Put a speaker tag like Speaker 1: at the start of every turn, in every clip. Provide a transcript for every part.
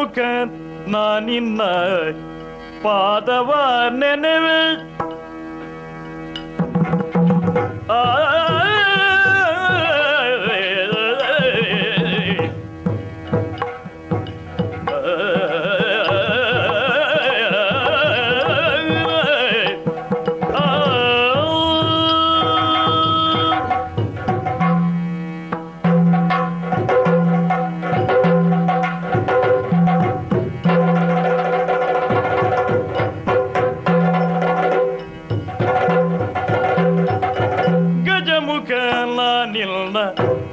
Speaker 1: ಗಜಮುಖ ನಾನಿನ್ನ ಪಾದವ ನೆನೆವೆ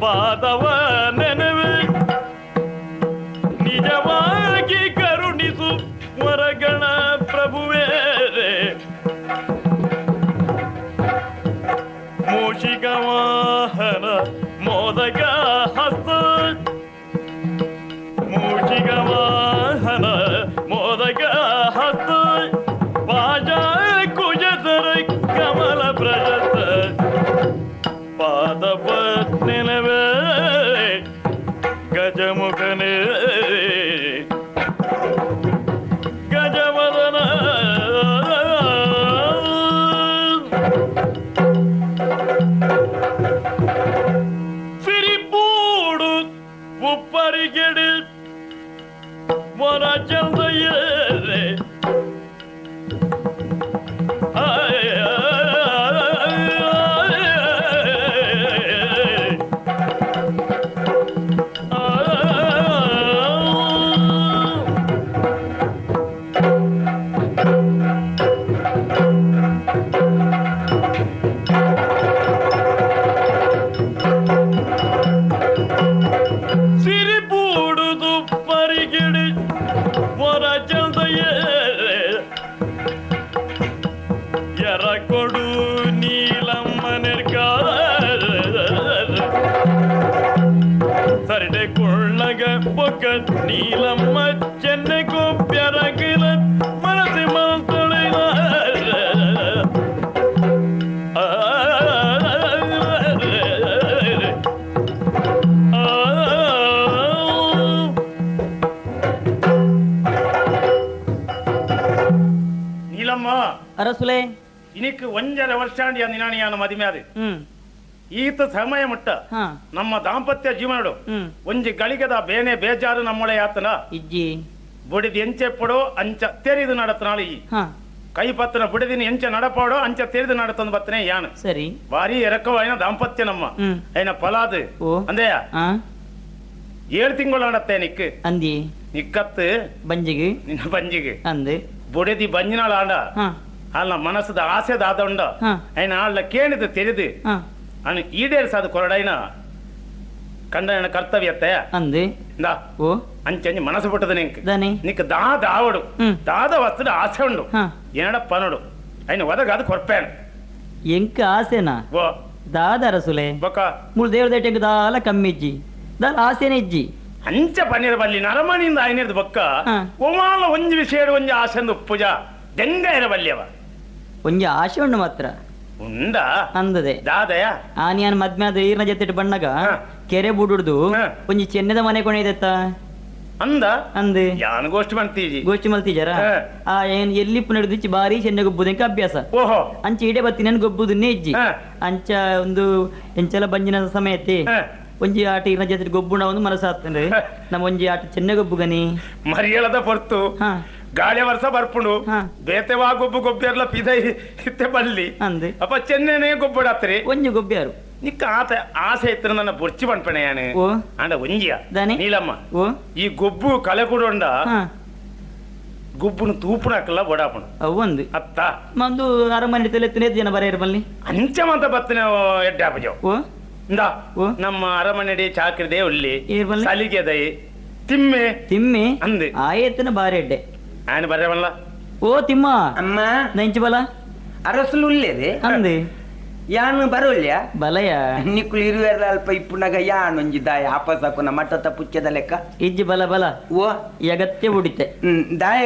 Speaker 1: ಪಾದವ ನೆನವೆ ನಿಜವಾಗಿ ಕರುಣಿಸು ವರಗಣ ಪ್ರಭುವೇ ಮೂಷಿಕ ವಾಹನ ಮೋದಕ ಹಸ್ತ ಮೂಷಿಕ ವಾಹನ ಮೋದಕ ಹಸ್ತ ಪಾಜ ಕುಜಸರ ಕಮಲ ಪ್ರಜತ ಪಾದವ ನೆನವೆ ಗಜಮುಖನೇ ಗಜವದನ ಸಿರಿಪೂಡು ಉಪ್ಪರಿಗೆಡಿ ಮೊರ ಚಂದಯ್ಯೇ ಸಿರಿಪೂಡುದು ಪರಿಗಿಡಿ ಮೊರ ಚಂದಯ್ಯೇ ಎರ ಕೊಡು ನೀಲಮ್ಮನೆರ್ಕ ಸರಿಡೆ ಕೊಳ್ಳಗ ಪೊಕ್ಕ ನೀಲಮ್ಮ ಚೆನ್ನೆ ಕೊಪ್ಪ್ಯರಗಿಲ ಮನಸ್ಸಿ ಮಂತೊಳೆಗ
Speaker 2: ಅರಸುಲೆ
Speaker 1: ಇನಿಕ್ ಒಂಜರ ವರ್ಷಾಂಡಿಯ ನಿನಾಣಿಯಾನ ಮದಿಮೆ ಅದು ಈತ ಸಮಯ ಮುಟ್ಟ ನಮ್ಮ ದಾಂಪತ್ಯ ಜೀವನಡು ಒಂಜಿ ಗಳಿಗದ ಬೇನೆ ಬೇಜಾರು ನಮ್ಮೊಳೆ ಆತನ
Speaker 2: ಇಜ್ಜಿ
Speaker 1: ಬುಡಿದ ಎಂಚೆ ಪಡೋ ಅಂಚ ತೆರಿದು ನಡತನಾಳ ಈ ಕೈ ಪತ್ತನ ಬುಡಿದಿನ ಎಂಚ ನಡಪಾಡೋ ಅಂಚ ತೆರಿದು ನಡತಂದು ಬತ್ತನೆ ಯಾನ
Speaker 2: ಸರಿ
Speaker 1: ಬಾರಿ ಎರಕವಾಯಿನ ದಾಂಪತ್ಯ ನಮ್ಮ ಐನ ಫಲಾದು ಅಂದೆಯ 7 ತಿಂಗಳು ನಡತ್ತೆ ನಿಕ್
Speaker 2: ಅಂದಿ
Speaker 1: ನಿಕ್ಕತ್ತು
Speaker 2: ಬಂಜಿಗೆ
Speaker 1: ನಿನ್ನ ಬಂಜಿಗೆ
Speaker 2: ಅಂದೆ
Speaker 1: ಬುಡಿದಿ ಬಂಜಿನಾಳ ಆಂಡ ಅಲ್ಲ ಮನಸ್ಸದ ಆಸೆ ದಾದಂಡ ಐನ ಅಲ್ಲ ಕೇಳಿದ ತೆರೆದು ಅಣ್ಣ ಈಡೇರಿಸಾದ ಕೊರಡೈನ ಕಂಡ ಕರ್ತವ್ಯತ್ತೆ
Speaker 2: ಅಂದೆ ಓ
Speaker 1: ಅಂಚಂಜಿ ಮನಸ್ಸು ಬಿಟ್ಟದ ನಿಂಕ್
Speaker 2: ದನೆ
Speaker 1: ನಿಕ್ ದಾದ ಆವಡು ದಾದ ವಸ್ತುದ ಆಸೆ ಉಂಡು ಏನಡ ಪನಡು ಐನ ಒದಗ ಅದು ಕೊರ್ಪೇನ
Speaker 2: ಎಂಕ ಆಸೆನಾ
Speaker 1: ಓ
Speaker 2: ದಾದ ಅರಸುಲೆ
Speaker 1: ಬೊಕ್ಕ
Speaker 2: ಮೂರು ದೇವ್ರ ದೇಟೆಂಗ ದಾಲ ಕಮ್ಮಿ ಇಜ್ಜಿ ದಾಲ ಆಸೆನೇ ಇಜ್ಜಿ
Speaker 1: ಅಂಚ ಪನ್ನೀರ್ ಬಲ್ಲಿ ನರಮಣಿಯಿಂದ ಐನಿರ್ದು ಬೊಕ್ಕ ಒಮಾಲ ಒಂಜಿ ವಿಷಯ ಒಂಜಿ ಆಸೆಂದು ಪೂಜ ದೆಂಗ ಇರಬಲ್ಲಿಯವ
Speaker 2: ಒಂಜಿ ಆಸೆ ಉಂಡು ಮಾತ್ರ
Speaker 1: ಉಂಡ
Speaker 2: ಅಂದದೆ
Speaker 1: ದಾದಯ
Speaker 2: ಆನಿಯನ್ ಮದ್ಮೆ ಆದ ಈರ್ನ ಜೊತೆ ಬಣ್ಣಗ ಕೆರೆ ಬುಡುಡ್ದು ಒಂಜಿ ಚೆನ್ನದ ಮನೆ ಕೊನೆದೆತ್ತ
Speaker 1: ಅಂದ
Speaker 2: ಅಂದೆ
Speaker 1: ಯಾನ್ ಗೋಷ್ಠಿ ಮಾಡ್ತೀಜಿ
Speaker 2: ಗೋಷ್ಠಿ ಮಲ್ತಿಜಾರ ಏನ್ ಎಲ್ಲಿ ಪುನಡಿದ್ದು ಬಾರಿ ಚೆನ್ನ ಗೊಬ್ಬುದಕ್ಕೆ ಅಭ್ಯಾಸ
Speaker 1: ಓಹೋ
Speaker 2: ಅಂಚ ಇಡೆ ಬತ್ತಿ ಗೊಬ್ಬುದನ್ನೇ ಇಜ್ಜಿ ಅಂಚ ಒಂದು ಎಂಚಲ ಬಂಜಿನ ಸಮಯತ್ತೆ ಒಂಜಿ ಆಟ ಇರ್ನ ಜೊತೆ ಗೊಬ್ಬುಣ ಒಂದು ಮನಸ್ಸಾತಂದ್ರೆ ನಮ್ಮ ಒಂಜಿ ಆಟ ಚೆನ್ನ ಗೊಬ್ಬುಗನಿ
Speaker 1: ಮರಿಯಳದ ಹೊರ್ತು ಗಾಳಿ ವರ್ಷ ಬರ್ಪುಂಡು ಬೇತೆವಾ ಗೊಬ್ಬು ಗೊಬ್ಬೆರ್ಲ ಪಿದೈ ಇತ್ತೆ ಬಲ್ಲಿ
Speaker 2: ಅಂದೆ
Speaker 1: ಅಪ್ಪ ಚೆನ್ನೆನೆ ಗೊಬ್ಬಡಾತ್ರಿ
Speaker 2: ಒಂಜಿ ಗೊಬ್ಬೆಯಾರು
Speaker 1: ನಿಕ್ಕ ಆತ ಆಸೆ ಇತ್ತು ನನ್ನ ಬೊರ್ಚಿ ಪಣ್ಪಣೆಯಾನೆ ಅಂಡ ಒಂಜಿಯ ನೀಲಮ್ಮ ಈ ಗೊಬ್ಬು ಕಲೆ ಕೊಡೋಂಡ ಗುಬ್ಬುನು ತೂಪುಣಕ್ಕಲ್ಲ ಬೊಡಾಪುಣ
Speaker 2: ಅವಂದು
Speaker 1: ಅತ್ತ
Speaker 2: ಮಂದು ಅರಮನೆ ತಲೆತ್ತನೇ ಜನ ಬರೆಯರು ಬಲ್ಲಿ
Speaker 1: ಅಂಚ ಮಂತ ಬತ್ತಿನ ಎಡ್ಡಾಪಜವ್ ನಮ್ಮ ಅರಮನೆಡಿ ಚಾಕ್ರಿದೆ ಉಳ್ಳಿ ಸಲಿಗೆ ದೈ ತಿಮ್ಮೆ
Speaker 2: ತಿಮ್ಮೆ
Speaker 1: ಅಂದೆ
Speaker 2: ಆಯತ್ತಿನ ಬಾರಿ ಎಡ್ಡೆ
Speaker 1: ఆయన బర్రెవల్ల
Speaker 2: ఓ తిమ్మ
Speaker 3: అమ్మ
Speaker 2: నంచి బల
Speaker 3: అరసులు ఉల్లేది
Speaker 2: అంది
Speaker 3: ಯಾನು ಬರೋಲ್ಯ
Speaker 2: ಬಲಯ
Speaker 3: ನಿಕ್ಕುಲು ಇರುವೆರ್ಲ ಅಲ್ಪ ಇಪ್ಪುನಾಗ ಯಾನು ಒಂಜಿ ದಾಯ ಆಪಸಾಕುನ ಮಟ್ಟದ ಪುಚ್ಚದ ಲೆಕ್ಕ
Speaker 2: ಇಜ್ಜಿ ಬಲ ಬಲ
Speaker 3: ಓ
Speaker 2: ಈ ಅಗತ್ಯ ಉಡಿತೆ
Speaker 3: ದಾಯ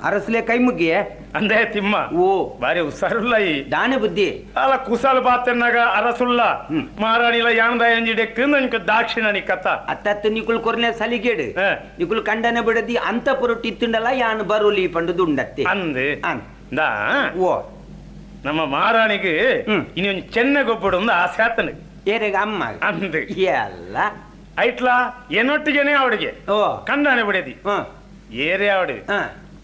Speaker 3: ಅರಸಲೆ ಕೈ ಮುಗಿಯೇ
Speaker 1: ಅಂದೇ ತಿಮ್ಮ
Speaker 3: ಓ
Speaker 1: ಬಾರಿ ಉಸಾರುಲ್ಲ ಈ
Speaker 3: ದಾನೆ ಬುದ್ಧಿ
Speaker 1: ಅಲ್ಲ ಕುಸಲ್ ಬಾತೆನ್ನಾಗ ಅರಸುಲ್ಲ ಮಾರಾಣಿಲ ಯಾಣದ ಎಂಜಿಡೆಕ್ ನನಗೆ ದಾಕ್ಷಿಣಿ ಕಥ
Speaker 3: ಅತ್ತತ್ತು ನಿಕ್ಕುಲು ಕೊರ್ನೆ ಸಲಿಗೇಡು
Speaker 1: ಹಾ.
Speaker 3: ನಿಕ್ಕುಲು ಕಂಡನೆ ಬಿಡದಿ ಅಂತ ಪುರುಟ್ ಇತ್ತುಂಡಲ್ಲ ಯಾನು ಬರೋಲಿ ಪಂಡು ದುಂಡತ್ತೆ
Speaker 1: ಅಂದ್
Speaker 3: ಅನ್
Speaker 1: ದಾ
Speaker 3: ಓ
Speaker 1: ನಮ್ಮ ಮಾರಾಣಿಗೆ ಇನ್ನೊಂದು ಚೆನ್ನಗೊಬ್ಬಡು ಒಂದು ಆಸೆ ಆತನ
Speaker 3: ಏರೆಗ ಅಮ್ಮ
Speaker 1: ಅಂದ್
Speaker 3: ಎಲ್ಲ
Speaker 1: ಐಟ್ಲಾ ಏನೊಟ್ಟಿಗೆನೆ ಅವಡಿಗೆ
Speaker 3: ಓ
Speaker 1: ಕಂಡಾನೆ ಬಿಡದಿ
Speaker 3: ಹ್ಮ್
Speaker 1: ಏರೆ ಅವಡಿ
Speaker 3: ಹಾ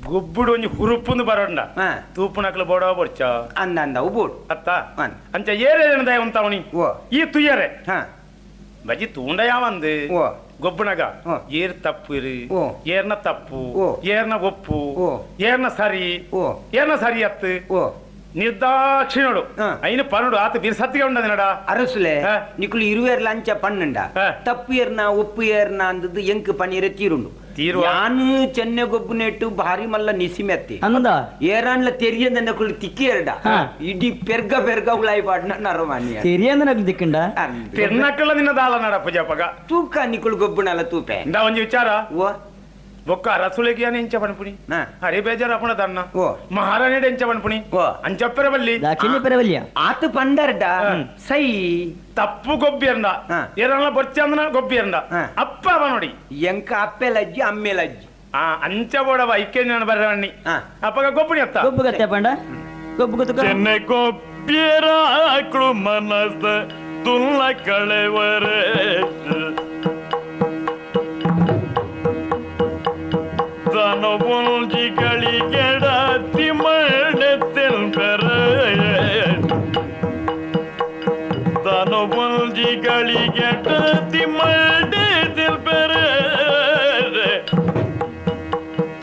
Speaker 1: ಗೊಬ್ಬುಡು ಒಂಜಿ ಹುರುಪುಂದು ಬರೋಂಡ
Speaker 3: ಹಾ
Speaker 1: ತೂಪುನಕ್ಲು ಬೋಡ ಬರ್ಚ
Speaker 3: ಅಂದ ಬೋಡು
Speaker 1: ಅತ್ತ
Speaker 3: ಅನ್
Speaker 1: ಅಂಚ ಏರೆ ಏನದ ಉಂತಾವಣಿ
Speaker 3: ಓ
Speaker 1: ಈ ತುಯ್ಯರೆ
Speaker 3: ಹಾ
Speaker 1: ಬಜಿ ತೂಂಡ ಯಾವಂದು
Speaker 3: ಓ
Speaker 1: ಗೊಬ್ಬನಗ
Speaker 3: ಓ.
Speaker 1: ಏರ್ ತಪ್ಪು ಇರು
Speaker 3: ಓ.
Speaker 1: ಏರ್ನ ತಪ್ಪು
Speaker 3: ಓ.
Speaker 1: ಏರ್ನ ಒಪ್ಪು
Speaker 3: ಓ.
Speaker 1: ಏರ್ನ ಸರಿ
Speaker 3: ಓ
Speaker 1: ಏರ್ನ ಸರಿ ಅತ್ತು
Speaker 3: ಓ
Speaker 1: ನಿರ್ದಾಕ್ಷಿಣೋಡು
Speaker 3: ಹಾ.
Speaker 1: ಐನು ಪನ್ನೋಡು ಆತ ಬಿರ್ ಸತ್ತಿಗೆ ಉಂಡದ ನಡ
Speaker 3: அரசுல
Speaker 1: ஆ.
Speaker 3: நிக்குள் இருவேர் லஞ்ச பன்னெண்டா
Speaker 1: ஆ.
Speaker 3: தப்பு ஏர்னா ஒப்பு ஏர்னா ಅಂದದ್ದು ಎಂಕ್ ಪನೀರ ತೀರುಂಡು
Speaker 1: ತೀರುವ?
Speaker 3: ಯಾನು ಚೆನ್ನೆ ಗೊಬ್ಬು ನೆಟ್ಟು ಭಾರಿ ಮಲ್ಲ ನಿಸಿಮೆತ್ತಿ
Speaker 2: ಅಂದ
Speaker 3: ಏರಾನ್ಲ ತೆರಿಯಂದ ನಕುಲ್ ತಿಕ್ಕಿ ಎರಡ
Speaker 2: ಹಾ.
Speaker 3: ಇಡೀ ಪೆರ್ಗ ಉಳಾಯಿ ಪಾಡ್ನ ನರಮಾನ್ಯ
Speaker 2: ತೆರಿಯಂದ ನಗ್ಲು ದಿಕ್ಕಂಡ
Speaker 1: ತಿನ್ನಕ್ಕಲ್ಲ ನಿನ್ನ ದಾಲ ನಡ ಪೂಜಾಪಗ
Speaker 3: ತೂಕ ನಿಕುಲ್ ಗೊಬ್ಬುನಲ್ಲ ತೂಪೆ
Speaker 1: ಇಂದ ಒಂಜಿ ವಿಚಾರ
Speaker 3: ಓ
Speaker 1: ಬೊಕ್ಕ ರಸುಲೆಗೆ ಏನು ಎಂಚ ಪಣಪುಣಿ
Speaker 3: ಹಾ.
Speaker 1: ಹರಿ ಬೇಜಾರ ಅಪ್ಪಣ ತನ್ನ
Speaker 3: ಓ
Speaker 1: ಮಹಾರಾಣಿಡೆ ಎಂಚ ಪಣಪುಣಿ
Speaker 3: ಓ
Speaker 1: ಅಂಚಪ್ಪರ ಬಲ್ಲಿ
Speaker 2: ದಾಕ್ಷಿಣ್ಯ ಪರವಲ್ಯ
Speaker 3: ಆತು ಪಂಡರ್ಡ ಸೈ
Speaker 1: ತಪ್ಪು ಗೊಬ್ಬಿ ಅಂದ
Speaker 3: ಹಾ.
Speaker 1: ಏರಲ್ಲ ಬೊಚ್ಚ ಅಂದನ ಗೊಬ್ಬಿ ಅಂದ
Speaker 3: ಹಾ.
Speaker 1: ಅಪ್ಪ ಅವ ನೋಡಿ
Speaker 3: ಎಂಕ ಅಪ್ಪೆಲಜ್ಜಿ ಅಮ್ಮೆಲಜ್ಜಿ
Speaker 1: ಆ ಅಂಚ ಬೋಡವ ಐಕ್ಯ ನಾನು ಬರವಣ್ಣಿ
Speaker 3: ಹಾ.
Speaker 1: ಅಪ್ಪಗ ಗೊಬ್ಬಣಿ ಅತ್ತ
Speaker 2: ಗೊಬ್ಬು ಗತ್ತೆ ಪಂಡ ಗೊಬ್ಬು ಗೊತ್ತು
Speaker 1: ಚೆನ್ನೆ ಗೊಬ್ಬಿರಾಕ್ಳು ಮನಸ್ಸ ತುಲ್ಲ ಕಳೆವರೆ ತನು ಮುಲ್ಜಿಗಳಿಗೆಡ ತಿಮ್ಮಡೆತ್ತೆಲ್ಬೆರೆ ತನು ಮುಲ್ಜಿಗಳಿಗೆಡ ತಿಮ್ಮಡೆತ್ತೆಲ್ಬೆರೆ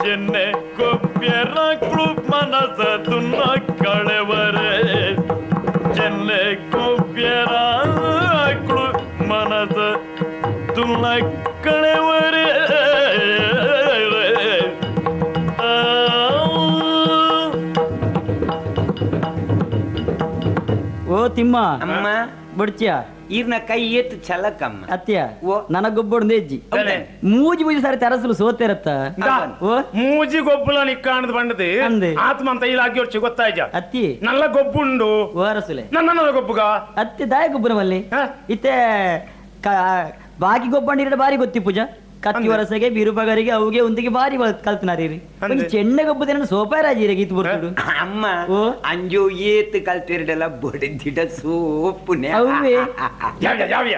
Speaker 1: ಚೆನ್ನೆ ಗೊಬ್ಬಿರಾಕ್ಳು ಮನಸ್ಸ ತುಲ್ಲ ಕಳೆವರೆ ಚೆನ್ನೆ ಗೊಬ್ಬಿರಾಕ್ಳು ಮನಸ್ಸ ತುಲ್ಲ ಕಳೆವರೆ
Speaker 2: ಓ ತಿಮ್ಮ
Speaker 3: ಅಮ್ಮ
Speaker 2: ಬಡ್ಚಿಯ
Speaker 3: ಈರ್ನ ಕೈ ಎತ್ತು ಛಲಕಮ್ಮ
Speaker 2: ಅತ್ಯ
Speaker 3: ಓ.
Speaker 2: ನನ್ನ ಗೊಬ್ಬೊಂದು ಹೆಜ್ಜಿ
Speaker 1: ಅದೇ.
Speaker 2: ಮೂಜಿ ಮೂಜಿ ಸಾರಿ ತರಸಲು ಸೋತಿರತ್ತ ಓ
Speaker 1: ಮೂಜಿ ಗೊಬ್ಬುಲ ನಿಕ್ಕಾಣದ್ ಬಂಡದು
Speaker 2: ಅಂದೆ.
Speaker 1: ಆತ್ಮ ಅಂತ ಇಲ್ಲ ಆಗಿ ಹೊಡ್ಚಿ ಗೊತ್ತಾಯ್ಜ
Speaker 2: ಅತ್ತಿ
Speaker 1: ನಲ್ಲ ಗೊಬ್ಬುಂಡು
Speaker 2: ಓ ಅರಸುಲೆ
Speaker 1: ನನ್ನ ಗೊಬ್ಬುಗ
Speaker 2: ಅತ್ತಿ ದಾಯ ಗೊಬ್ಬರ ಮಲ್ಲಿ
Speaker 1: ಹಾ?
Speaker 2: ಇತ್ತೆ ಬಾಕಿ ಗೊಬ್ಬಂಡಿರ ಬಾರಿ ಗೊತ್ತಿ ಪೂಜಾ ಕತ್ತಿ
Speaker 1: ಅಂದೆ.
Speaker 2: ವರಸಗೆ ಬಿರುಬಗರಿಗೆ ಅವುಗೆ ಒಂದಿಗೆ ಬಾರಿ ಕಲ್ತನಾರಿ
Speaker 1: ಅಂದೆ.
Speaker 2: ಚೆನ್ನೆ ಗೊಬ್ಬದ ಸೋಪಾರಾಜಿರ ಗೀತ್ ಬರ್ತಿಡು
Speaker 3: ಅಮ್ಮ
Speaker 2: ಓ.
Speaker 3: ಅಂಜೋ ಏತ್ ಕಲ್ತಿರಡೆಲ್ಲ ಬಡದಿಡ ಸೋಪುನೆ
Speaker 2: ಅವ್ವೇ.
Speaker 1: ಯಾವ್ಯ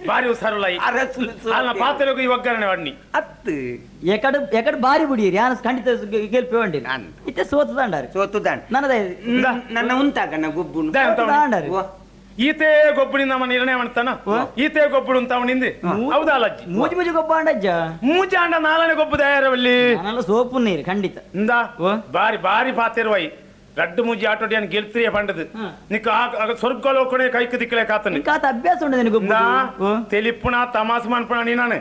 Speaker 1: ಬಾರಿ ಉಸಾರುಲ್ಲ
Speaker 3: ಅರಸುಲು
Speaker 1: ಅಲ್ಲ ಪಾತ್ರೆಗೂ ಈ ಒಗ್ಗರಣೆ ವಾಡ್ನಿ
Speaker 3: ಅತ್ತು
Speaker 2: ಎಕಡೆ ಬಾರಿ ಬಿಡಿರಿ ಯಾನ ಖಂಡಿತ ಗೆಲ್ಪಿ ಹೊಂಡಿ
Speaker 3: ನಾನು.
Speaker 2: ಇತ್ತೆ ಸೋತದಾಂಡಾರಿ
Speaker 3: ಸೋತುದಾನ್
Speaker 2: ನನ್ನದೇ
Speaker 3: ನನ್ನ ಉಂತಾಗನ ಗುಬ್ಬುನು
Speaker 1: ದ ಅಂತ ಅವ್ನು.
Speaker 2: ದಾಂಡಾರಿ
Speaker 3: ಓ,
Speaker 1: ಈತೆ ಗೊಬ್ಬುನಿಂದ ನಮ್ಮ ನಿರ್ಣಯ ಮಾಡ್ತಾನ ಈತೆ ಗೊಬ್ಬುಡು ಅಂತ ಅವನಿಂದ ಹೌದಾ ಅಲ್ಲಜ್ಜಿ
Speaker 2: ಮೂಜಿ ಮೂಜಿ ಗೊಬ್ಬ ಅಂಡಜ್ಜ
Speaker 1: ಮೂಜಾಂಡ ನಾಲನೆ ಗೊಬ್ಬು ತಯಾರವಲ್ಲಿ
Speaker 2: ನಾನೆಲ್ಲ ಸೋಪು ನೀರು ಖಂಡಿತ
Speaker 1: ಇಂದ
Speaker 2: ಓ.
Speaker 1: ಬಾರಿ ಬಾರಿ ಪಾತಿರುವೈ ರಡ್ಡು ಮೂಜಿ ಆಟೋಡಿಯನ್ ಗೆಲ್ತಿರಿಯ ಪಂಡದು
Speaker 2: ಹಾ.
Speaker 1: ನಿಕ್ಕ ಸ್ವರ್ಗಗಳು ಕೊನೆ ಕೈಕ್ ದಿಕ್ಕಲೆ ಕಾತನೆ
Speaker 2: ಕಾತ ಅಭ್ಯಾಸ ಉಂಟು ನಿನಗೆ ಗೊಬ್ಬ ಓ
Speaker 1: ತೆಲಿಪ್ಪುಣ ತಮಾಸ್ ಮನ್ಪುಣ ನೀನಾನೆ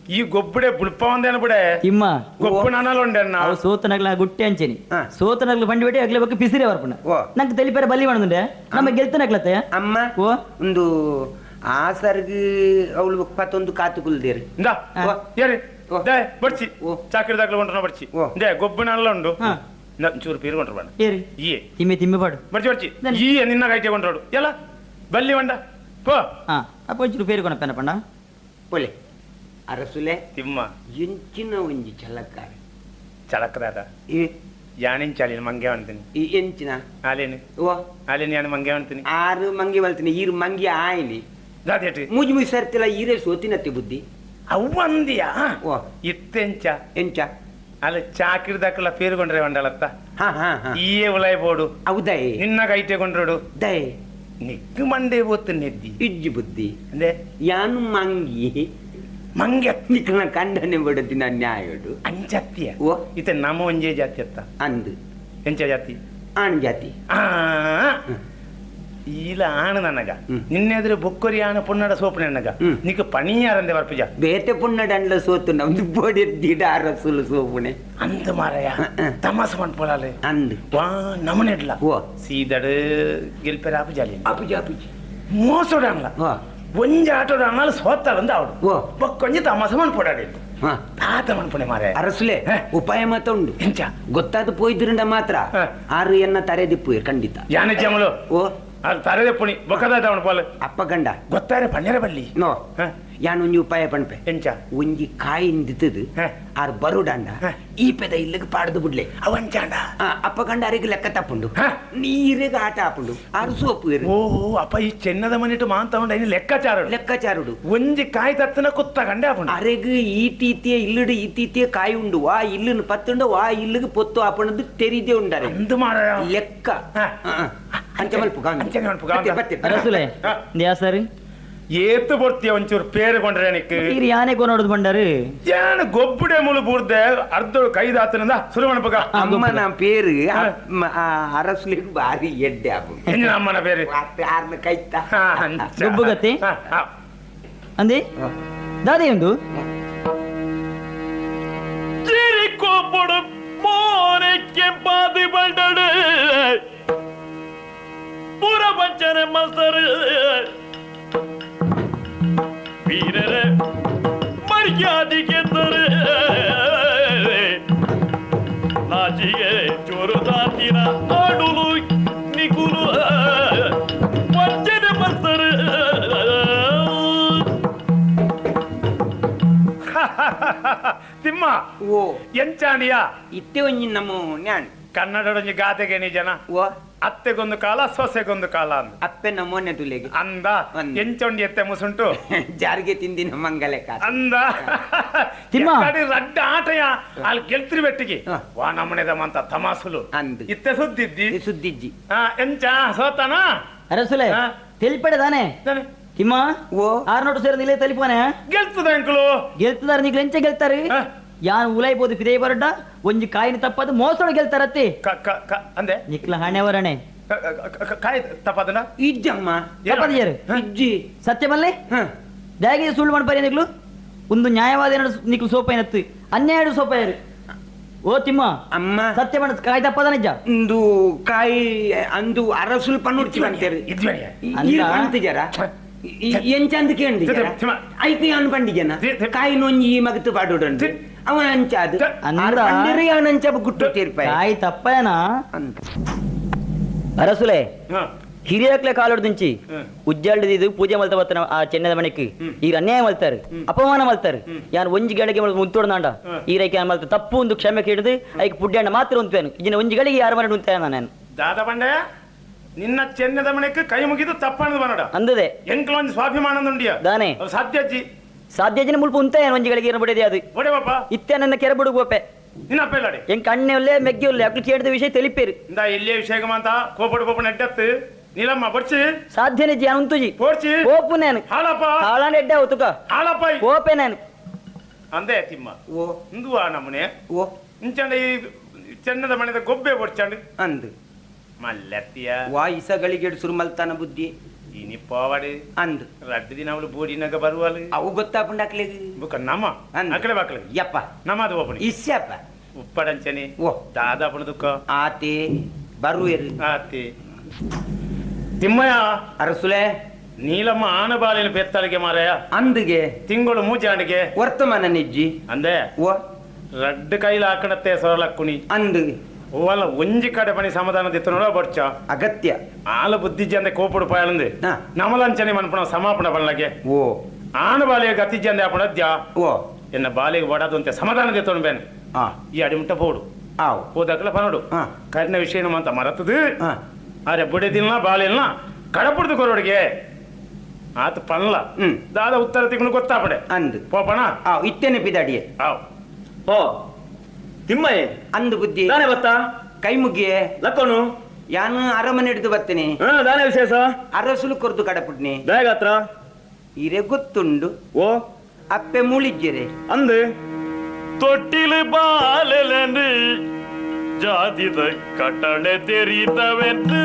Speaker 1: ಈ ಗೊಬ್ಬಡೆ ಬುಳ್ಪ ಒಂದೇನ ಬಿಡೆ
Speaker 2: ತಿಮ್ಮ
Speaker 1: ಗೊಬ್ಬು ನಾನಲ್ಲ ಉಂಡೆನ್ನ
Speaker 2: ಅವು ಸೋತನಗ್ಲ ಗುಟ್ಟಿ ಅಂಚೆನಿ
Speaker 3: ಹಾ.
Speaker 2: ಸೋತನಗ್ಲ ಬಂಡಿ ಬಿಟ್ಟು ಅಗ್ಲ ಬಗ್ಗೆ ಪಿಸಿರಿ ಬರ್ಪುಣ
Speaker 3: ಓ.
Speaker 2: ನಂಗೆ ತೆಲಿಪೇರ ಬಲ್ಲಿ ಮಾಡುಂಡೆ ನಮ್ಮ ಗೆಲ್ತನಗ್ಲತ್ತೆ
Speaker 3: ಅಮ್ಮ
Speaker 2: ಓ
Speaker 3: ಒಂದು ಆಸರ್ಗಿ ಅವಳು ಪತ್ತೊಂದು ಕಾತುಕುಲ್ದೇರಿ
Speaker 1: ಇಂದ
Speaker 3: ಓ.
Speaker 1: ಏರಿ
Speaker 3: ಓ.
Speaker 1: They ಬಡ್ಚಿ
Speaker 3: O.
Speaker 1: ಚಾಕಿರಿದಾಗ್ಲ ಉಂಟ್ರ ಬಡ್ಚಿ
Speaker 3: ಓ.
Speaker 1: ದೇ ಗೊಬ್ಬು ನಾನಲ್ಲ ಉಂಡು
Speaker 2: ಹಾ.
Speaker 1: ಚೂರು ಪೀರ್ಕೊಂಡ್ರು ಬಣ್ಣ
Speaker 2: ಏರಿ
Speaker 1: ಈ
Speaker 2: ತಿಮ್ಮೆ ಪಾಡು
Speaker 1: ಬಡ್ಚಿ ಬಡ್ಚಿ
Speaker 2: ದನಿ.
Speaker 1: ಈ ನಿನ್ನ ಗೈಟೆ ಕೊಂಡ್ರೋಡು ಎಲ್ಲ ಬಲ್ಲಿ ಒಂಡ ಪೋ
Speaker 2: ಹಾ ಅಪ್ಪ ಒಂಚೂರು ಪೇರು ಕೊನಪ್ಪನ ಪಂಡ
Speaker 3: ಒಲೆ ಅರಸುಲೆ
Speaker 1: ತಿಮ್ಮ
Speaker 3: ಎಂಚಿನ ಒಂಜಿ ಛಲಕಾರ
Speaker 1: ಚಳಕದಾದ
Speaker 3: ಈ
Speaker 1: ಯಾಣಿಂಚಾಲಿನ ಮಂಗೆ ಅಂತೀನಿ
Speaker 3: ಈ ಎಂಚಿನ
Speaker 1: ಆಲೇನು
Speaker 3: ಓ
Speaker 1: ಆಲೇನು ಯಾನು ಮಂಗೆ ಅಂತೀನಿ
Speaker 3: ಆರು ಮಂಗಿ ಬಲ್ತೀನಿ ಈರು ಮಂಗಿ ಆಯ್ನಿ
Speaker 1: ಜಾತೇಟಿ
Speaker 3: ಮುಜ್ ಮುಜ್ ಸರ್ತಿಲ್ಲ ಈರೇ ಸೋತಿನತ್ತಿ ಬುದ್ಧಿ
Speaker 1: ಅವ್ವಂದಿಯಾ
Speaker 3: ಓ
Speaker 1: ಇತ್ತೆಂಚ
Speaker 3: ಎಂಚ
Speaker 1: ಅಲ್ಲ ಚಾಕಿರಿದಾಕಲ್ಲ ಪೇರುಗೊಂಡ್ರೆ ಒಂಡಳತ್ತ
Speaker 3: ಹಾ ಹಾ ಹಾ
Speaker 1: ಈಯೇ ಉಲಾಯ್ ಬೋಡು
Speaker 3: ಹೌದೈ
Speaker 1: ನಿನ್ನ ಗೈಟೆ ಕೊಂಡ್ರೋಡು
Speaker 3: ದೈ
Speaker 1: ನಿಕ್ಕು ಮಂಡೆ ಓತ್ತು ನೆದ್ದಿ
Speaker 3: ಇಜ್ಜಿ ಬುದ್ಧಿ
Speaker 1: ಅಂದ್ರೆ
Speaker 3: ಯಾನು ಮಂಗಿ
Speaker 1: ಮಂಗೆ
Speaker 3: ನಿಕ್ಕನ ಕಂಡನೆ ಬಡದಿನ ನ್ಯಾಯಡು
Speaker 1: ಅಂಜತ್ಯ
Speaker 3: ಓ
Speaker 1: ಇತ್ತೆ ನಮ್ಮ ಒಂಜೇ ಜಾತಿ ಅತ್ತ
Speaker 3: ಅಂದು
Speaker 1: ಎಂಚ ಜಾತಿ
Speaker 3: ಆಣ್ ಜಾತಿ
Speaker 1: ಆ ಈಲ ಆಣು ನನಗ
Speaker 3: ಹ್ಮ್.
Speaker 1: ನಿನ್ನೆದ್ರೆ ಬೊಕ್ಕೊರಿ ಆಣ ಪುನ್ನಡ ಸೋಪನೆ ಅನ್ನಗ
Speaker 3: ಹ್ಮ್.
Speaker 1: ನಿಕ್ಕ ಪಣಿಯಾರಂದೆ ಬರ್ಪುಜ
Speaker 3: ಬೇತೆ ಪುಣ್ಣಡಂಡ್ಲ ಸೋತು ನಮ್ದು ಬೋಡಿದ್ದಿಡ ಅರಸುಲು ಸೋಪುಣೆ
Speaker 1: ಅಂದ ಮಾರಯ ತಮಾಸ ಮಾಡ್ಕೊಳಲೆ
Speaker 3: ಅಂದು
Speaker 1: ವಾ ನಮನೆಡ್ಲ
Speaker 3: ಓ
Speaker 1: ಸೀದಡ್ ಗೆಲ್ಪೆರ ಆಪು ಜಾಲಿ
Speaker 3: ಅಪುಜಿ ಅಪುಜಿ
Speaker 1: మోసడాంగ
Speaker 3: ఓ
Speaker 1: ಒಂಜಿ ಆಟೋಡ ಅಣ್ಣಾಲು ಸೋತಾಳಂದ ಅವಡು
Speaker 3: ಓ
Speaker 1: ಬಕ್ಕೊಂಜಿ ತಮಾಸ ಮನ್ಪೊಡಾಡಿ
Speaker 3: ಹಾ
Speaker 1: ತಾತ ಮನ್ಪೊಣೆ ಮಾರೆ
Speaker 3: ಅರಸುಲೆ
Speaker 1: ಹ.
Speaker 3: ಉಪಾಯ ಮಾತ ಉಂಡು
Speaker 1: ಎಂಚ
Speaker 3: ಗೊತ್ತಾದ ಪೋಯ್ದ್ರಿಂದ ಮಾತ್ರ
Speaker 1: ಹ.
Speaker 3: ಆರು ಎನ್ನ ತರೆದಿಪ್ಪು ಖಂಡಿತ
Speaker 1: ಯಾನೆ ಜಮಲು
Speaker 3: ಓ
Speaker 1: ಅದು ತರದೆ ಪುಣಿ ಬೊಕ್ಕದಾಟ ಅವನು ಪಾಲು
Speaker 3: ಅಪ್ಪ ಗಂಡ
Speaker 1: ಗೊತ್ತಾರೆ ಪನ್ನೆರ ಬಲ್ಲಿ
Speaker 3: ನೋ
Speaker 1: ಹ.
Speaker 3: ಯಾನ್ ಒಂಜಿ ಉಪಾಯ ಪಣ್ಪೆ
Speaker 1: ಎಂಚ
Speaker 3: ಒಂಜಿ ಕಾಯಿಂದಿತ್ತದು
Speaker 1: ಹ.
Speaker 3: ಆರ್ ಬರುಡಾಂಡ
Speaker 1: ಹ.
Speaker 3: ಈ ಪೆದ ಇಲ್ಲಿಗೆ ಪಾಡ್ದು ಬಿಡ್ಲೆ
Speaker 1: ಅವಂಚಾಂಡ
Speaker 3: ಅಪ್ಪ ಗಂಡ ಅರಿಗೆ ಲೆಕ್ಕ ತಪ್ಪುಂಡು
Speaker 1: ಹ.
Speaker 3: ನೀರಿಗೆ ಆಟ ಹಾಪುಂಡು ಆರು ಸೋಪು ಇರು
Speaker 1: ಓ ಅಪ್ಪ ಈ ಚೆನ್ನದ ಮನಿಟ್ಟು ಮಾಂತಗೊಂಡ ಇನ್ನು ಲೆಕ್ಕಾಚಾರ
Speaker 3: ಲೆಕ್ಕಾಚಾರುಡು
Speaker 1: ಒಂಜಿ ಕಾಯಿ ತತ್ತನ ಕುತ್ತ ಗಂಡೆ ಹಾಪುಂಡು
Speaker 3: ಅರೆಗ್ ಈತೀತಿಯ ಇಲ್ಲುಡು ಈತೀತಿಯ ಕಾಯಿ ಉಂಡು ವಾ ಇಲ್ಲುನು ಪತ್ತುಂಡು ವಾ ಇಲ್ಲಿಗೆ ಪೊತ್ತು ಹಾಪುಂಡು ತೆರಿದೆ ಉಂಡರೆ
Speaker 1: ಅಂದು ಮಾರ
Speaker 3: ಲೆಕ್ಕ
Speaker 1: ಹ.
Speaker 3: ಅಂಚೆ ಮಲ್ಪು
Speaker 1: ಅಂಚೆ ಮಲ್ಪು ಗಾಂಧ.
Speaker 2: ಅರಸುಲೆ
Speaker 1: ಹ.
Speaker 2: ಯಾ ಸರಿ
Speaker 1: ಏತು ಬರ್ತೀಯ ಒಂಚೂರು ಪೇರು ಕೊಂಡ್ರೆ ನಿಕ್
Speaker 2: ಈಗ ಯಾನೆ ಕೊನೋಡದು ಬಂಡಾರು
Speaker 1: ಯಾನ ಗೊಬ್ಬಡೆ ಮುಳು ಬೂರ್ದೆ ಅರ್ಧ ಕೈದಾತನಿಂದ ಶುರು ಮಾಡ್ಬೇಕ
Speaker 3: ಅಮ್ಮ ನಾ ಪೇರು ಅರಸುಲಿಗೆ ಬಾರಿ ಎಡ್ಡೆ ಹಾಪುಂಡು
Speaker 1: ಎಂಜಿನ ಅಮ್ಮನ ಬೇರೆ
Speaker 3: ಆರ್ನ ಕೈತ
Speaker 2: ಗೊಬ್ಬು ಗತಿ ಅಂದಿ ದಾದಿ ಒಂದು
Speaker 1: ಚಿರಿಕೋಪಡು ಮೋನಕ್ಕೆ ಬಾದಿ ಬಂಡಡು ಪೂರ ಪಂಚನೆ ಮಸ್ತರು ವೀರರೆ ಮರ್ಯಾದಿಗೆ ತರ ನಾಚಿಗೆ ಚೋರು ದಾತಿನ ಆಡುಲು ನಿಗುಲು ಪಂಚನೆ ಮಸ್ತರು ತಿಮ್ಮ
Speaker 3: ಓ
Speaker 1: ಎಂಚಾಣಿಯ
Speaker 3: ಇತ್ತೆ ಒಂಜಿ ನಮ್ಮ ನ್ಯಾನ್
Speaker 1: ಕನ್ನಡದೊಂಜಿ ಗಾದೆಗೆ ನೀ ಜನ
Speaker 3: ಓ
Speaker 1: ಅತ್ತೆಗೊಂದು ಕಾಲ ಸೊಸೆಗೊಂದು ಕಾಲ ಅಂದ
Speaker 3: ಅಪ್ಪೆ ನಮ್ಮನೆ ತುಲೆಗೆ
Speaker 1: ಅಂದ
Speaker 3: ಅಂದ.
Speaker 1: ಎಂಚೊಂಡಿ ಎತ್ತೆ ಮುಸುಂಟು
Speaker 3: ಜಾರಿಗೆ ತಿಂದಿನ ಮಂಗಲೆ ಕಾಸ
Speaker 1: ಅಂದ
Speaker 2: ತಿಮ್ಮ.
Speaker 1: ಎಕ್ಕಡಿ ರಡ್ಡ ಆಟಯ ಅಲ್ಲಿ ಗೆಲ್ತಿರಿ ಬೆಟ್ಟಿಗೆ
Speaker 3: ಹ.
Speaker 1: ವಾ ನಮ್ಮನೆದಮ್ಮಂತ ತಮಾಸುಲು
Speaker 3: ಅಂದು
Speaker 1: ಇತ್ತೆ ಸುದ್ದಿದ್ದಿ
Speaker 3: ಸುದ್ದಿಜ್ಜಿ
Speaker 1: ಎಂಚ ಸೋತಾನ
Speaker 2: ಅರಸುಲೆ
Speaker 1: ಹ.
Speaker 2: తెలిపడే దానే తిమ్మ
Speaker 3: ఓ
Speaker 2: 600 ಸೇರಿ ನಿಲೆ ತಲಿಪೋನೆ
Speaker 1: ಗೆಲ್ತದ ಅಂಕಲು
Speaker 2: ಗೆಲ್ತದಾರ ನೀ ಎಂಚ ಗೆಲ್ತಾರೆ
Speaker 1: ಹ.
Speaker 2: ಯಾನ್ ಉಲೈಬೋದು ಪಿದೇ ಬರಡ್ಡ ಒಂಜಿ ಕಾಯಿನ ತಪ್ಪದು ಮೋಸೋಡು ಗೆಲ್ತಾರತ್ತಿ
Speaker 1: ಅಂದೆ
Speaker 2: ನಿಕ್ಲ ಹಣೆವರಣೆ
Speaker 1: ಕಾಯ್ ತಪ್ಪದನ
Speaker 3: ಇಜ್ಜಮ್ಮ
Speaker 2: ತಪ್ಪದಿಯರು
Speaker 3: ಇಜ್ಜಿ
Speaker 2: ಸತ್ಯಮಲ್ಲೇ
Speaker 3: ಹ
Speaker 2: ದಾಗಿ ಸುಳ್ಳು ಮಾಡ್ಬಾರಿ ನಿಕ್ಲು ಒಂದು ನ್ಯಾಯವಾದ ನಿಕ್ಲು ಸೋಪೈನತ್ತು ಅನ್ಯಾಯ ಸೋಪಾಯರು ಓ ತಿಮ್ಮ
Speaker 3: ಅಮ್ಮ
Speaker 2: ಸತ್ಯ ಮಾಡ ಕಾಯಿ ತಪ್ಪದ ನಿಜ
Speaker 3: ಒಂದು ಕಾಯಿ ಅಂದು ಅರಸುಲ್ ಪನ್ನುಡ್ಚಿ ಅಂತಾರೆ
Speaker 1: ಇದ್ವೇಣಿಯ
Speaker 3: ಅಂತಿಜಾರ ಎಂಚಂದ ಕೇಂದ್ರ ಐಕ ಯಾನು ಪಂಡಿಜನ ಕಾಯಿ ನೊಂಜಿ ಮಗತ್ತು ಪಾಡೋಡು ಅವನ ಅಂಚಾದ
Speaker 2: ಅಂದ್ರ
Speaker 3: ಅವನಂಚ ಗುಟ್ಟು ತೀರ್ಪಾಯ
Speaker 2: ಕಾಯಿ ತಪ್ಪಯನ
Speaker 3: ಅಂತ
Speaker 2: ಅರಸುಲೆ ಹಿರಿಯಕ್ಲೆ ಕಾಲೋಡ್ ದಿಂಚಿ ಉಜ್ಜಾಲ್ಡಿದ್ದು ಪೂಜೆ ಮಲ್ತ ಬರ್ತಾನ ಆ ಚೆನ್ನದ ಮನೆಗೆ ಈಗ ಅನ್ಯಾಯ ಮಲ್ತಾರೆ ಅಪಮಾನ ಮಲ್ತಾರೆ ಯಾನ್ ಒಂಜಿ ಗಳಿಗೆ ಮುತ್ತೋಡ್ದಾಂಡ ಈ ರೈಕೆ ಮಲ್ತ ತಪ್ಪು ಒಂದು ಕ್ಷಮೆ ಕೇಳಿದು ಐಕ್ ಪುಡ್ಯಣ್ಣ ಮಾತ್ರ ಉಂತೇನು ಇಜಿನ ಒಂಜಿ ಗಳಿಗೆ ಯಾರು ಮಾಡಿ ಉಂತೇನ ನಾನು
Speaker 1: ದಾದ ಬಂಡೆ ನಿನ್ನ ಚೆನ್ನದ ಮನೆಗೆ ಕೈ ಮುಗಿದು ತಪ್ಪಣ್ಣದು ಬನ್ನಡ
Speaker 2: ಅಂದದೆ
Speaker 1: ಎಂಕ್ಲೊಂದು ಸ್ವಾಭಿಮಾನದುಂಡಿಯ
Speaker 2: ದಾನೆ
Speaker 1: ಸಾಧ್ಯಜ್ಜಿ
Speaker 2: ಸಾಧ್ಯಜಿನ ಮುಲ್ಪ ಉಂತೇನು ಒಂಜಿ ಗಳಿಗೆ ಏನು ಬಡಿದೆ ಅದು
Speaker 1: ಒಡೆ ಬಾಪ
Speaker 2: ಇತ್ತೆ ನನ್ನ ಕೆರೆ ಬಿಡುಗೋಪೆ
Speaker 1: ನಿನ್ನ ಅಪ್ಪೆಲ್ಲಾಡಿ
Speaker 2: ಹೆಂಗ್ ಕಣ್ಣೆ ಒಲ್ಲೆ ಮೆಗ್ಗೆ ಒಲ್ಲೆ ಅಕ್ಳು ಕೇಳಿದ ವಿಷಯ ತಿಳಿಪೇರು
Speaker 1: ಇಂದ ಇಲ್ಲೇ ವಿಷಯ ಮಾತ ಕೋಪಡು ಕೋಪ ನೆಟ್ಟತ್ತು ನೀಲಮ್ಮ ಬರ್ಚಿ
Speaker 2: ಸಾಧ್ಯನೆ ಜಾನ ಉಂತುಜಿ
Speaker 1: ಪೋರ್ಚಿ
Speaker 2: ಕೋಪು ನಾನು
Speaker 1: ಹಾಳಪ್ಪ
Speaker 2: ಹಾಳಾಂಡ ಎಡ್ಡೆ ಅವತುಕ
Speaker 1: ಹಾಳಪ್ಪ
Speaker 2: ಕೋಪೆ ನಾನು
Speaker 1: ಅಂದೆ ತಿಮ್ಮ
Speaker 3: ಓ
Speaker 1: ಇಂದುವಾ ನಮ್ಮನೆ
Speaker 3: ಓ
Speaker 1: ಇಂಚಂಡ ಈ ಚೆನ್ನದ ಮನೆದ ಗೊಬ್ಬೆ ಬರ್ಚಂಡು
Speaker 3: ಅಂದು
Speaker 1: ಮಲ್ಲೆತ್ತಿಯ
Speaker 3: ವಾಯಿಸಗಳಿಗೆ ಸುರು ಮಲ್ತಾನ ಬುದ್ಧಿ
Speaker 1: ಇನಿ ಪೋವಡು
Speaker 3: ಅಂದು
Speaker 1: ರಡ್ಡು ದಿನ ಅವಳು ಬೋಡಿನಾಗ ಬರುವಳು
Speaker 3: ಅವು ಗೊತ್ತಾಪುಂಡಾಕ್ಲಿಗೆ
Speaker 1: ಬುಕ್ಕ ನಮ್ಮ
Speaker 3: ಅಂದ್.
Speaker 1: ಅಕಲೆ ಬಾಕಲೆ
Speaker 3: ಯಪ್ಪ
Speaker 1: ನಮ್ಮದು ಒಬ್ಬನಿ
Speaker 3: ಇಸ್ಯಪ್ಪ
Speaker 1: ಉಪ್ಪಡಂಚನೆ
Speaker 3: ಓ
Speaker 1: ದಾದಾಪಣ ದುಃಖ
Speaker 3: ಆತೆ ಬರುವೆರು
Speaker 1: ಆತಿ ತಿಮ್ಮಯ್ಯ
Speaker 3: ಅರಸುಲೆ
Speaker 1: ನೀಲಮ್ಮ ಆನಬಾಲಿನ ಬೆತ್ತಳಿಗೆ ಮಾರಾಯ
Speaker 3: ಅಂದಿಗೆ
Speaker 1: ತಿಂಗಳು ಮೂಜಾಣಿಗೆ
Speaker 3: ವರ್ತಮಾನ ನಿಜ್ಜಿ
Speaker 1: ಅಂದೆ
Speaker 3: ಓ
Speaker 1: ರಡ್ಡು ಕೈಲ ಹಾಕಣತ್ತೆ ಸೊರಲಕ್ಕುನಿ
Speaker 3: ಅಂದು
Speaker 1: ಓವಲ್ಲ ಒಂಜಿ ಕಡೆ ಪಣಿ ಸಮಾಧಾನ ದಿತ್ತು ನೋಡ ಬರ್ಚ
Speaker 3: ಅಗತ್ಯ
Speaker 1: ಆಲ ಬುದ್ಧಿಜ್ಜಿ ಅಂದೆ ಕೋಪುಡು ಪಾಯಲಂದು
Speaker 3: ಹಾ.
Speaker 1: ನಮಲಂಚನೆ ಮನ್ಪಣ ಸಮಾಪನ ಬಣ್ಣಗೆ
Speaker 3: ಓ
Speaker 1: ಆನಬಾಲಿಯ ಗತಿಜ್ಜಿ ಅಂದೆ ಅಪಣದ್ಯ
Speaker 3: ಓ
Speaker 1: ಎನ್ನ ಬಾಲಿಗೆ ಬಡದು ಅಂತೆ ಸಮಾಧಾನ ದಿತ್ತು ಬೇನೆ
Speaker 3: ಆ
Speaker 1: ಈ ಅಡಿಮುಟ್ಟ ಬೋಡು
Speaker 3: ಆವ್
Speaker 1: ಹೋದಕ್ಲ ಪನೋಡು
Speaker 3: ಹಾ.
Speaker 1: ಕರಿನ ವಿಷಯ ಅಂತ ಮರತದು
Speaker 3: ಹಾ
Speaker 1: ಅರೆ ಬುಡಿದಿಲ್ಲ ಬಾಲಿಲ್ಲ ಕಡಪುಡ್ದು ಕೊರೋಡಿಗೆ ಆತ ಪನ್ಲ ದಾದ ಉತ್ತರ ತಿಂಗಳು ಗೊತ್ತಾಪಡೆ
Speaker 3: ಅಂದು
Speaker 1: ಪೋಪಣ
Speaker 3: ಆವ್ ಇತ್ತೇನೆ ಪಿದಾಡಿಯೆ
Speaker 1: ಆವ್
Speaker 4: ಓ ತಿಮ್ಮಯ್ಯ
Speaker 3: ಅಂದು ಬುದ್ಧಿ
Speaker 4: ದಾನೆ ಬತ್ತಾ
Speaker 3: ಕೈ ಮುಗಿಯೆ
Speaker 4: ಲಕ್ಕೋನು
Speaker 3: ಯಾನು ಅರಮನೆ ಹಿಡಿದು ಬರ್ತೇನೆ
Speaker 4: ದಾನೆ ವಿಶೇಷ
Speaker 3: ಅರಸುಲು ಕೊರ್ದು ಕಡಪುಡ್ನಿ
Speaker 4: ಬೇಗತ್ರ
Speaker 3: ಇರೆ ಗೊತ್ತುಂಡು
Speaker 4: ಓ
Speaker 3: ಅಪ್ಪೆ ಮೂಳಿಜ್ಜೆರೆ
Speaker 4: ಅಂದು
Speaker 1: ತೊಟ್ಟಿಲು ಬಾಲೆಲನು ಜಾತಿದ ಕಟ್ಟಳೆ ತೆರೀತವೆಂದು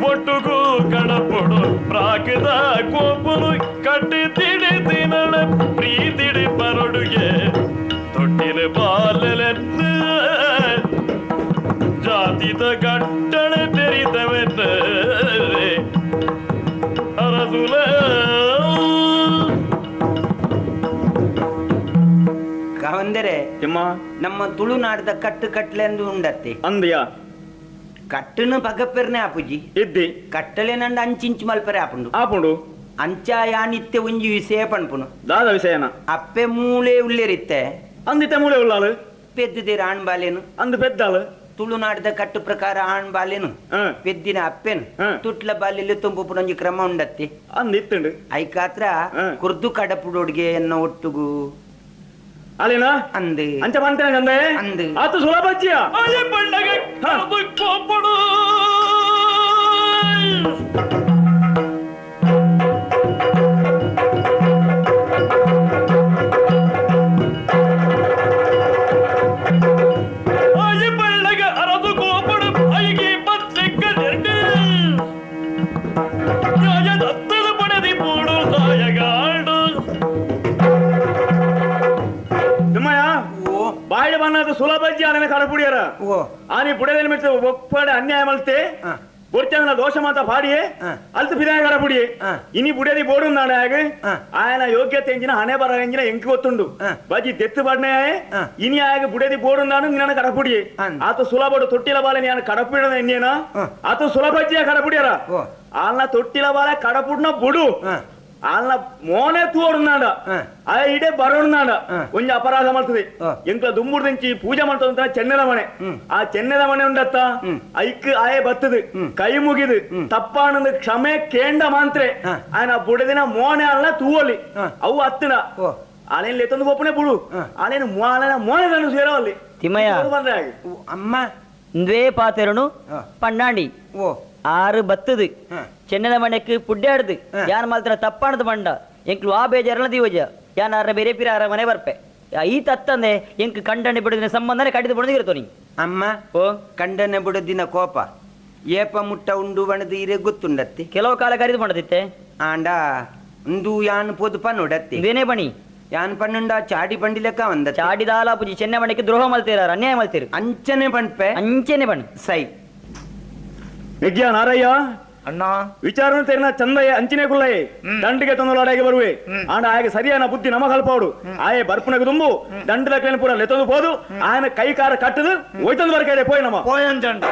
Speaker 1: ಒಟ್ಟುಗೂ ಕಡಪುಡು ಪ್ರಾಕದ ಕೋಪುರು ಕಟ್ಟಿ ತಿಡಿ ತಿನ್ನಳ ಪ್ರೀತಿಡಿ ಬರಡುಗೆ ತೊಟ್ಟಿಲು ಬಾಲೆಲನ್ನು ಜಾತಿದ ಕಟ್ಟಳೆ ತೆರೀತ
Speaker 4: ತಿಮ್ಮ
Speaker 3: ನಮ್ಮ ತುಳುನಾಡದ ಕಟ್ಟು ಕಟ್ಲೆ ಎಂದು ಉಂಡತ್ತೆ
Speaker 4: ಅಂದ್ಯಾ
Speaker 3: ಕಟ್ಟುನು ಪಗಪ್ಪೆರ್ನೆ ಆಪುಜಿ
Speaker 4: ಇದ್ದಿ
Speaker 3: ಕಟ್ಟಲೆ ನಂಡ ಅಂಚಿಂಚು ಮಲ್ಪರೆ ಆಪುಂಡು
Speaker 4: ಆಪುಂಡು
Speaker 3: ಅಂಚ ಯಾನಿತ್ತೆ ಒಂಜಿ ವಿಷಯ ಪಣ್ಪುನು
Speaker 4: ದಾದ ವಿಷಯನ
Speaker 3: ಅಪ್ಪೆ ಮೂಳೆ ಉಳ್ಳೆರಿತ್ತೆ
Speaker 4: ಅಂದಿತ್ತೆ ಮೂಳೆ ಉಳ್ಳಾಳು
Speaker 3: ಪೆದ್ದಿದ್ದೀರ ಆಣ್ ಬಾಲೇನು
Speaker 4: ಅಂದು ಪೆದ್ದಾಳು
Speaker 3: ತುಳುನಾಡದ ಕಟ್ಟು ಪ್ರಕಾರ ಆಣ್ ಬಾಲೇನು
Speaker 4: ಹ.
Speaker 3: ಪೆದ್ದಿನ ಅಪ್ಪೆನು
Speaker 4: ಹ.
Speaker 3: ತುಟ್ಲ ಬಾಲ್ಯಲ್ಲಿ ತುಂಬುಪುನೊಂಜಿ ಕ್ರಮ ಉಂಡತ್ತಿ
Speaker 4: ಅಂದಿತ್ತುಂಡು
Speaker 3: ಐಕಾತ್ರ
Speaker 4: ಹ.
Speaker 3: ಕುರ್ದು ಕಡಪುಡೊಡ್ಗೆ ಎನ್ನ ಒಟ್ಟುಗು
Speaker 4: ಅಲ್ಲಿನ
Speaker 3: ಅಂದು
Speaker 4: ಅಂಚ ಬಂತೇನೆ ಅಂದೆ
Speaker 3: ಅಂದು.
Speaker 4: ಆತು ಸುಲಭಜ್ಜಿಯ ಬಾಯಿ ಬನ್ನದು ಸುಲಭಜ್ಜಿ ಆನೆ ಕಡಪುಡಿಯರ
Speaker 3: ಓ
Speaker 4: ಆನಿ ಪುಡೆದಲ್ಲಿ ಮಿಟ್ಟು ಒಪ್ಪಡೆ ಅನ್ಯಾಯ ಮಲ್ತೆ
Speaker 3: ಹ.
Speaker 4: ಬೊರ್ಚಂಗನ ದೋಷ ಮಾತ ಪಾಡಿಯೇ
Speaker 3: ಹ.
Speaker 4: ಅಲ್ತು ಪಿದಾಯ ಕಡಪುಡಿಯೇ
Speaker 3: ಹ.
Speaker 4: ಇನಿ ಬುಡದಿ ಬೋಡು ನಾಡ ಹಾಗೆ
Speaker 3: ಹ.
Speaker 4: ఆయన ಯೋಗ್ಯತೆ ಎಂಜಿನ ಹಣೆ ಬರ ಎಂಜಿನ ಎಂಕಿ ಗೊತ್ತುಂಡು
Speaker 3: ಹ.
Speaker 4: ಬಾಜಿ ತೆತ್ತು ಬಡ್ನೆ
Speaker 3: ಹ.
Speaker 4: ಇನಿ ಆಗ ಬುಡದಿ ಬೋಡು ನಾನು ನಿನ್ನ ಕಡಪುಡಿಯೇ
Speaker 3: ಅಂದ್.
Speaker 4: ಆತ ಸುಲಭಡು ತೊಟ್ಟಿಲ ಬಾಲೆ ನಾನು ಕಡಪುಡಿನ ಎನ್ನೇನ
Speaker 3: ಹ.
Speaker 4: ಆತ ಸುಲಭಜ್ಜಿಯ ಕಡಪುಡಿಯರ
Speaker 3: ಓ
Speaker 4: ಆಲ್ನ ತೊಟ್ಟಿಲ ಬಾಲೆ ಕಡಪುಡ್ನ ಬುಡು
Speaker 3: ಹ.
Speaker 4: ಆಲ್ನ ಮೋನೆ ತೂರುನಾಡ
Speaker 3: ಹ.
Speaker 4: ಆ ಇಡೆ ಬರೋಣನಾಡ
Speaker 3: ಹ.
Speaker 4: ಒಂಜಿ ಅಪರಾಧ ಮಾಡ್ತದೆ
Speaker 3: ಹ.
Speaker 4: ಎಂಕ್ಲ ದುಂಬುಡ್ದಿಂಚಿ ಪೂಜೆ ಮಾಡ್ತದಂತ ಚೆನ್ನದ ಮನೆ
Speaker 3: ಹ್ಮ್.
Speaker 4: ಆ ಚೆನ್ನದ ಮನೆ ಉಂಡತ್ತ
Speaker 3: ಹ್ಮ್.
Speaker 4: ಐಕ್ ಆಯೆ ಬತ್ತದು
Speaker 3: ಹ್ಮ್.
Speaker 4: ಕೈ ಮುಗಿದು
Speaker 3: ಹ್ಮ್.
Speaker 4: ತಪ್ಪಾನಂದ ಕ್ಷಮೆ ಕೇಂಡ ಮಾಂತ್ರೆ
Speaker 3: ಹ.
Speaker 4: ఆయన ಬುಡದಿನ ಮೋನೆ ಅಲ್ಲ ತೂವಲಿ
Speaker 3: ಹ.
Speaker 4: ಅವು ಹತ್ತಿನ
Speaker 3: ಓ
Speaker 4: ಆಲೇನ್ ಲೆತ್ತೊಂದು ಗೋಪನೆ ಬುಡು
Speaker 3: ಹ.
Speaker 4: ಆಲೇನು ಮೋನೆ ನಾನು ಸೇರವಲ್ಲಿ
Speaker 2: ತಿಮ್ಮಯ್ಯ
Speaker 4: ಬಂದ್ರೆ ಹಾಗೆ
Speaker 3: ಓ, ಅಮ್ಮ
Speaker 2: ದ್ವೇ ಪಾತೆರನು
Speaker 3: ಹ.
Speaker 2: ಪಣ್ಣಾಂಡಿ
Speaker 3: ಓ
Speaker 2: ಆರು ಬತ್ತದು
Speaker 3: ಹ.
Speaker 2: ಚೆನ್ನದ ಮನೆക്ക് ಪುಡ್ಡಾಡ್ದು
Speaker 3: ಹ.
Speaker 2: ಯಾನ್ ಮಾತ್ರ ತಪ್ಪಾಣದು ಬಂಡ ಎಂಕ್ಲು ಆ ಬೇಜಾರನ ದಿವಜ ಯಾನ್ ಅರ ಬೇರೆ ಪಿರ ಅರ ಮನೆ ಬರ್ಪೆ ಈ ತತ್ತಂದೆ ಎಂಕ್ ಕಂಡನೆ ಬಿಡದಿನ ಸಂಬಂಧನೆ ಕಡಿದು ಬಿಡದು ಇರ್तो ನೀ
Speaker 3: ಅಮ್ಮ
Speaker 2: ಓ
Speaker 3: ಕಂಡನೆ ಬುಡದಿನ ಕೋಪ ಏಪ ಮುಟ್ಟ ಉಂಡು ಬಣದು ಇರೆ ಗೊತ್ತುಂಡತ್ತಿ
Speaker 2: ಕೆಲವು ಕಾಲ ಕರಿದು ಮಾಡದಿತ್ತೆ
Speaker 3: ಆಂಡ ಉಂದು ಯಾನ್ ಪೋದು ಪನ್ನೊಡತ್ತಿ
Speaker 2: ಇದೇನೇ ಬಣಿ
Speaker 3: ಯಾನ್ ಪನ್ನುಂಡ ಚಾಡಿ ಪಂಡಿ ಲೆಕ್ಕ ಒಂದ
Speaker 2: ಚಾಡಿದಾಲ ಪುಜಿ ಚೆನ್ನ ಮನೆಗೆ ದ್ರೋಹ ಮಲ್ತೀರ ಅನ್ಯಾಯ ಮಲ್ತೀರು
Speaker 3: ಅಂಚನೆ ಪಂಡ್ಪೆ
Speaker 2: ಅಂಚೆನೆ ಬಣಿ
Speaker 3: ಸೈ
Speaker 4: ನಿಜ್ಜ ನಾರಯ್ಯ
Speaker 1: ಅಣ್ಣ
Speaker 4: ವಿಚಾರ ತೆರಿನ ಚಂದಯ್ಯ ಅಂಚಿನೇ ಕುಲ್ಲಯ್ಯ ದಂಡಿಗೆ ತೊಂದಲಾಡಾಗಿ ಬರುವೆ ಆಂಡ ಆಗ ಸರಿಯಾನ ಬುದ್ಧಿ ನಮ ಕಲ್ಪವಡು ಆಯೆ ಬರ್ಪುನಗ ತುಂಬು ದಂಡದ ಕೈನ ಪೂರ ಲೆತ್ತೊಂದು ಹೋದು ಆಯನ ಕೈ ಕಾರ ಕಟ್ಟದು ಒಯ್ತೊಂದು ಬರಕೈದೆ ಪೋಯ್ ನಮ್ಮ
Speaker 1: പോയഞ്ചണ്ട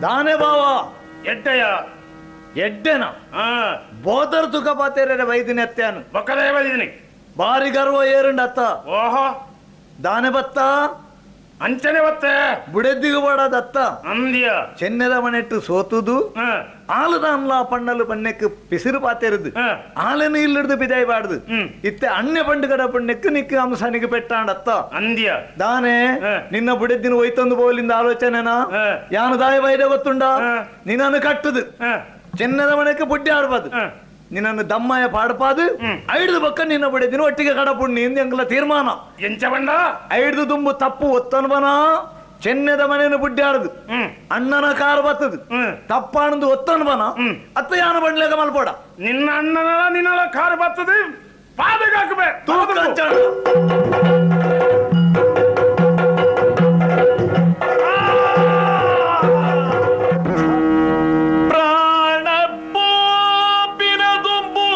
Speaker 5: ದಾನೆ ಬಾವ
Speaker 1: ಎಡ್ಡೆಯ
Speaker 5: ಎಡ್ಡೆನ
Speaker 1: ಹಾ
Speaker 5: ಬೋದರ್ ತುಕ ಪಾತೆರೆ ವೈದಿನ ಎತ್ತಾನು
Speaker 1: ಬೊಕ್ಕದೇ ಬಂದಿದ್ದೀನಿ
Speaker 5: ಬಾರಿ ಗರ್ವ ಏರುಂಡ ಅತ್ತ
Speaker 1: ಓಹೋ
Speaker 5: ದಾನೆ ಬತ್ತ
Speaker 1: ಅಂಚನೆ ಬತ್ತೆ
Speaker 5: ಬುಡೆದ್ದಿಗು ಬಡದತ್ತ
Speaker 1: ಅಂದಿಯ
Speaker 5: ಚೆನ್ನದ ಮನೆಟ್ಟು ಸೋತುದು
Speaker 1: ಹ
Speaker 5: ಆಲದ ಅನ್ಲ ಪಣ್ಣಲು ಪಣ್ಣೆಕ್ಕು ಪಿಸಿರು ಪಾತೆರುದು
Speaker 1: ಹ
Speaker 5: ಆಲೆನು ಇಲ್ಲಿಡ್ದು ಬಿದಾಯ ಬಾಡ್ದು
Speaker 1: ಹ್ಮ್.
Speaker 5: ಇತ್ತೆ ಅಣ್ಣ ಪಂಡುಗಡ ಪಣ್ಣೆಕ್ಕು ನಿಕ್ಕು ಅಂಶನಿಗೆ ಪೆಟ್ಟಾಂಡತ್ತ
Speaker 1: ಅಂದಿಯ
Speaker 5: ದಾನೆ
Speaker 1: ಹ.
Speaker 5: ನಿನ್ನ ಬುಡೆದ್ದಿನ ಒಯ್ತೊಂದು ಬೋಲಿಂದ ಆಲೋಚನೆನಾ
Speaker 1: ಹ.
Speaker 5: ಯಾನು ದಾಯ ಬೈದೆ ಗೊತ್ತುಂಡ
Speaker 1: ಹ.
Speaker 5: ನಿನ್ನನ್ನು ಕಟ್ಟುದು
Speaker 1: ಹ
Speaker 5: ಚೆನ್ನದ ಮನೆಗೆ ಬುಡ್ಡಿ ಆಡ್ಬಾರ್ದು
Speaker 1: ಹ
Speaker 5: ನಿನ್ನನ್ನು ದಮ್ಮಯ ಪಾಡ್ಪಾದು ಐಡ್ದು ಬಕ್ಕ ನಿನ್ನ ಬುಡೆದಿನ ಒಟ್ಟಿಗೆ ಕಡಪುಣ್ಣಿ ಎಂದು ಎಂಗ್ಲ ತೀರ್ಮಾನ
Speaker 1: ಎಂಚ ಬಂಡ
Speaker 5: ಐಡ್ದು ದುಂಬು ತಪ್ಪು ಒತ್ತನ್ಬನ ಚೆನ್ನದ ಮನೆಯನ್ನು ಬುಡ್ಡಿ ಆಡುದು
Speaker 1: ಹ್ಮ್
Speaker 5: ಅಣ್ಣನ ಕಾರು ಬತ್ತದು
Speaker 1: ಹ್ಮ್.
Speaker 5: ತಪ್ಪಾಣದು ಒತ್ತನ್ಬನ ಅತ್ತ ಯಾನ ಬಂಡ್ಲೇಗ ಮಲ್ಪೋಡ
Speaker 1: ನಿನ್ನ ಅಣ್ಣನ ನಿನ್ನಳ ಕಾರು ಬರ್ತದೆ ಪಾದಕ್ಕೆ ಹಾಕಬೇ
Speaker 5: ತೂಕ ಅಂಚಾಣ.
Speaker 1: ಪ್ರಾಣ ಪೋಪಿನ ತುಂಬು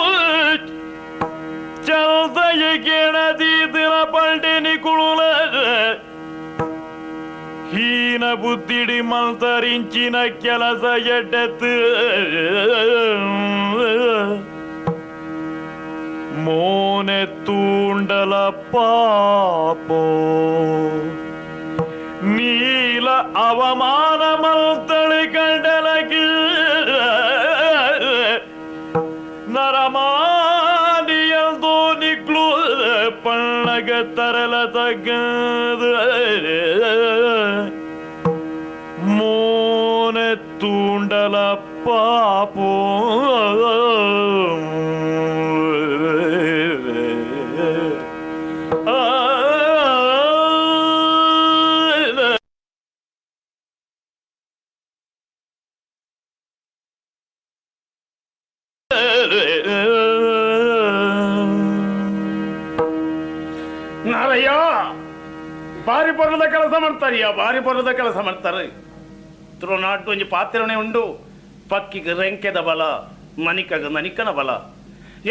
Speaker 1: ಚಲ್ದಯ ಗೆಣದಿದಿನ ಪಲ್ಟೆನಿ ಕುಳುಲ ಹೀನ ಬುದ್ಧಿಡಿ ಮಲ್ತರಿಂಚಿನ ಕೆಲಸ ಎಡ್ಡೆತ್ತು ಮೋನೆ ತೂಂಡಲ ಪಾಪೋ ನೀಲ ಅವಮಾನ ಮಲ್ತಳಿ ಕಂಡಲಗಿ ನರಮಾಡಿಯಲ್ದೋ ನಿಗ್ಲು ಪಣ್ಣಗ ತರಲ ತಗ್ಗದ
Speaker 6: ತೂಂಡಲ ಪಾಪೋ
Speaker 1: ನಾರಯ್ಯ ಬಾರಿ ಬರದ ಕೆಲಸ ಮಾಡ್ತಾರಿಯ ಬಾರಿ ಬರದ ಕೆಲಸ ಮಾಡ್ತಾರೆ ತುಳುನಾಡು ಒಂಜಿ ಪಾತ್ರನೆ ಉಂಡು ಪಕ್ಕಿಗೆ ರೆಂಕೆದ ಬಲ ಮನಿಕಗ ನನಿಕನ ಬಲ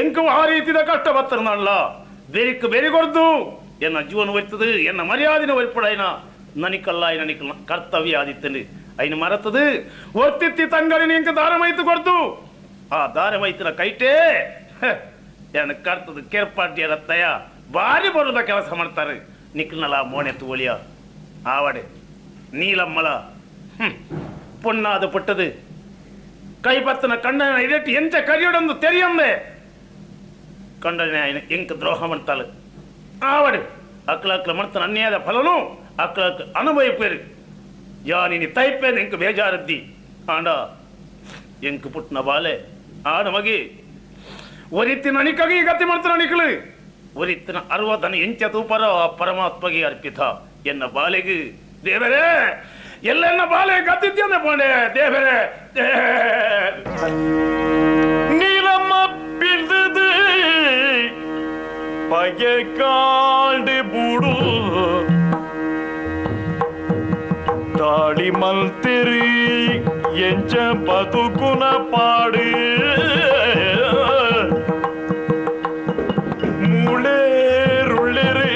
Speaker 1: ಎಂಕು ಆ ರೀತಿದ ಕಷ್ಟ ಬತ್ತನಲ್ಲ ಬೆರಿಕ್ ಬೆರಿಗೊಡ್ದು ಎನ್ನ ಜೀವನ ಒಯ್ತದು ಎನ್ನ ಮರ್ಯಾದಿನ ಒಯ್ಪುಡೈನ ನನಿಕಲ್ಲ ನನಿಕಲ್ಲ ಕರ್ತವ್ಯ ಆದಿತ್ತನು ಐನ ಮರತದು ಒತ್ತಿತ್ತಿ ತಂಗಡಿನ ಎಂಕ ದಾರಮೈತು ಕೊಡ್ದು ಆ ದಾರಮೈತಿನ ಕೈಟೇ ಎನ್ನ ಕರ್ತದ ಕೆರ್ಪಾಡ್ಯ ರತ್ತಯ ಬಾರಿ ಬರದ ಕೆಲಸ ಮಾಡ್ತಾರೆ ನಿಕ್ನಲ ಮೋಣೆ ತೋಳಿಯ ಆವಡೆ ನೀಲಮ್ಮಲ ಪೊಣ್ಣಾದ ಪುಟ್ಟದು ಕೈಪತ್ತನ ಕಣ್ಣನ ಇದೆಟ್ಟು ಎಂಚ ಕರಿಯೋಡೊಂದು ತೆರಿಯಂದೆ ಕಂಡನೆ ಎಂಕ ದ್ರೋಹ ಮಾಡ್ತಾಳೆ ಆವಡೆ ಅಕ್ಲ ಮಾಡ್ತಾನೆ ಅನ್ಯಾಯದ ಫಲನು ಅಕ್ಲ ಅನುಭವಿಪೇರು ಯಾನಿ ತೈಪೇನು ಎಂಕ ಬೇಜಾರದ್ದಿ ಆಂಡ ಎಂಕ ಪುಟ್ನ ಬಾಲೆ ಆಡ ಮಗಿ ಒರಿತ್ತಿನ ಅನಿಕಾಗಿ ಗತಿ ಮಾಡ್ತಾನೆ ನಿಕ್ಳು ಒರಿತ್ತಿನ 60 ಎಂಚ ತೂಪರ ಪರಮಾತ್ಮಗೆ ಅರ್ಪಿತ ಎನ್ನ ಬಾಲೆಗೆ ದೇವರೇ ಎಲ್ಲೆನ್ನ ಬಾಲೆ ಗತಿದ್ಯಂದೆ ಪೋಂಡೆ ದೇವರೇ
Speaker 6: ನೀಲಮ್ಮ ಬಿಲ್ದದು பகை காண்டு புடு தாடி மல்திரி ಎಂಚ ಬದುಕುನ ಪಾಡು ಮೂಳೆರುಳ್ಳಿರಿ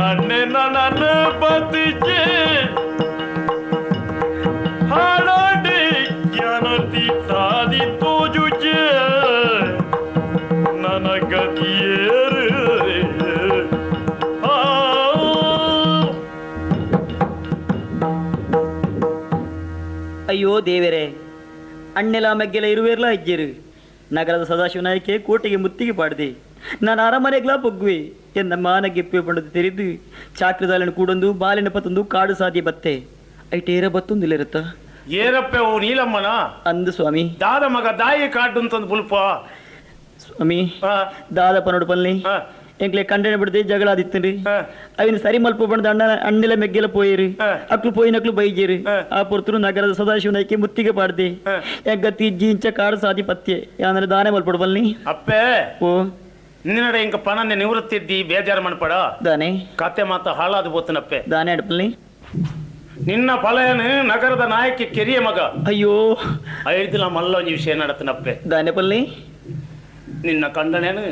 Speaker 6: ಅನ್ನೆ ನನ್ನ ಬದಿಗೆ ಹಾಡಾಡಿ ಜ್ಞಾನತಿ ಸಾದಿ ತೋಜುಜೆ ನನ್ನ ಗತಿಯೇರು
Speaker 2: ಅಯ್ಯೋ ದೇವರೇ ಅಣ್ಣೆಲ ಮೆಗ್ಗೆಲ ಇರುವೆರ್ಲ ಇಜ್ಜೇರು ನಗರದ ಸದಾಶಿವನಾಯಕೆ ಕೋಟೆಗೆ ಮುತ್ತಿಗೆ ಪಾಡಿದೆ ನಾನು ಅರಮನೆಗ್ಲಾ ಬೊಗ್ಗುವೆ ಎನ್ನ ಮಾನ ಗೆಪ್ಪೆ ಪಂಡದು ತೆರೆದು ಚಾಕ್ರದಾಲನ್ನು ಕೂಡೊಂದು ಬಾಲಿನ ಪತ್ತೊಂದು ಕಾಡು ಸಾಧ್ಯ ಬತ್ತೆ ಐಟೇರ ಬತ್ತೊಂದಿಲ್ಲಿರುತ್ತ
Speaker 1: ಏರಪ್ಪೆ ಓ ನೀಲಮ್ಮನ
Speaker 2: ಅಂದು ಸ್ವಾಮಿ
Speaker 1: ದಾದ ಮಗ ದಾಯಿ ಕಾಡು ಅಂತಂದು ಬುಲ್ಪ
Speaker 2: ಸ್ವಾಮಿ ದಾದ ಪನೋಡು ಪಲ್ನಿ ಎಂಕ್ಲೆ ಕಂಡನೆ ಬಿಡದೆ ಜಗಳ ಆದಿತ್ತರಿ ಅವಿನ ಸರಿ ಮಲ್ಪ ಬಂದ ಅಣ್ಣೆಲ ಮೆಗ್ಗೆಲ ಪೋಯಿರಿ ಅಕ್ಲು ಪೋಯಿನಕ್ಲು ಬೈಜೇರಿ ಆ ಪೊರ್ತರು ನಗರದ ಸದಾಶಿವನಾಯ್ಕೆ ಮುತ್ತಿಗೆ ಪಾಡ್ದೆ ಎಗ್ಗತ್ತಿ ಜೀಂಚ ಕಾಡು ಸಾದಿ ಪತ್ಯೆ ಯಾನರ ದಾನೆ ಮಲ್ಪಡು ಬಲ್ನಿ
Speaker 1: ಅಪ್ಪೆ
Speaker 2: ಓ
Speaker 1: ನಿನ್ನಡೆ ಇಂಕ ಪಣನೆ ನಿವೃತ್ತಿದ್ದಿ ಬೇಜಾರು ಮನ್ಪಡ
Speaker 2: ದಾನೆ
Speaker 1: ಕತೆ ಮಾತ ಹಾಳಾದ ಬೋತನಪ್ಪೆ
Speaker 2: ದಾನೆ ಅಡ್ಪಲ್ನಿ
Speaker 1: ನಿನ್ನ ಫಲಯನು ನಗರದ ನಾಯಕಿ ಕೆರಿಯ ಮಗ
Speaker 2: ಅಯ್ಯೋ
Speaker 1: ಐದಿನ ಮಲ್ಲೊಂಜಿ ವಿಷಯ ನಡತನಪ್ಪೆ
Speaker 2: ದಾನೆ ಪಲ್ನಿ
Speaker 1: ನಿನ್ನ ಕಂಡನೇನು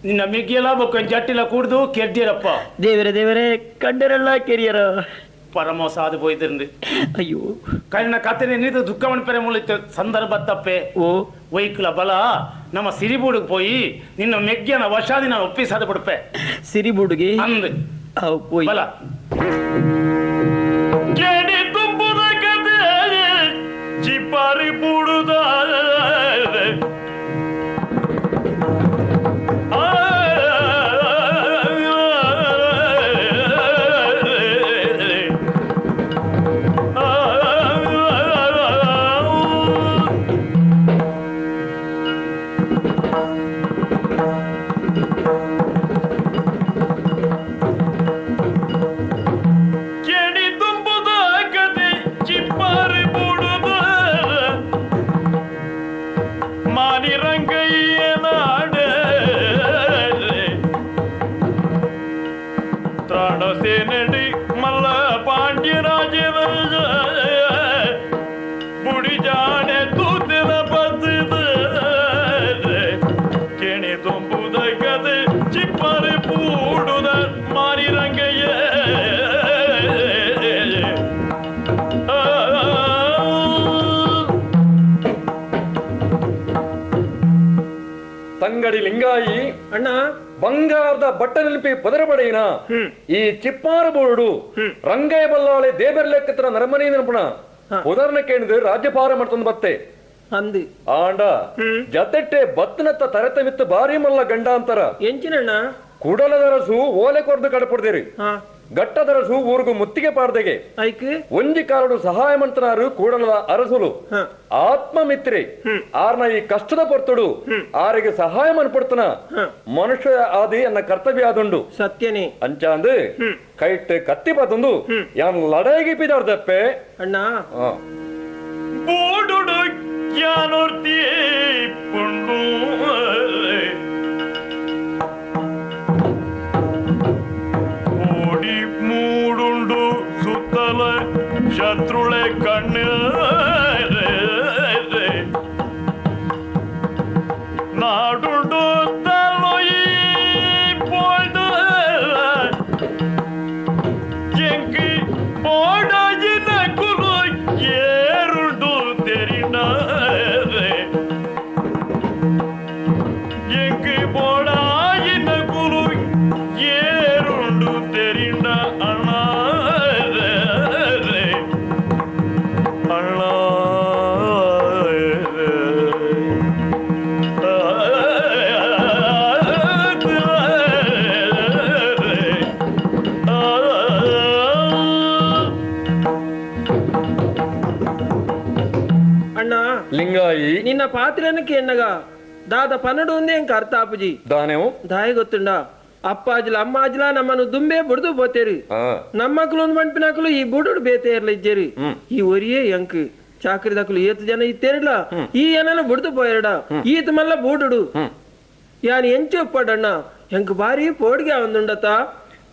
Speaker 1: ನಿನ್ನ ಮಿಗ್ಗಿಯಲ ಬೊಕ್ಕ ಜಟ್ಟಿಲ ಕೂಡ್ದು ಕೆಡ್ಡಿರಪ್ಪ
Speaker 2: ದೇವರೇ ದೇವರೇ ಕಂಡರೆಲ್ಲ ಕೆರಿಯರ
Speaker 1: ಪರಮೋಸ ಆದು போய்திருந்து
Speaker 2: ಅಯ್ಯೋ
Speaker 1: ಕಣ್ಣ ಕತೆ ನಿಂತು ದುಃಖ ಮನ್ಪೆರೆ ಮುಳಿತ ಸಂದರ್ಭ ತಪ್ಪೆ
Speaker 2: ಓ
Speaker 1: ವೈಕ್ಲ ಬಲ ನಮ್ಮ ಸಿರಿಬೂಡಿಗೆ போய் ನಿನ್ನ ಮೆಗ್ಗಿಯನ ವಶಾದಿ ನಾನು ಒಪ್ಪಿಸಾದ ಬಿಡ್ಪೆ
Speaker 2: ಸಿರಿಬುಡುಗೆ
Speaker 1: ಅಂದ್
Speaker 2: ಅವ್ ಪೋಯ್
Speaker 1: ಬಲ
Speaker 6: ಕೆಡಿ ತುಂಬುದ ಕತೆ ಚಿಪ್ಪಾರಿ ಬುಡುದ ತ್ರಾಣಸೇನಡಿ ಮಲ್ಲ ಪಾಂಡ್ಯರಾಜನ ಬುಡಿ ಜಾಣೆ ತೂತಿನ ಬಸಿದ ಕೆಣಿ ತುಂಬುದ ಕದೆ ಚಿಪ್ಪರೆ ಪೂಡುದ ಮಾರಿರಂಗಯ್ಯ
Speaker 7: ತಂಗಡಿ ಲಿಂಗಾಯಿ ಅಣ್ಣ ಬಂಗಾರದ ಬಟ್ಟನಿಲಿಪಿ ಪದರಬಡೆಯಿನ ಈ ಚಿಪ್ಪಾರ ಬೋರ್ಡು ರಂಗಯ್ಯ ಬಲ್ಲಾಳೆ ದೇಬೆರ್ಲೆಕ್ಕತ್ರ ನರಮನಿ ನೆನಪುಣ ಉದಾಹರಣೆ ಕೇಳಿದ್ರೆ ರಾಜ್ಯಭಾರ ಮಾಡ್ತಂದು ಬತ್ತೆ
Speaker 3: ಅಂದು
Speaker 7: ಆಂಡ ಜತೆಟ್ಟೆ ಬತ್ತನತ್ತ ತರತಮಿತ್ತು ಬಾರಿ ಮಲ್ಲ ಗಂಡ ಅಂತಾರ
Speaker 3: ಎಂಚಿನಣ್ಣ
Speaker 7: ಕುಡಲದರಸು ಓಲೆ ಕೊರ್ದು ಕಡಪಡ್ದಿರಿ ಗಟ್ಟದರಸು ಊರುಗು ಮುತ್ತಿಗೆ ಪಾಡ್ದೆಗೆ
Speaker 3: ಐಕ್
Speaker 7: ಒಂಜಿ ಕಾರಡು ಸಹಾಯ ಮಂತ್ರನಾರು ಕೂಡಲದ ಅರಸುಲು
Speaker 3: ಹ.
Speaker 7: ಆತ್ಮಮಿತ್ರಿ ಆರ್ನ ಈ ಕಷ್ಟದ ಪೊರ್ತುಡು ಆರಿಗೆ ಸಹಾಯ ಮನ್ಪಡ್ತನ ಮನುಷ್ಯ ಆದಿ ಅನ್ನ ಕರ್ತವ್ಯ ಆದುಂಡು
Speaker 3: ಸತ್ಯನೇ
Speaker 7: ಅಂಚಾಂದು ಕೈಟ್ ಕತ್ತಿ ಪತ್ತೊಂದು ಯಾನ್ ಲಡಾಯಿಗೆ ಪಿದಾರ್ದಪ್ಪೆ
Speaker 3: ಅಣ್ಣ
Speaker 6: ಬೂಡುಡು ಜ್ಞಾನೋರ್ತಿ ಪುಂಡು ಓಡಿ ಮೂಡುಂಡು ಸುತ್ತಲ ಶತ್ರುಳೆ ಕಣ್ಣು ನಾಡುಂಡು ತಲೊಯಿ ಪೋಯ್ದು ಎಂಕಿ ಬೋಡಾಜಿನ ಕುಲು ಏರುಂಡು ತೆರಿನ ಎಂಕಿ ಬೋಡಾಜಿನ ಕುಲು ಏರುಂಡು ತೆರಿನ ಅಣ್ಣ ಅಣ್ಣ
Speaker 3: ಅಣ್ಣ
Speaker 7: లింగాయి
Speaker 3: నిన్న పాత్రనికి ఎన్నగా దాద పన్నడు ఉంది ఇంక అర్థాపుజీ
Speaker 7: దానేమో
Speaker 3: దాయి ಗೊತ್ತುಂಡ ಅಪ್ಪಾಜಿಲ ಅಮ್ಮಾಜಿಲ ನಮ್ಮನ್ನು ದುಂಬೆ ಬುಡ್ದು ಬೋತೇರಿ ನಮ್ಮಕ್ಕಳು ಒಂದು ಮಣ್ಪಿನಕ್ಕಳು ಈ ಬುಡುಡು ಬೇತೇರ್ಲ ಇಜ್ಜೇರಿ ಈ ಒರಿಯೇ ಎಂಕ್ ಚಾಕರಿ ದಕ್ಕಲು ಏತು ಜನ ಇತ್ತೇರಿಲ್ಲ ಈ ಏನನ ಬುಡ್ದು పోయాడ ఈత మల్ల బూడుడు యాని ఎంచి ఒప్పడಣ್ಣ ಎಂಕ್ ಬಾರಿ ಪೋಡ್ಗೆ ಒಂದುಂಡತ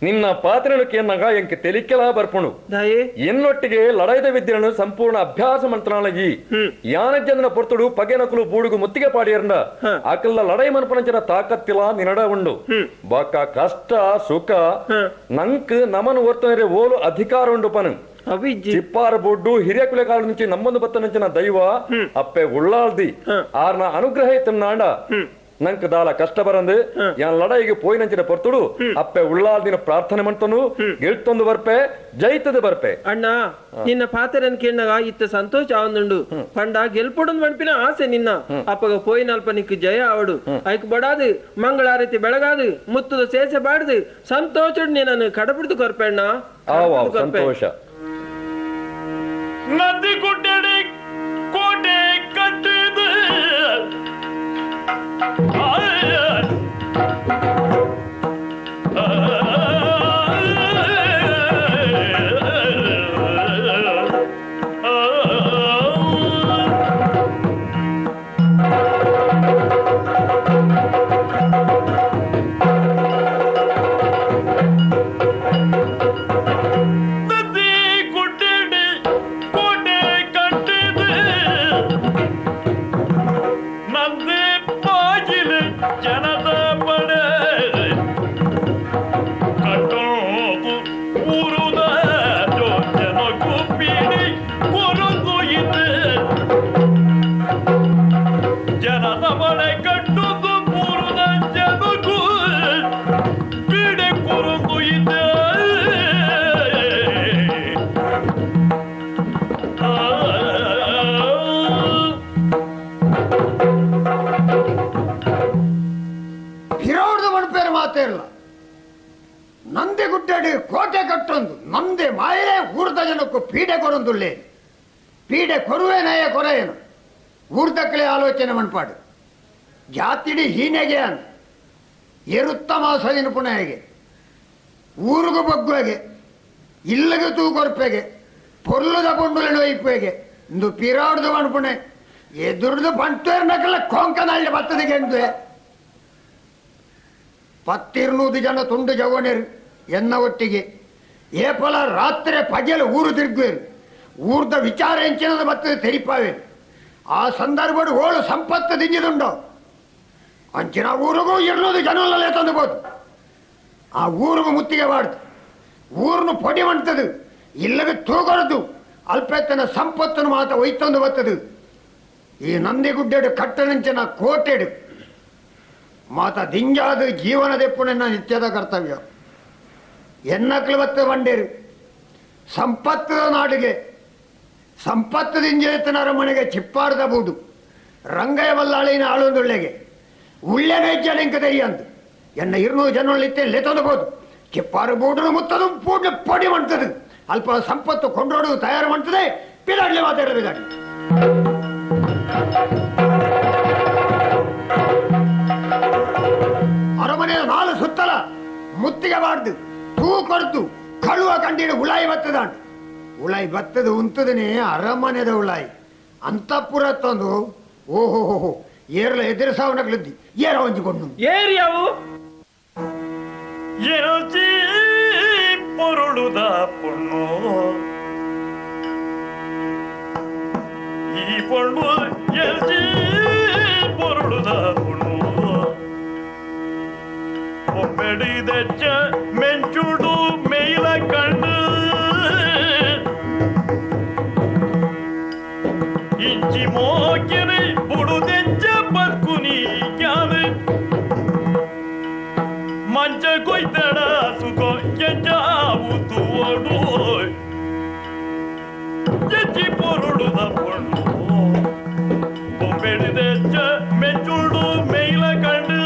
Speaker 7: ನಿನ್ನ ಪಾತ್ರೆಲಕ್ಕೆ ಎನ್ನಗ ಎಂಕ್ ತೆಲಿಕೆಲ ಬರ್ಪುಣು
Speaker 3: దాయే
Speaker 7: ಎನ್ನೊಟ್ಟಿಗೆ ಲಡಾಯ್ದ ವಿದ್ಯೆಯನ್ನು ಸಂಪೂರ್ಣ ಅಭ್ಯಾಸ ಮಂತ್ರಾಲಗಿ ಯಾನಜ್ಜನ ಪೊರ್ತುಡು ಪಗೆನಕಲು ಬೂಡುಗು ಮುತ್ತಿಗೆ ಪಾಡಿಯರ್ಂಡ ಆಕಲ್ಲ ಲಡಾಯಿ ಮನ್ಪನಂಚನ ತಾಕತ್ತಿಲ ನಿನಡ ಉಂಡು ಬಾಕ ಕಷ್ಟ ಸುಖ ನಂಕ್ ನಮನ್ ವರ್ತನೆ ಓಲು ಅಧಿಕಾರ ಉಂಡು ಪನು
Speaker 3: ಅವಿಜ್ಜಿ
Speaker 7: ಚಿಪ್ಪಾರ ಬೊಡ್ಡು ಹಿರಿಯ ಕುಲೆಕಾಲ నుంచి ನಮ್ಮೊಂದು ಬತ್ತನಂಚಿನ ದೈವ ಅಪ್ಪೆ ಉಳ್ಳಾಳ್ದಿ ಆರ್ನ ಅನುಗ್ರಹ ಇತ್ತನಾಂಡ ನಂಕ್ ದಾಲ ಕಷ್ಟ ಬರಂದು ಯಾನ್ ಲಡಾಯಿಗೆ ಪೋಯಿನಂಚಿನ ಪೊರ್ತುಡು ಅಪ್ಪೆ ಉಳ್ಳಾಳ್ದಿನ ಪ್ರಾರ್ಥನೆ ಮಂತನು ಗೆಳ್ತೊಂದು ಬರ್ಪೆ ಜೈತದ ಬರ್ಪೆ
Speaker 3: ಅಣ್ಣ ನಿನ್ನ ಪಾತ್ರೆನ್ ಕೇಳಗ ಇತ್ತ ಸಂತೋಷ ಆವಂದುಂಡು ಪಂಡ ಗೆಲ್ಪುಡು ಮಣ್ಪಿನ ಆಸೆ ನಿನ್ನ ಅಪ್ಪಗ ಪೋಯಿನಲ್ಪ ನಿಕ್ ಜಯ ಆವಡು ಐಕ್ ಬಡಾದು ಮಂಗಳಾರತಿ ಬೆಳಗಾದು ಮುತ್ತದ ಸೇಸೆ ಬಾಡ್ದು ಸಂತೋಷ ನೀನನ್ನು ಕಡಬಿಡ್ದು ಕೊರ್ಪೆಣ್ಣ
Speaker 7: ಆವಾ ಸಂತೋಷ
Speaker 6: ನದಿ ಗುಡ್ಡಡಿ ಕೋಟೆ ಕಟ್ಟಿದ ನದಿ ಗುಡ್ಡಡಿ ಕೋಟೆ ಕಟ್ಟಿದ ನಂದಿ ಬಾಗಿಲ ಜನದ ಪಡೆ ಕಟ್ಟೋದು ಊರುದ ಜನಕ್ಕೂ ಪೀಡಿ ಕೊರದು ಇದೆ ಜನದ ಪಡೆ ಕಟ್ಟುದು ಊರುದ ಜನಕ್ಕೂ ಪೀಡೆ ಕೊರದು ಇದೆ
Speaker 8: ಹಿರೋಡ್ದು ಮಣಪೇರು ಮಾತೇ ಇಲ್ಲ ನಂದಿ ಗುಡ್ಡಡಿ ಕೋಟೆ ಕಟ್ಟೊಂದು ನಮ್ದೆ ಮಾಯೇ ಊರ್ದ ಜನಕ್ಕೂ ಪೀಡೆ ಕೊರೊಂದುಳ್ಳೇ ಪೀಡೆ ಕೊರುವೆ ನಯ ಕೊರೆಯನು ಊರ್ದಕ್ಕಳೆ ಆಲೋಚನೆ ಮಣ್ಪಾಡು ಜಾತಿಡಿ ಹೀನೆಗೆ ಅನ್ ಎರುತ್ತ ಮಾಸದಿನ ಪುಣೆಗೆ ಊರಿಗೂ ಬಗ್ಗುವೆಗೆ ಇಲ್ಲಿಗೆ ತೂಕೊರ್ಪೆಗೆ ಪೊರ್ಲುದ ಪುಂಡುಲಿನ ವೈಪೆಗೆ ಇಂದು ಪಿರಾಡ್ದು ಮಣ್ಪುಣೆ ಎದುರ್ದು ಬಂಟೇರ್ನಕ್ಕೆಲ್ಲ ಕೊಂಕನಲ್ಲಿ ಬತ್ತದಿಗೆ ಎಂದುವೆ 10-200 ಜನ ತುಂಡು ಜವನೇರು ಎನ್ನ ಒಟ್ಟಿಗೆ ಏಪಲ ರಾತ್ರಿ ಪಗೆಲು ಊರು ತಿರುಗುವೇರು ಊರ್ದ ವಿಚಾರ ಹೆಂಚಿನದ ಬತ್ತದ ತೆರಿಪಾವೇರು ಆ ಸಂದರ್ಭಡು ಓಳು ಸಂಪತ್ತು ದಿಂಜಿದುಂಡೋ ಅಂಚಿನ ಊರಿಗೂ 200 ಜನಲ್ಲೇ ತಂದುಬೋದು ಆ ಊರಿಗೂ ಮುತ್ತಿಗೆ ಮಾಡ್ದು ಊರನ್ನು ಪೊಡಿ ಮಾಡ್ತದು ಇಲ್ಲಗೆ ತೂಗೊರದು ಅಲ್ಪೆತ್ತನ ಸಂಪತ್ತನ್ನು ಮಾತ ಒಯ್ತಂದು ಬತ್ತದು ಈ ನಂದಿಗುಡ್ಡೆಡು ಕಟ್ಟನಂಚಿನ ಕೋಟೆಡು ಮಾತ ದಿಂಜಾದ ಜೀವನದೆಪ್ಪುನ ನಿತ್ಯದ ಕರ್ತವ್ಯ ಎನ್ನಕ್ಲು ಬತ್ತ ಬಂಡೇರು ಸಂಪತ್ತದ ನಾಡಿಗೆ ಸಂಪತ್ತು ದಿಂಜೆತ್ತನರ ಮನೆಗೆ ಚಿಪ್ಪಾರ್ದ ಬೂಡು ರಂಗಯ್ಯ ಬಲ್ಲಾಳಿನ ಆಳೊಂದುಳ್ಳೆಗೆ ಉಳ್ಳೆನ ಹೆಜ್ಜೆಂಕ ತೆರಿಯಂದು ಎನ್ನ 200 ಜನಗಳಿತ್ತೆ ಲೆತ್ತೊಂದಬಹುದು ಚಿಪ್ಪಾರು ಬೂಡನ್ನು ಮುತ್ತದು ಪೂಡ್ಲು ಪೊಡಿ ಮಾಡ್ತದೆ ಅಲ್ಪ ಸಂಪತ್ತು ಕೊಂಡೋಡು ತಯಾರು ಮಾಡ್ತದೆ ಬಿದಾಡ್ಲಿ ಮಾತಾಡ ಬಿದಾಡ್ಲಿ ಅರಮನೆಯ ನಾಲು ಸುತ್ತಲ ಮುತ್ತಿಗೆ ಬಾರ್ದು ತೂ ಕೊಡ್ದು ಕಳುವ ಕಂಡಿಡು ಉಳಾಯಿ ಬತ್ತದಾಂಡು ಉಳಾಯಿ ಬತ್ತದು ಉಂತದನೇ ಅರಮನೆದ ಉಳಾಯಿ ಅಂತಃಪುರ ತಂದು ಓಹೋ ಏರ್ಲ ಎದುರು ಸಾವನಗ್ಲದ್ದಿ ಏರ ಹೊಂಚಿಕೊಂಡು
Speaker 3: ಏರಿಯಾವು
Speaker 6: ಎಲ್ಜಿ ಪೊರುಳುದ ಪೊಣ್ಣು ಈ ಪೊಣ್ಣು ಎಲ್ಜಿ ಪೊರುಳುದ ಪೊಣ್ಣು ಒಮ್ಮೆಡಿದೆಚ್ಚ ಮೆಂಚುಡು ಮೇಲ ಕಣ್ಣು ಇಂಚಿ ಮೋಕೆರೆ ಬುಡುದೆಚ್ಚ ಬರ್ಕುನಿ ಯಾವೆ ಮಂಚ ಕೊಯ್ತಡ ಸುಖೋ ಎಂಜಾವುತು ಓಡು ಎಚ್ಚಿ ಪೊರುಡುದ ಪೊಣ್ಣು ಒಮ್ಮೆಡಿದೆಚ್ಚ ಮೆಂಚುಡು ಮೇಲ ಕಣ್ಣು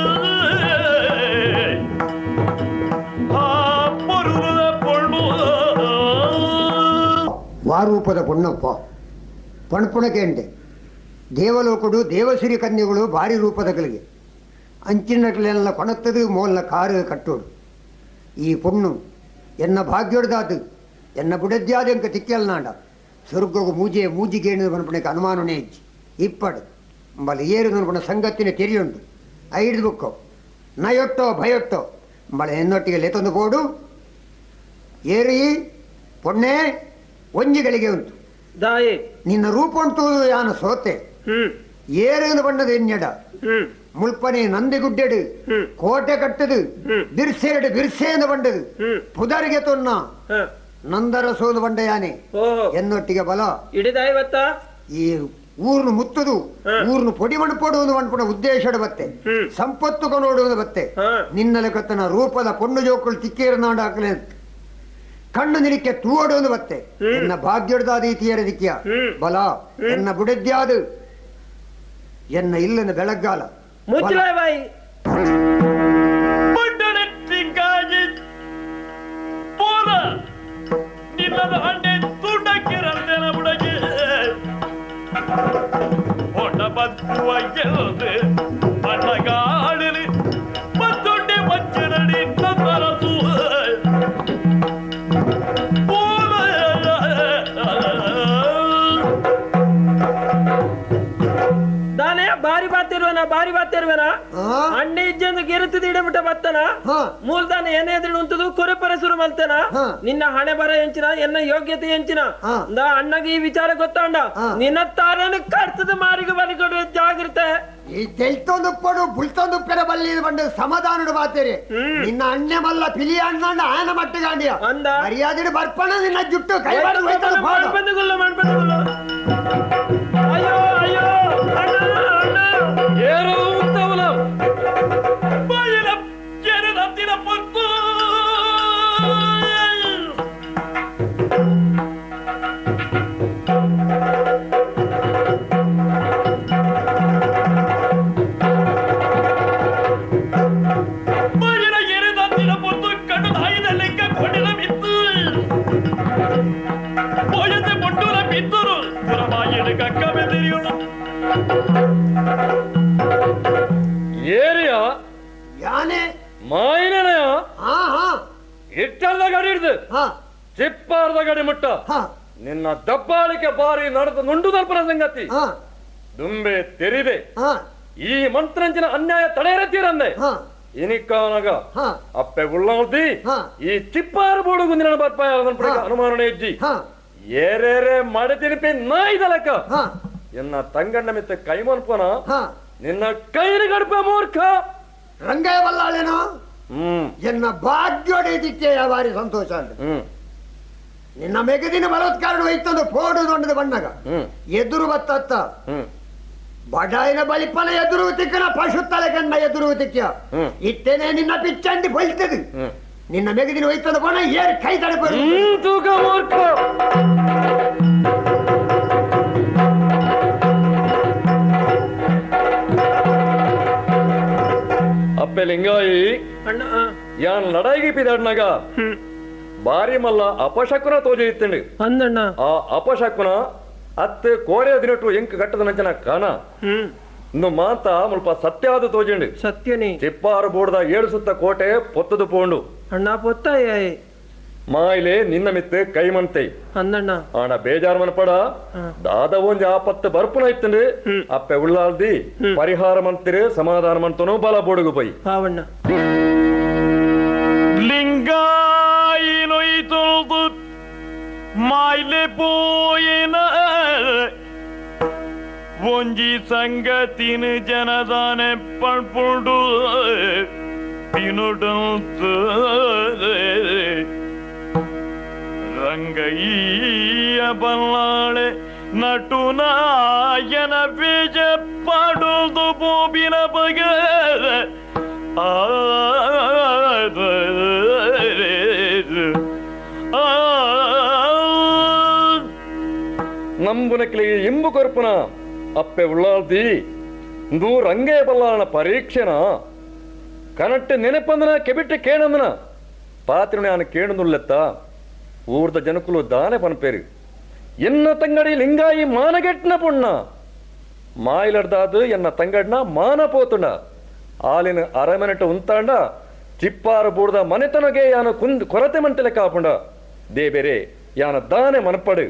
Speaker 8: ವಾರೂಪದ ಪೊಣ್ಣಪ್ಪ ಪಣಪುಣಕೆಂಡೆ ದೇವಲೋಕಡು ದೇವಸಿರಿ ಕನ್ಯೆಗಳು ಭಾರಿ ರೂಪದಗಳಿಗೆ ಅಂಚಿನಗಳೆಲ್ಲ ಕೊಣತ್ತದು ಮೋಲ್ನ ಕಾರು ಕಟ್ಟೋಡು ಈ ಪೊಣ್ಣು ಎನ್ನ ಭಾಗ್ಯೊಡ್ದಾದು ಎನ್ನ ಬುಡದ್ಯಾದಂಕ ತಿಕ್ಕಲ್ನಾಂಡ ಸ್ವರ್ಗವು ಮೂಜಿಗೇಣು ಪಣಪುಣಕ್ಕೆ ಅನುಮಾನನೇ ಇಜ್ಜಿ ಇಪ್ಪಡು ಬಲ ಏರು ನನ್ಪಣ ಸಂಗತಿನ ತೆರಿಯುಂಡು ಐದು ಬುಕ್ಕೋ ನಯೊಟ್ಟೋ ಭಯೊಟ್ಟೋ ಬಳ ಎನ್ನೊಟ್ಟಿಗೆ ಲೆತೊಂದು ಬೋಡು ಏರಿ ಪೊಣ್ಣೆ ಒಂಜಿಗಳಿಗೆ ಉಂಟು
Speaker 3: ದಾಯೆ
Speaker 8: ನಿನ್ನ ರೂಪ ಉಂಟು ಯಾನ ಸೋತೆ ಏರೇನು ಬಣ್ಣದ ಎನ್ನಡ ಮುಲ್ಪನೆ ನಂದಿಗುಡ್ಡೆಡು ಕೋಟೆ ಕಟ್ಟದು ಬಿರ್ಸೆರಡು ಬಿರ್ಸೆಯನ್ನು ಬಂಡದು ಪುದರಿಗೆ ತೊನ್ನ ನಂದರ ಸೋಲು ಬಂಡ ಯಾನೆ
Speaker 3: ಓಹೋ
Speaker 8: ಎನ್ನೊಟ್ಟಿಗೆ ಬಲ
Speaker 3: ಇಡಿದಾಯಿ ಬತ್ತ
Speaker 8: ಈ ಊರ್ನು ಮುತ್ತದು ಊರ್ನು ಪೊಡಿ ಮಣ್ಪಡುವುದು ಮಣ್ಪುಣ ಉದ್ದೇಶದ ಬತ್ತೆ ಸಂಪತ್ತು ಕೊನೋಡುವುದು ಬತ್ತೆ ನಿನ್ನಲೆ ಕತ್ತನ ರೂಪದ ಪೊಣ್ಣು ಜೋಕುಳು ತಿಕ್ಕೇರು ನಾಡು ಹಾಕಲೆ ಕಣ್ಣು ನಿಲಿಕ್ಕೆ ತೂವಡುವುದು ಬತ್ತೆ ಎನ್ನ ಭಾಗ್ಯಡ್ದಾದ ಇತಿಯರ ದಿಕ್ಕಿಯ ಬಲ ಎನ್ನ ಬುಡದ್ಯಾದು ಎನ್ನ ಇಲ್ಲನ ಬೆಳಗ್ಗಾಲ
Speaker 3: ಮುಚ್ಚಲಾಯ್ ಬಾಯಿ
Speaker 6: ಪುಂಡನೆಟ್ಟಿಗಾಗಿ ಪೋರ ನಿನ್ನದ ಹಣ್ಣೆ ತುಂಡಕ್ಕಿರಂತೆನ ಬುಡಗೆ ಹೊಂಡ ಬತ್ತುವ ಗೆಲ್ಲದೆ ಬಣ್ಣಗಾಡಲಿ ಮತ್ತೊಂಡೆ ಮಚ್ಚರಡಿ ನಂದರಸು
Speaker 3: ದಾನೆ ಬಾರಿ ಬಾತಿರುವನ ಅಣ್ಣೆ ಇಜ್ಜೆಂದು ಗೆರುತ್ತದೆ ಇಡಬಿಟ್ಟ ಬತ್ತನ ಮೂಲದಾನ ಏನೇ ಎದುರು ಉಂಟದು ಕೊರೆ ಪರಸುರು ಮಲ್ತನ ನಿನ್ನ ಹಣೆ ಬರ ಎಂಚಿನ ಎನ್ನ ಯೋಗ್ಯತೆ ಎಂಚಿನ ದಾ ಅಣ್ಣಗೆ ಈ ವಿಚಾರ ಗೊತ್ತಾಂಡ ನಿನ್ನ ತಾರನ ಕರ್ತದ ಮಾರಿಗೆ ಬಲಿಕೊಡುವ ಜಾಗ್ರತೆ
Speaker 8: ಈ ತೆಲ್ತೊಂದು ಪಡು ಬುಲ್ತೊಂದು ಪೆರ ಬಲ್ಲಿ ಬಂದು ಸಮಾಧಾನಡು ಬಾತೇರಿ ನಿನ್ನ ಅಣ್ಣೆ ಮಲ್ಲ ಪಿಲಿ ಅಣ್ಣಂಡ ಆಯನ ಮಟ್ಟಗಾಂಡಿಯ
Speaker 3: ಅಂದ
Speaker 8: ಮರ್ಯಾದೆ ಬರ್ಪಣ ನಿನ್ನ ಜುಟ್ಟು ಕೈ
Speaker 3: ಮಾಡ್ಬಂದುಗುಲ್ಲ ಅಯ್ಯೋ ಅಯ್ಯೋ ಅಣ್ಣ ಅಣ್ಣ
Speaker 7: ಏರು ಉತ್ತವಲ
Speaker 6: ಬಾಯಿಲ ಕೆರೆ ಹತ್ತಿರ ಪೊತ್ತು ಬಾಯಿಲ ಕೆರೆ ಹತ್ತಿರ ಪೊತ್ತು ಕಣ್ಣು ಆಯ್ದ ಲೆಕ್ಕ ಕೊಡಿಲ ಬಿತ್ತು போயத்தை பொட்டுல பித்துரு புறமாயிடு கக்கமே தெரியும்
Speaker 7: ಏರಿಯ
Speaker 8: ಯಾನೆ
Speaker 7: ಮಾಯಿನಯ
Speaker 8: ಹಾ ಹಾ
Speaker 7: ಇಟ್ಟಲ್ಲ ಗಡಿ ಹಿಡ್ದು
Speaker 8: ಹಾ
Speaker 7: ಚಿಪ್ಪಾರ್ದ ಗಡಿ ಮುಟ್ಟ
Speaker 8: ಹಾ
Speaker 7: ನಿನ್ನ ದಬ್ಬಾಳಿಕೆ ಬಾರಿ ನಡೆದು ನುಂಡು ದರ್ಪಣ ಸಂಗತಿ
Speaker 8: ಹಾ
Speaker 7: ದುಂಬೆ ತೆರಿದೆ
Speaker 8: ಹಾ
Speaker 7: ಈ ಮಂತ್ರಂಚಿನ ಅನ್ಯಾಯ ತಡೆಯರತ್ತೀರಂದೆ
Speaker 8: ಹಾ
Speaker 7: ಇನಿಕ್ಕಾನಗ
Speaker 8: ಹಾ
Speaker 7: ಅಪ್ಪೆ ಗುಳ್ಳಾಳ್ದಿ
Speaker 8: ಹಾ
Speaker 7: ಈ ಚಿಪ್ಪಾರು ಬೋಡುಗು ನಿನ್ನ ಬರ್ಪಾಯ ಅನುಮಾನನೆ ಇಜ್ಜಿ
Speaker 8: ಹಾ
Speaker 7: ಏರೇರೆ ಮಾಡಿ ತಿರುಪಿ ನಾಯಿದಲಕ
Speaker 8: ಹಾ
Speaker 7: ಎನ್ನ ತಂಗಣ್ಣ ಮಿತ್ತ ಕೈಮನ್ಪನ
Speaker 8: ಹಾ
Speaker 7: ನಿನ್ನ ಕೈನ ಗಡಪ ಮೂರ್ಖ
Speaker 8: ರಂಗಯ್ಯ ಬಲ್ಲಾಳೇನೋ ಎನ್ನ ಭಾಗ್ಯೋಡಿದ್ದಕ್ಕೆ ಬಾರಿ ಸಂತೋಷ ಅಂತ ನಿನ್ನ ಮೆಗದಿನ ಬಲತ್ಕಾರಣ ವೈತಂದು ಪೋಡು ದೊಡ್ಡದ ಬಣ್ಣಗ ಎದುರು ಬತ್ತತ್ತ ಬಡಾಯಿನ ಬಲಿಪನ ಎದುರು ತಿಕ್ಕನ ಪಶು ತಲೆಗಣ್ಣ ಎದುರು ತಿಕ್ಕ ಇತ್ತೇನೆ ನಿನ್ನ ಪಿಚ್ಚಂಡಿ ಬಲ್ತದು ನಿನ್ನ ಮೆಗದಿನ ವೈತಂದು ಬಣ ಏರ್ ಕೈ ತಡಪ
Speaker 7: ತೂಕ ಮೂರ್ಖ ಅಪ್ಪೆ ಲಿಂಗಾಯಿ
Speaker 3: ಅಣ್ಣ
Speaker 7: ಯಾನ್ ಲಡಾಯಿಗೆ ಪಿದಾಡ್ನಾಗ ಬಾರಿ ಮಲ್ಲ ಅಪಶಕುನ ತೋಜ ಇತ್ತಂಡಿ
Speaker 3: ಅಂದಣ್ಣ
Speaker 7: ಆ ಅಪಶಕುನ ಅತ್ತೆ ಕೋರೆ ದಿನಟ್ಟು ಎಂಕ್ ಕಟ್ಟದ ನಂಚನ ಕಾಣ ಇನ್ನು ಮಾತ ಮುಲ್ಪ ಸತ್ಯಾದ ತೋಜಂಡಿ
Speaker 3: ಸತ್ಯನೇ
Speaker 7: ಚಿಪ್ಪಾರು ಬೋಡ್ದ 7 ಸುತ್ತ ಕೋಟೆ ಪೊತ್ತದು ಪೋಂಡು
Speaker 3: ಅಣ್ಣ ಪೊತ್ತಾಯ
Speaker 7: ಮಾಯಿಲೆ ನಿನ್ನ ಮಿತ್ತೆ ಕೈಮಂತೈ
Speaker 3: ಅಂದಣ್ಣ
Speaker 7: ಆಣ ಬೇಜಾರ್ ಮನಪಡ ದಾದ ಒಂಜಿ ಆಪತ್ತು ಬರ್ಪುನ ಇತ್ತಂಡಿ ಅಪ್ಪೆ ಉಳ್ಳಾಲ್ದಿ ಪರಿಹಾರ ಮಂತಿರಿ ಸಮಾಧಾನ ಮಂತನು ಬಲ ಬೋಡುಗು ಪೈ
Speaker 3: ಪಾವಣ್ಣ
Speaker 6: ಲಿಂಗಾಯಿನೊಯ್ತೊಳ್ದು ಮಾಯ್ಲೆ ಪೋಯಿನ ಒಂಜಿ ಸಂಗತಿನ ಜನದಾನೆ ಪಳ್ಪುಂಡು ಪಿನುಡಂತು ರಂಗಯ್ಯ ಬಲ್ಲಾಳೆ ನಟುನಾಯನ ಬೀಜ ಪಾಡುದು ಬೋಬಿನ ಬಗ
Speaker 7: ನಂಬುನಕ್ಲಿ ಇಂಬು ಕೊರ್ಪುನ ಅಪ್ಪೆ ಉಳ್ಳಾಲ್ದಿ ಇಂದು ರಂಗೇ ಬಲ್ಲಾಣ ಪರೀಕ್ಷೆನ ಕನಟ್ಟೆ ನೆನಪಂದನ ಕೆಬಿಟ್ಟೆ ಕೇಣಂದನ ಪಾತ್ರೆ ನಾನು ಕೇಣುನುಲ್ಲೆತ್ತ ಊರ್ದ ಜನಕುಲು ದಾನೆ ಪನ್ಪೇರಿ ಎನ್ನ ತಂಗಡಿ ಲಿಂಗಾಯಿ ಮಾನಗೆಟ್ನ ಪುಣ್ಣ ಮಾಯಿಲಡ್ದಾದು ಎನ್ನ ತಂಗಡ್ನ ಮಾನ ಪೋತುಂಡ ಆಲಿನ ಅರಮನೆಟ ಉಂತಾಂಡ ಚಿಪ್ಪಾರ ಬೂಡ್ದ ಮನೆತನಗೆ ಯಾನ ಕೊರತೆ ಮಂಟಲೆ ಕಾಪುಂಡ ದೇ ಬೇರೆ ಯಾನ ದಾನೆ ಮನಪಡು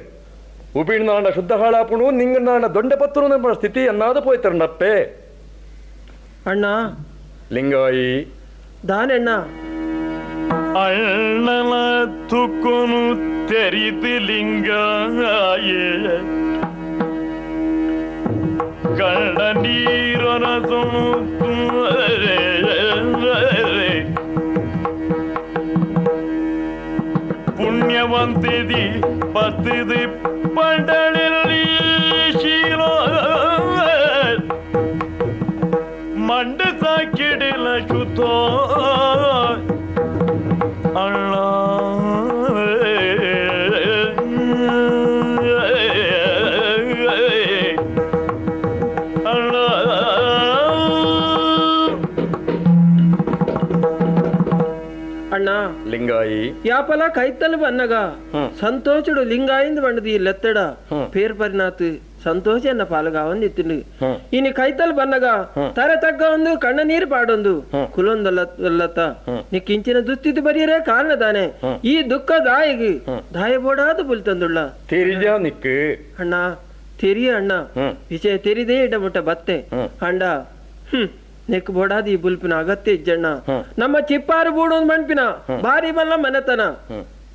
Speaker 7: ಉಬಿಣ್ನಾಂಡ ಶುದ್ಧ ಹಾಳಾಪುಣು ನಿಂಗನಾಂಡ ದೊಂಡೆ ಪತ್ತರು ನಮ್ಮ ಸ್ಥಿತಿ ಅನ್ನಾದ ಪೋಯ್ತರಂಡಪ್ಪೆ
Speaker 3: ಅಣ್ಣ
Speaker 7: ಲಿಂಗಾಯಿ
Speaker 3: ದಾನಣ್ಣ
Speaker 6: ಅಣ್ಣನ ತುಕ್ಕುನು ತೆರಿದು ಲಿಂಗಾಯ ಕಣ್ಣ ನೀರನ ಪುಣ್ಯವಂತಿದಿ ಪತ್ತಿದಿ ಪಂಡಳಿರಲಿ ಶೀಲೋ ಮಂಡ ಸಾಕಿಡಿಲ ಶುತೋ ಅಣ್ಣ
Speaker 3: అన్నా
Speaker 7: లింగాయి
Speaker 3: యాపల కైతలు బన్నగా సంతోషుడు లింగాయింది బండది లెత్తడ పేరు పరినాత్ ಸಂತೋಷ ಎನ್ನ ಪಾಲಗಾವಂದು ಇತ್ತಿಂಡು ಇನಿ ಕೈತಲ್ ಬನ್ನಗ ತರ ತಗ್ಗ ಒಂದು ಕಣ್ಣ ನೀರು ಪಾಡೊಂದು ಕುಲೊಂದಲ್ಲತ್ತ ನೀ ಕಿಂಚಿನ ದುಸ್ಥಿತಿ ಬರೀರೇ ಕಾರಣ ತಾನೆ ಈ ದುಃಖ ದಾಯಿಗೆ ದಾಯ ಬೋಡಾದ ಪುಲ್ತಂದುಳ್ಳ
Speaker 7: ತಿರಿಜ ನಿಕ್ಕು
Speaker 3: ಅಣ್ಣ ತೆರಿಯ ಅಣ್ಣ ವಿಷಯ ತೆರಿದೇ ಇಡಮುಟ್ಟ ಬತ್ತೆ ಅಂಡ ನೆಕ್ ಬೋಡಾದ ಈ ಬುಲ್ಪಿನ ಅಗತ್ಯ ಇಜ್ಜಣ್ಣ ನಮ್ಮ ಚಿಪ್ಪಾರು ಬೂಡೊಂದು ಮಣ್ಪಿನ ಬಾರಿ ಬಲ್ಲ ಮನೆತನ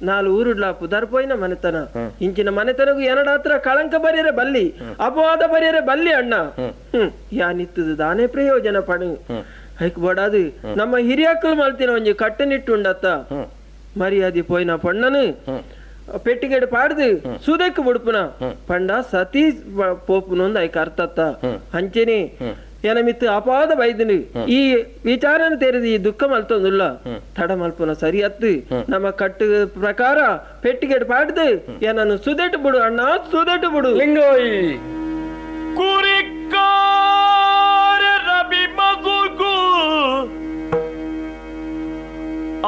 Speaker 3: 4 ಊರುಡ್ಲ ಪುದರ್ಪೋಯಿನ ಮನೆತನ ಇಂಚಿನ ಮನೆತನಗೂ ಎರಡಾತ್ರ ಕಳಂಕ ಬರೀರೆ ಬಲ್ಲಿ ಅಪವಾದ ಬರೀರೆ ಬಲ್ಲಿ ಅಣ್ಣ ಯಾನಿತ್ತದು ದಾನೆ ಪ್ರಯೋಜನ ಪಡು ಹೈಕ್ ಬೋಡಾದು ನಮ್ಮ ಹಿರಿಯಕ್ಕಳು ಮಲ್ತಿನ ಒಂಜಿ ಕಟ್ಟನಿಟ್ಟುಂಡತ್ತ ಮರ್ಯಾದೆ ಪೋಯಿನ ಪಣ್ಣನು ಪೆಟ್ಟಿಗೆಡು ಪಾಡ್ದು ಸುದಕ್ಕೆ ಬುಡ್ಪುನ ಪಂಡ ಸತೀ ಪೋಪುನೊಂದು ಐಕ್ ಅರ್ಥತ್ತ ಅಂಚೆನೆ ಏನ ಮಿತ್ತು ಅಪಾದ ಬೈದನು ಈ ವಿಚಾರನ ತೆರೆದು ಈ ದುಃಖ ಮಲ್ತೊಂದುಲ್ಲ ತಡ ಮಲ್ಪುನ ಸರಿ ಹತ್ತು ನಮ್ಮ ಕಟ್ಟು ಪ್ರಕಾರ ಪೆಟ್ಟಿಗೆಡು ಪಾಡ್ದು ಏನನ್ನು ಸುದೆಟ್ಟು ಬಿಡು ಅಣ್ಣ ಸುದೆಟ್ಟು ಬಿಡು
Speaker 7: ಲಿಂಗಾಯಿ
Speaker 6: ಕುರಿಕಾರ ರಬಿ ಮಗುಗು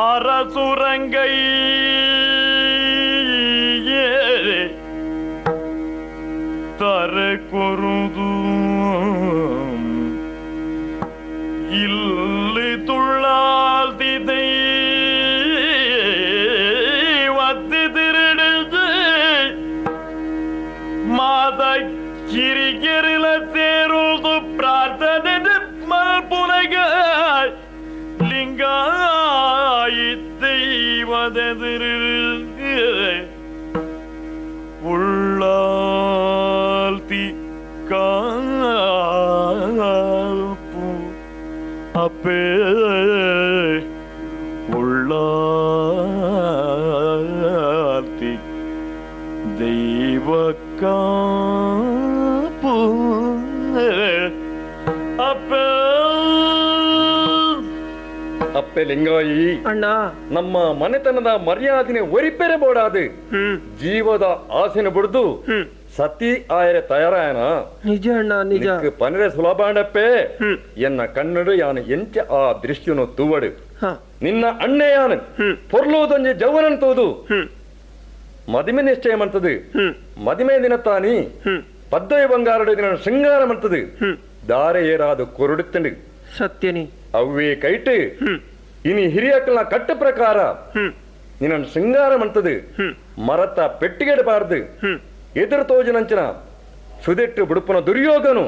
Speaker 6: ಅರಸುರಂಗೈ ತರ ಕೊರುದು ಇಲ್ಲಿ ತುಳ್ಳಾಲ್ತಿದೆ ಒತ್ತಿ ತಿರುಡಿದು ಮಾದ ಕಿರಿಕಿರಿಲ ಸೇರುವುದು ಪ್ರಾರ್ಥನೆ ಮಲ್ಪುನಗ ಲಿಂಗಾಯಿ ದೈವದೆದುರು ಉಳ್ಳಾಲ್ತಿ ಕಾಲ್ಪು ಅಪ್ಪೆ ಉಳ್ಳಾಲ್ತಿ ದೈವ ಕಾಪು ಅಪ್ಪೆ
Speaker 7: ಅಪ್ಪೆ ಲಿಂಗಾಯಿ
Speaker 3: ಅಣ್ಣ
Speaker 7: ನಮ್ಮ ಮನೆತನದ ಮರ್ಯಾದಿನ ಒರಿಪೆರೆ ಬೋಡಾದು ಜೀವದ ಆಸೆನ ಬಿಡ್ದು ಸತಿ ಆಯರೆ ತಯಾರಾಯನ
Speaker 3: ನಿಜ ಅಣ್ಣ ನಿಜ
Speaker 7: ಪನರೆ ಸುಲಭಾಂಡಪ್ಪೆ ಎನ್ನ ಕನ್ನಡ ಯಾನ ಎಂಚ ಆ ದೃಷ್ಟಿಯನ್ನು ತೂವಡು
Speaker 3: ಹ
Speaker 7: ನಿನ್ನ ಅಣ್ಣೆಯಾನ ಪೊರ್ಲುವುದೊಂಜಿ ಜೌವನನ್ ತೋದು ಮದಿಮೆ ನಿಶ್ಚಯ ಮಾಡ್ತದೆ ಮದಿಮೆ ದಿನ ತಾನಿ ಪದ್ದಯ ಬಂಗಾರಡು ದಿನ ಶೃಂಗಾರ ಮಾಡ್ತದೆ ದಾರೆ ಏರಾದು ಕೊರಡುತ್ತಂಡು
Speaker 3: ಸತ್ಯನಿ
Speaker 7: ಅವ್ವೇ ಕೈಟ್ ಇನಿ ಹಿರಿಯಕ್ಕಳ ಕಟ್ಟ ಪ್ರಕಾರ ನಿನ್ನ ಶೃಂಗಾರ ಮಾಡ್ತದೆ ಮರತ ಪೆಟ್ಟಿಗೆಡಬಾರ್ದು ಎದುರು ತೋಜನಂಚನ ಸುದೆಟ್ಟು ಬುಡುಪನ ದುರ್ಯೋಗನು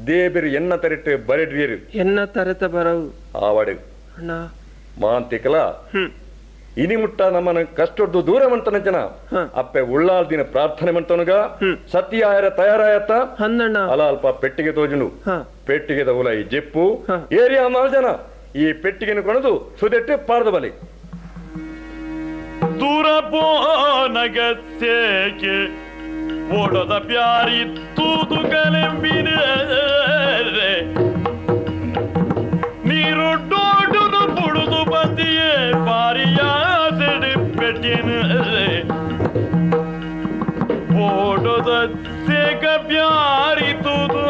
Speaker 7: ದೇಬೆರು ಎನ್ನ ತರಿಟ್ಟು ಬರೆಡ್ವಿಯರು
Speaker 3: ಎನ್ನ ತರತ ಬರವು
Speaker 7: ಆವಡು
Speaker 3: ಅಣ್ಣ
Speaker 7: ಮಾಂತಿಕಲ ಇನಿ ಮುಟ್ಟ ನಮ್ಮನ ಕಷ್ಟೊಡ್ದು ದೂರ ಮಂತನಂಚನ ಅಪ್ಪೆ ಉಳ್ಳಾಲ್ ದಿನ ಪ್ರಾರ್ಥನೆ ಮಂತನಗ ಸತ್ಯಾಯರ ತಯಾರಾಯತ್ತ
Speaker 3: ಹನ್ನಣ್ಣ
Speaker 7: ಅಲ ಅಲ್ಪ ಪೆಟ್ಟಿಗೆ ತೋಜನು
Speaker 3: ಹ
Speaker 7: ಪೆಟ್ಟಿಗೆದ ಉಲ ಈ ಜೆಪ್ಪು ಏರಿಯಾ 4 ಜನ ಈ ಪೆಟ್ಟಿಗೆನು ಕೊಣದು ಸುದೆಟ್ಟು ಪಾರ್ದ ಬಲಿ
Speaker 6: ದೂರ ಪೋನಗತ್ಯಕ್ಕೆ ಓಡದ ಪ್ಯಾರಿ ತೂದು ಕಲೆಂಬಿನ ನೀರು ಡೋಡುನು ಬುಡುದು ಬಂದಿಯೇ ಪಾರಿಯಾಸಡಿ ಪೆಟ್ಟಿನ ಓಡದ ಸೇಕ ಪ್ಯಾರಿ ತೂದು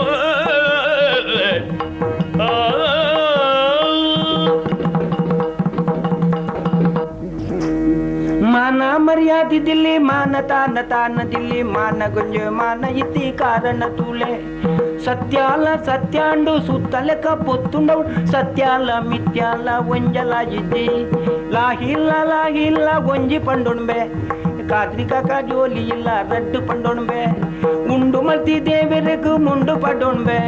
Speaker 9: ಮಾನ ಮರ್ಯಾದಿದಿಲ್ಲಿ ಮಾನ ತಾನ ತಾನದಿಲ್ಲಿ ಮಾನ ಗುಂಜ ಮಾನ ಇತಿ ಕಾರಣ ತೂಲೆ ಸತ್ಯಾಲ ಸತ್ಯಾಂಡು ಸುತ್ತಲೆಕ ಪೊತ್ತುಂಡವು ಸತ್ಯಾಲ ಮಿಥ್ಯಾಲ ಒಂಜಲ ಇದ್ದಿ ಲಾಹಿಲ್ಲ ಒಂಜಿ ಪಂಡುಣ್ಬೆ ಕಾದ್ರಿ ಕಾಕ ಜೋಲಿ ಇಲ್ಲ ರಡ್ಡು ಪಂಡೋಣ್ಬೆ ಉಂಡು ಮಲ್ತಿ ದೇವರೆಗೂ ಮುಂಡು ಪಡೋಣ್ಬೆ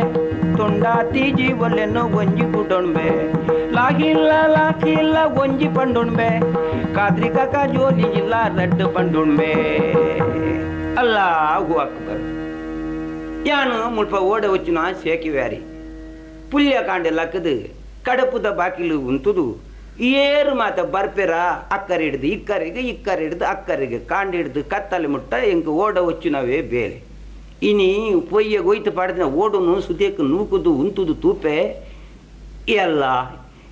Speaker 9: ತೊಂಡಾತಿ ಜೀವಲೆನ್ನು ಒಂಜಿ ಗುಡೋಣ್ಬೆ ಲಾಹಿಲ್ಲ ಒಂಜಿ ಪಂಡುಣ್ಬೆ ಕಾದ್ರಿ ಕಾಕ ಜೋಲಿ ಇಲ್ಲ ರಡ್ಡು ಪಂಡುಣ್ಬೆ ಅಲ್ಲಾಹು ಅಕ್ಬರ್ ಯಾನು ಮುಲ್ಪ ಓಡ వచ్చిన ಸೇಕಿ ವ್ಯಾರಿ ಪುಲ್ಯ ಕಾಂಡೆ ಲಕ್ಕದು ಕಡಪುದ ಬಾಕಿಲು ಉಂತುದು ಏರು ಮಾತ ಬರ್ಪೆರ ಅಕ್ಕರೆ ಹಿಡ್ದು ಇಕ್ಕರೆ ಹಿಡ್ದು ಅಕ್ಕರಿಗೆ ಕಾಂಡೆ ಹಿಡ್ದು ಕತ್ತಲೆ ಮುಟ್ಟ ಎಂಕ ಓಡ వచ్చినವೇ ಬೇರೆ ಇನಿ ಪೊಯ್ಯ ಗೊಯ್ತು ಪಾಡಿದ ಓಡುನು ಸುದೇಕು ನೂಕುದು ಉಂತುದು ತೂಪೆ ಎಲ್ಲ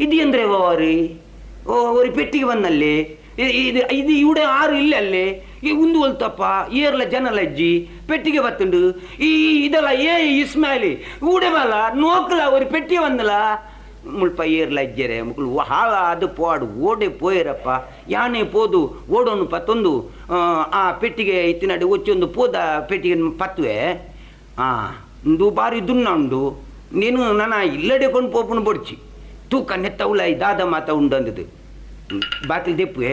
Speaker 9: ಇದು ಎಂದ್ರೆ ವಾರಿ ஒரு ಪೆಟ್ಟಿಗೆ ಬಂದಲ್ಲಿ ಇದು ಇವುಡೆ 6 ಇಲ್ಲ ಅಲ್ಲಿ ಈ ಉಂದು ಒಲ್ತಪ್ಪ ಏರ್ಲ ಜನಲಜ್ಜಿ ಪೆಟ್ಟಿಗೆ ಬತ್ತುಂಡು ಈ ಇದೆಲ್ಲ ಇಸ್ಮಾಯಿಲಿ ಊಡೆ ಬಲ್ಲ ನೋಕಲ ஒரு ಪೆಟ್ಟಿಗೆ ಬಂದಲ್ಲ ಮುಲ್ಪ ಏರ್ಲ ಅಜ್ಜರೆ ಮುಕ್ಳು ಹಾಳ ಅದು ಪೋಡು ಓಡೆ ಪೋಯರಪ್ಪ ಯಾನೆ ಪೋದು ಓಡೋನು ಪತ್ತೊಂದು ಆ ಪೆಟ್ಟಿಗೆ ಇತ್ತಿನಡಿ ಒಚ್ಚೊಂದು ಪೋದ ಪೆಟ್ಟಿಗೆ ಪತ್ತುವೆ ಇಂದು ಬಾರಿ ದುನ್ನ ಉಂಡು ನೀನು ನನ್ನ ಇಲ್ಲಡೆ ಕೊಂಡು ಪೋಪುನು ಬೊಡ್ಚಿ ತೂಕ ನೆತ್ತ ಉಳ ದಾದ ಮಾತ ಉಂಡು ಅಂದದು ಬಾಕಿಲ್ ದೆಪ್ಪುವೆ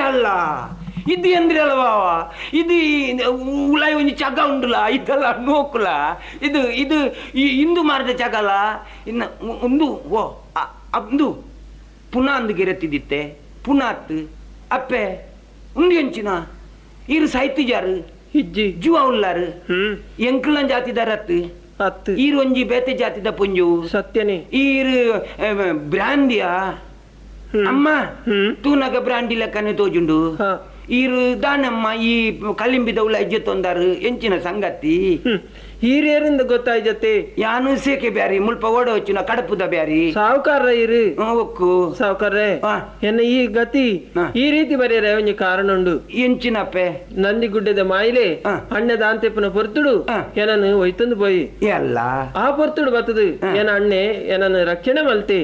Speaker 9: ಎಲ್ಲ ಇದು ಎಂದ್ರೆ ಅಲ್ವಾ ಇದು ಉಳಾಯಿ ಒಂಜಿ ಚಗ ಉಂಡುಲ ಇದೆಲ್ಲ ನೋಕುಲ ಇದು ಇಂದು ಮಾರದ ಚಗಲ ಇನ್ನ ಒಂದು ಅಂದು ಪುನಃ ಅಂದು ಗೆರೆತ್ತಿದ್ದಿತ್ತೆ ಪುನಃ ಅತ್ತು ಅಪ್ಪೆ ಉಂದು ಎಂಚಿನ ಇರು ಸಾಯ್ತು ಜಾರು
Speaker 3: ಇಜ್ಜಿ
Speaker 9: ಜುವ ಉಳ್ಳಾರು ಎಂಕ್ಲ ಜಾತಿದಾರ ಅತ್ತು
Speaker 3: ಅತ್ತು
Speaker 9: ಈರು ಒಂಜಿ ಬೇತೆ ಜಾತಿದ ಪುಂಜು
Speaker 3: ಸತ್ಯನೇ
Speaker 9: ಈರು ಬ್ರಾಂದಿಯಾ ಅಮ್ಮ ತೂನಗ ಬ್ರಾಂಡಿ ಲೆಕ್ಕನೆ ತೋಜುಂಡು ಈರು ದಾನಮ್ಮ ಈ ಕಲಿಂಬಿದ ಉಳ ಅಜ್ಜೆ ತೊಂದಾರು ಎಂಚಿನ ಸಂಗತಿ
Speaker 3: ಹಿರಿಯರಿಂದ ಗೊತ್ತಾಯ್ಜತೆ
Speaker 9: ಯಾನು ಸೇಕೆ ಬ್ಯಾರಿ ಮುಲ್ಪ ಓಡ వచ్చిన ಕಡಪುದ ಬ್ಯಾರಿ
Speaker 3: ಸಾವುಕಾರ ಇರು
Speaker 9: ಒಕ್ಕು
Speaker 3: ಸಾವುಕಾರ್ರೆ ಎನ್ನ ಈ ಗತಿ ಈ ರೀತಿ ಬರೆಯರೆ ಒಂಜಿ ಕಾರಣ ಉಂಡು
Speaker 9: ಎಂಚಿನಪ್ಪೆ
Speaker 3: ನಂದಿ ಗುಡ್ಡದ ಮಾಯಿಲೆ ಅಣ್ಣದ ಅಂತೆಪ್ಪನ ಪೊರ್ತುಡು ಏನನ್ನು ಒಯ್ತಂದು ಪೋಯಿ
Speaker 9: ಎಲ್ಲ
Speaker 3: ಆ ಪೊರ್ತುಡು ಬತ್ತದು ಏನ ಅಣ್ಣೆ ಏನನ್ನು ರಕ್ಷಣೆ ಮಲ್ತೆ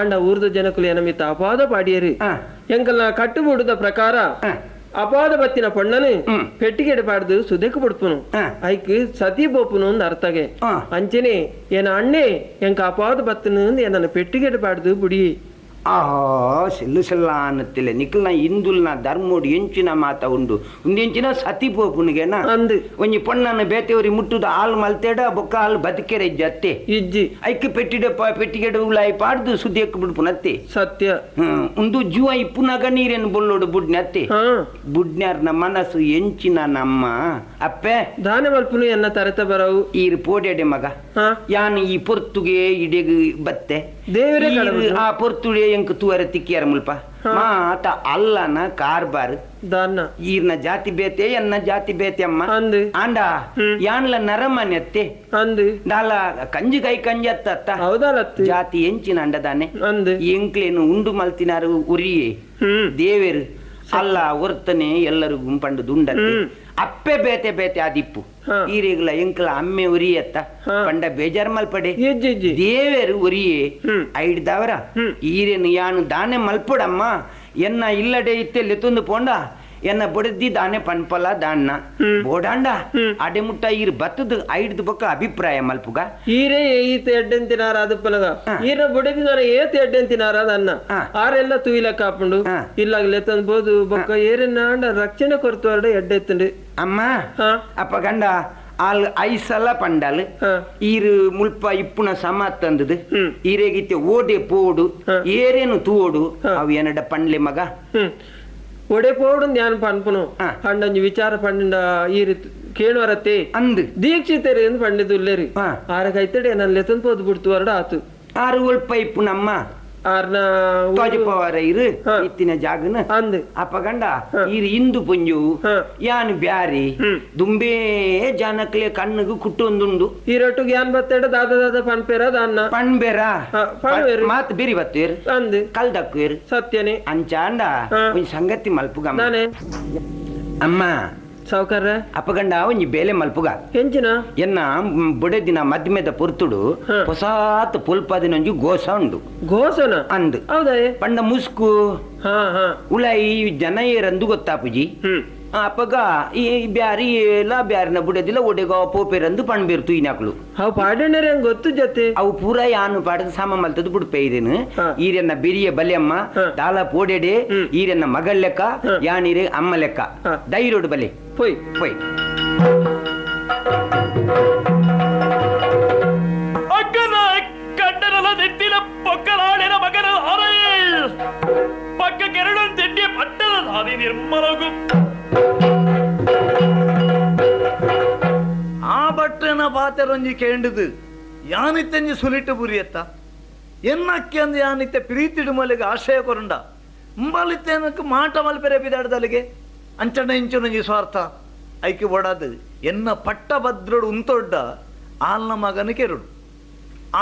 Speaker 3: ಆಂಡ ಊರ್ದ ಜನಕುಲು ಏನ ಮಿತ್ತ ಅಪಾದ ಪಾಡಿಯರು ಎಂಕಲ್ನ ಕಟ್ಟುಬೂಡುದ ಪ್ರಕಾರ ಅಪಾದ ಬತ್ತಿನ ಪೊಣ್ಣನು ಪೆಟ್ಟಿಗೆ ಪಾಡ್ದು ಸುದೆಕ್ ಬಿಡ್ಪುನು ಐಕ್ ಸತಿ ಬೋಪುನು ಅರ್ಥಗೆ ಅಂಚನೆ ಏನ ಅಣ್ಣೆ ಎಂಕ ಅಪಾದ ಬತ್ತನು ಏನನ್ನ ಪೆಟ್ಟಿಗೆ ಪಾಡ್ದು ಬುಡಿ
Speaker 9: ಆಹೋ ಸೆಲ್ಲ ಅನ್ನತ್ತಿಲ್ಲ ನಿಖಲ್ನ ಇಂದುಲ್ನ ಧರ್ಮೋಡು ಎಂಚಿನ ಮಾತ ಉಂಡು ಉಂದೆಂಚಿನ ಸತಿ ಪೋಪುನಿಗೆನ
Speaker 3: ಅಂದು
Speaker 9: ಒಂಜಿ ಪೊಣ್ಣನ ಬೇತೆಯವ್ರಿ ಮುಟ್ಟುದ ಹಾಲು ಮಲ್ತೇಡ ಬೊಕ್ಕ ಹಾಲು ಬದುಕೆರೆ ಜತ್ತೆ
Speaker 3: ಇಜ್ಜಿ
Speaker 9: ಐಕ್ ಪೆಟ್ಟಿಗೆ ಉಲಾಯಿ ಪಾಡ್ದು ಸುದ್ದಿ ಎಕ್ಕ ಬಿಡ್ಪುನತ್ತೆ
Speaker 3: ಸತ್ಯ
Speaker 9: ಒಂದು ಜುವ ಇಪ್ಪುನಾಗ ನೀರೇನು ಬೊಲ್ಲೋಡು ಬುಡ್ನತ್ತೆ ಬುಡ್ನ್ಯಾರ್ನ ಮನಸ್ಸು ಎಂಚಿನ ನಮ್ಮ ಅಪ್ಪೆ
Speaker 3: ದಾನ ಮಲ್ಪುನು ಎನ್ನ ತರತ ಬರವು
Speaker 9: ಈರು ಪೋಡೆಡೆ ಮಗ ಯಾನು ಈ ಪೊರ್ತುಗೆ ಇಡೆಗ್ ಬತ್ತೆ
Speaker 3: ದೇವರೇ
Speaker 9: ಆ ಪೊರ್ತುಡೆ ಎಂಕ್ ತೂವರೆ ತಿಕ್ಕಿಯಾರ ಮುಲ್ಪ ಮಾತ ಅಲ್ಲನ ಕಾರ್ಬಾರ್
Speaker 3: ದಾನ
Speaker 9: ಈರ್ನ ಜಾತಿ ಬೇತೆ ಎನ್ನ ಜಾತಿ ಬೇತೆ ಅಮ್ಮ
Speaker 3: ಅಂದು
Speaker 9: ಆಂಡ ಯಾನ್ಲ ನರಮನೆ ಅತ್ತೆ
Speaker 3: ಅಂದು
Speaker 9: ದಾಲ ಕಂಜಿ ಕೈ ಕಂಜಿ ಅತ್ತ
Speaker 3: ಹೌದಲ್ಲತ್ತು
Speaker 9: ಜಾತಿ ಎಂಚಿನ ಅಂಡದಾನೆ
Speaker 3: ಅಂದು
Speaker 9: ಎಂಕ್ಲೇನು ಉಂಡು ಮಲ್ತಿನಾರು ಉರಿಯೇ ದೇವೇರು ಅಲ್ಲ ಹೊರ್ತನೆ ಎಲ್ಲರಿಗೂ ಪಂಡು ದುಂಡತ್ತೆ ಅಪ್ಪೆ ಬೇತೆ ಬೇತೆ ಆದಿಪ್ಪು ಈರೆಗ್ಲ ಎಂಕ್ಲ ಅಮ್ಮೆ ಉರಿಯತ್ತ ಪಂಡ ಬೇಜಾರ್ ಮಲ್ಪಡೆ ದೇವೇರು ಉರಿಯೇ ಐಡ್ದವರ ಈರೇನು ಯಾನು ದಾನೆ ಮಲ್ಪಡಮ್ಮ ಎನ್ನ ಇಲ್ಲಡೆ ಇತ್ತೆಲ್ಲಿ ತುಂದು ಪೋಂಡ ಎನ್ನ ಬಡದಿ ದಾನೆ ಪನ್ಪಲ ದಾಣ್ಣ ಬೋಡಾಂಡ ಅಡೆ ಮುಟ್ಟ ಈರ್ ಬತ್ತದ ಐಡ್ದು ಬೊಕ್ಕ ಅಭಿಪ್ರಾಯ ಮಲ್ಪುಗ
Speaker 3: ಈರೇ ಈತ ಎಡ್ಡೆನ್ ತಿನಾರ ಅದು ಪಲಗ ಈರ ಬಡದಿ ದಾನೆ ಏತ ಎಡ್ಡೆನ್ ತಿನಾರ ಅದನ್ನ ಆರೆಲ್ಲ ತುಯಿಲ ಕಾಪುಂಡು ಇಲ್ಲಾಗ್ಲೆ ತಂದ್ಬೋದು ಬೊಕ್ಕ ಏರೆನ್ನ ರಕ್ಷಣೆ ಕೊರತು ಎಡ್ಡೆತ್ತಂಡು
Speaker 9: ಅಮ್ಮ ಅಪ್ಪ ಗಂಡ ಆಲ್ ಐಸಲ ಪಂಡಲ್ ಈರು ಮುಲ್ಪ ಇಪ್ಪುನ ಸಮ ತಂದದು ಈರೇಗಿತ್ತೆ ಓಡೆ ಪೋಡು ಏರೇನು ತೂಡು ಅವು ಏನಡ ಪಂಡ್ಲೆ ಮಗ
Speaker 3: ಒಡೆ ಪೋಡು ಧ್ಯಾನ ಪನ್ಪನು ಪಂಡಂಜಿ ವಿಚಾರ ಪಂಡ ಈರಿ ಕೇಳುವರತ್ತೆ
Speaker 9: ಅಂದ್
Speaker 3: ದೀಕ್ಷಿತರಿ ಎಂದು ಪಂಡಿದುಲ್ಲೇರಿ ಆರಗೈತಡೆ ನನ್ನ ಲೆತನ್ ಪೋದು ಬಿಡ್ತು ಹೊರಡ ಆತು
Speaker 9: ಆರು ಒಲ್ಪ ಇಪ್ಪು ನಮ್ಮ
Speaker 3: ಆರ್ನ
Speaker 9: ತೋಜಪವರ ಇರು ಇತ್ತಿನ ಜಾಗನ
Speaker 3: ಅಂದ್
Speaker 9: ಅಪ್ಪ ಗಂಡ ಈರು ಇಂದು ಪುಂಜು ಯಾನು ಬ್ಯಾರಿ ದುಂಬೇ ಜನಕ್ಲೆ ಕಣ್ಣುಗು ಕುಟ್ಟೊಂದುಂಡು
Speaker 3: ಈರೊಟ್ಟಿಗೆ ಯಾನ್ ಬತ್ತೇಡ ದಾದ ಪನ್ಪೇರ ದಾನ್ನ
Speaker 9: ಪಣ್ಬೇರ ಮಾತ್ ಬಿರಿ ಬತ್ತೇರು
Speaker 3: ಅಂದ್
Speaker 9: ಕಲ್ದಕ್ಕೇರು
Speaker 3: ಸತ್ಯನೇ
Speaker 9: ಅಂಚಾಂಡ ಒಂದ್ ಸಂಗತಿ ಮಲ್ಪುಗ
Speaker 3: ನಾನೇ
Speaker 9: ಅಮ್ಮ
Speaker 3: ಸಾವುಕಾರ
Speaker 9: ಅಪ್ಪಗಂಡ ಒಂಜಿ ಬೇಲೆ ಮಲ್ಪುಗ
Speaker 3: ಹೆಂಚಿನ
Speaker 9: ಎನ್ನ ಬುಡದಿನ ಮದ್ಮೆದ ಪುರ್ತುಡು ಹೊಸಾತ್ ಪುಲ್ಪದಿನೊಂಜಿ ಗೋಸ ಉಂಡು
Speaker 3: ಗೋಸನ
Speaker 9: ಅಂದ್
Speaker 3: ಹೌದಾ
Speaker 9: ಪಂಡ ಮುಸ್ಕು ಉಳೈ ಜನ ಏರಂದು ಗೊತ್ತಾಪುಜಿ ಅಪ್ಪಗ ಈ ಬ್ಯಾರಿ ಎಲ್ಲ ಬ್ಯಾರಿನ ಬುಡದಿಲ್ಲ ಒಡೆಗ ಪೋಪೆರಂದು ಪಣ್ಬೇರ್ತು ಇನಾಕ್ಲು
Speaker 3: ಅವು ಪಾಡಣ್ಣರ ಹೆಂಗ್ ಗೊತ್ತು ಜೊತೆ
Speaker 9: ಅವು ಪೂರ ಯಾನು ಪಾಡದ ಸಾಮ ಮಲ್ತದ ಬುಡ್ಪೆ ಇದೇನು ಈರೆನ್ನ ಬಿರಿಯ ಬಲೆಯಮ್ಮ ದಾಲ ಪೋಡೆಡೆ ಈರೆನ್ನ ಮಗಳ ಲೆಕ್ಕ ಯಾನೀರೆ ಅಮ್ಮ ಲೆಕ್ಕ ದೈರೋಡ್ ಬಲೆ
Speaker 3: ಪೊಯ್
Speaker 9: ಪೊಯ್
Speaker 6: ಅಕ್ಕನ ಕಂಡನಲ ನೆಟ್ಟಿನ ಪೊಕ್ಕಲಾಡಿನ ಮಗನ ಆರೈ ಪಕ್ಕ ಕೆರಡು ತಿಂಡಿ ಪಟ್ಟದ ದಾದಿ ನಿರ್ಮಲಗು
Speaker 5: ಆ ಬಟ್ಟೆನ ಪಾತೆರೊಂಜಿ ಕೇಂಡುದು ಯಾನಿತ್ತಂಜಿ ಸುಲಿಟ್ಟು ಬುರಿಯತ್ತ ಎನ್ನಕ್ಕೆ ಅಂದು ಯಾನಿತ್ತೆ ಪ್ರೀತಿಡು ಮಲೆಗೆ ಆಶ್ರಯ ಕೊರಂಡ ಮುಂಬಲಿತ್ತೇನಕ್ಕೆ ಮಾಟ ಮಲ್ಪೆರೆ ಬಿದಾಡ್ದಲ್ಲಿಗೆ ಅಂಚನ ಇಂಚುನಂಜಿ ಸ್ವಾರ್ಥ ಐಕಿ ಓಡಾದು ಎನ್ನ ಪಟ್ಟ ಭದ್ರಡು ಉಂತೊಡ್ಡ ಆಲ್ನ ಮಗನ ಕೆರಡು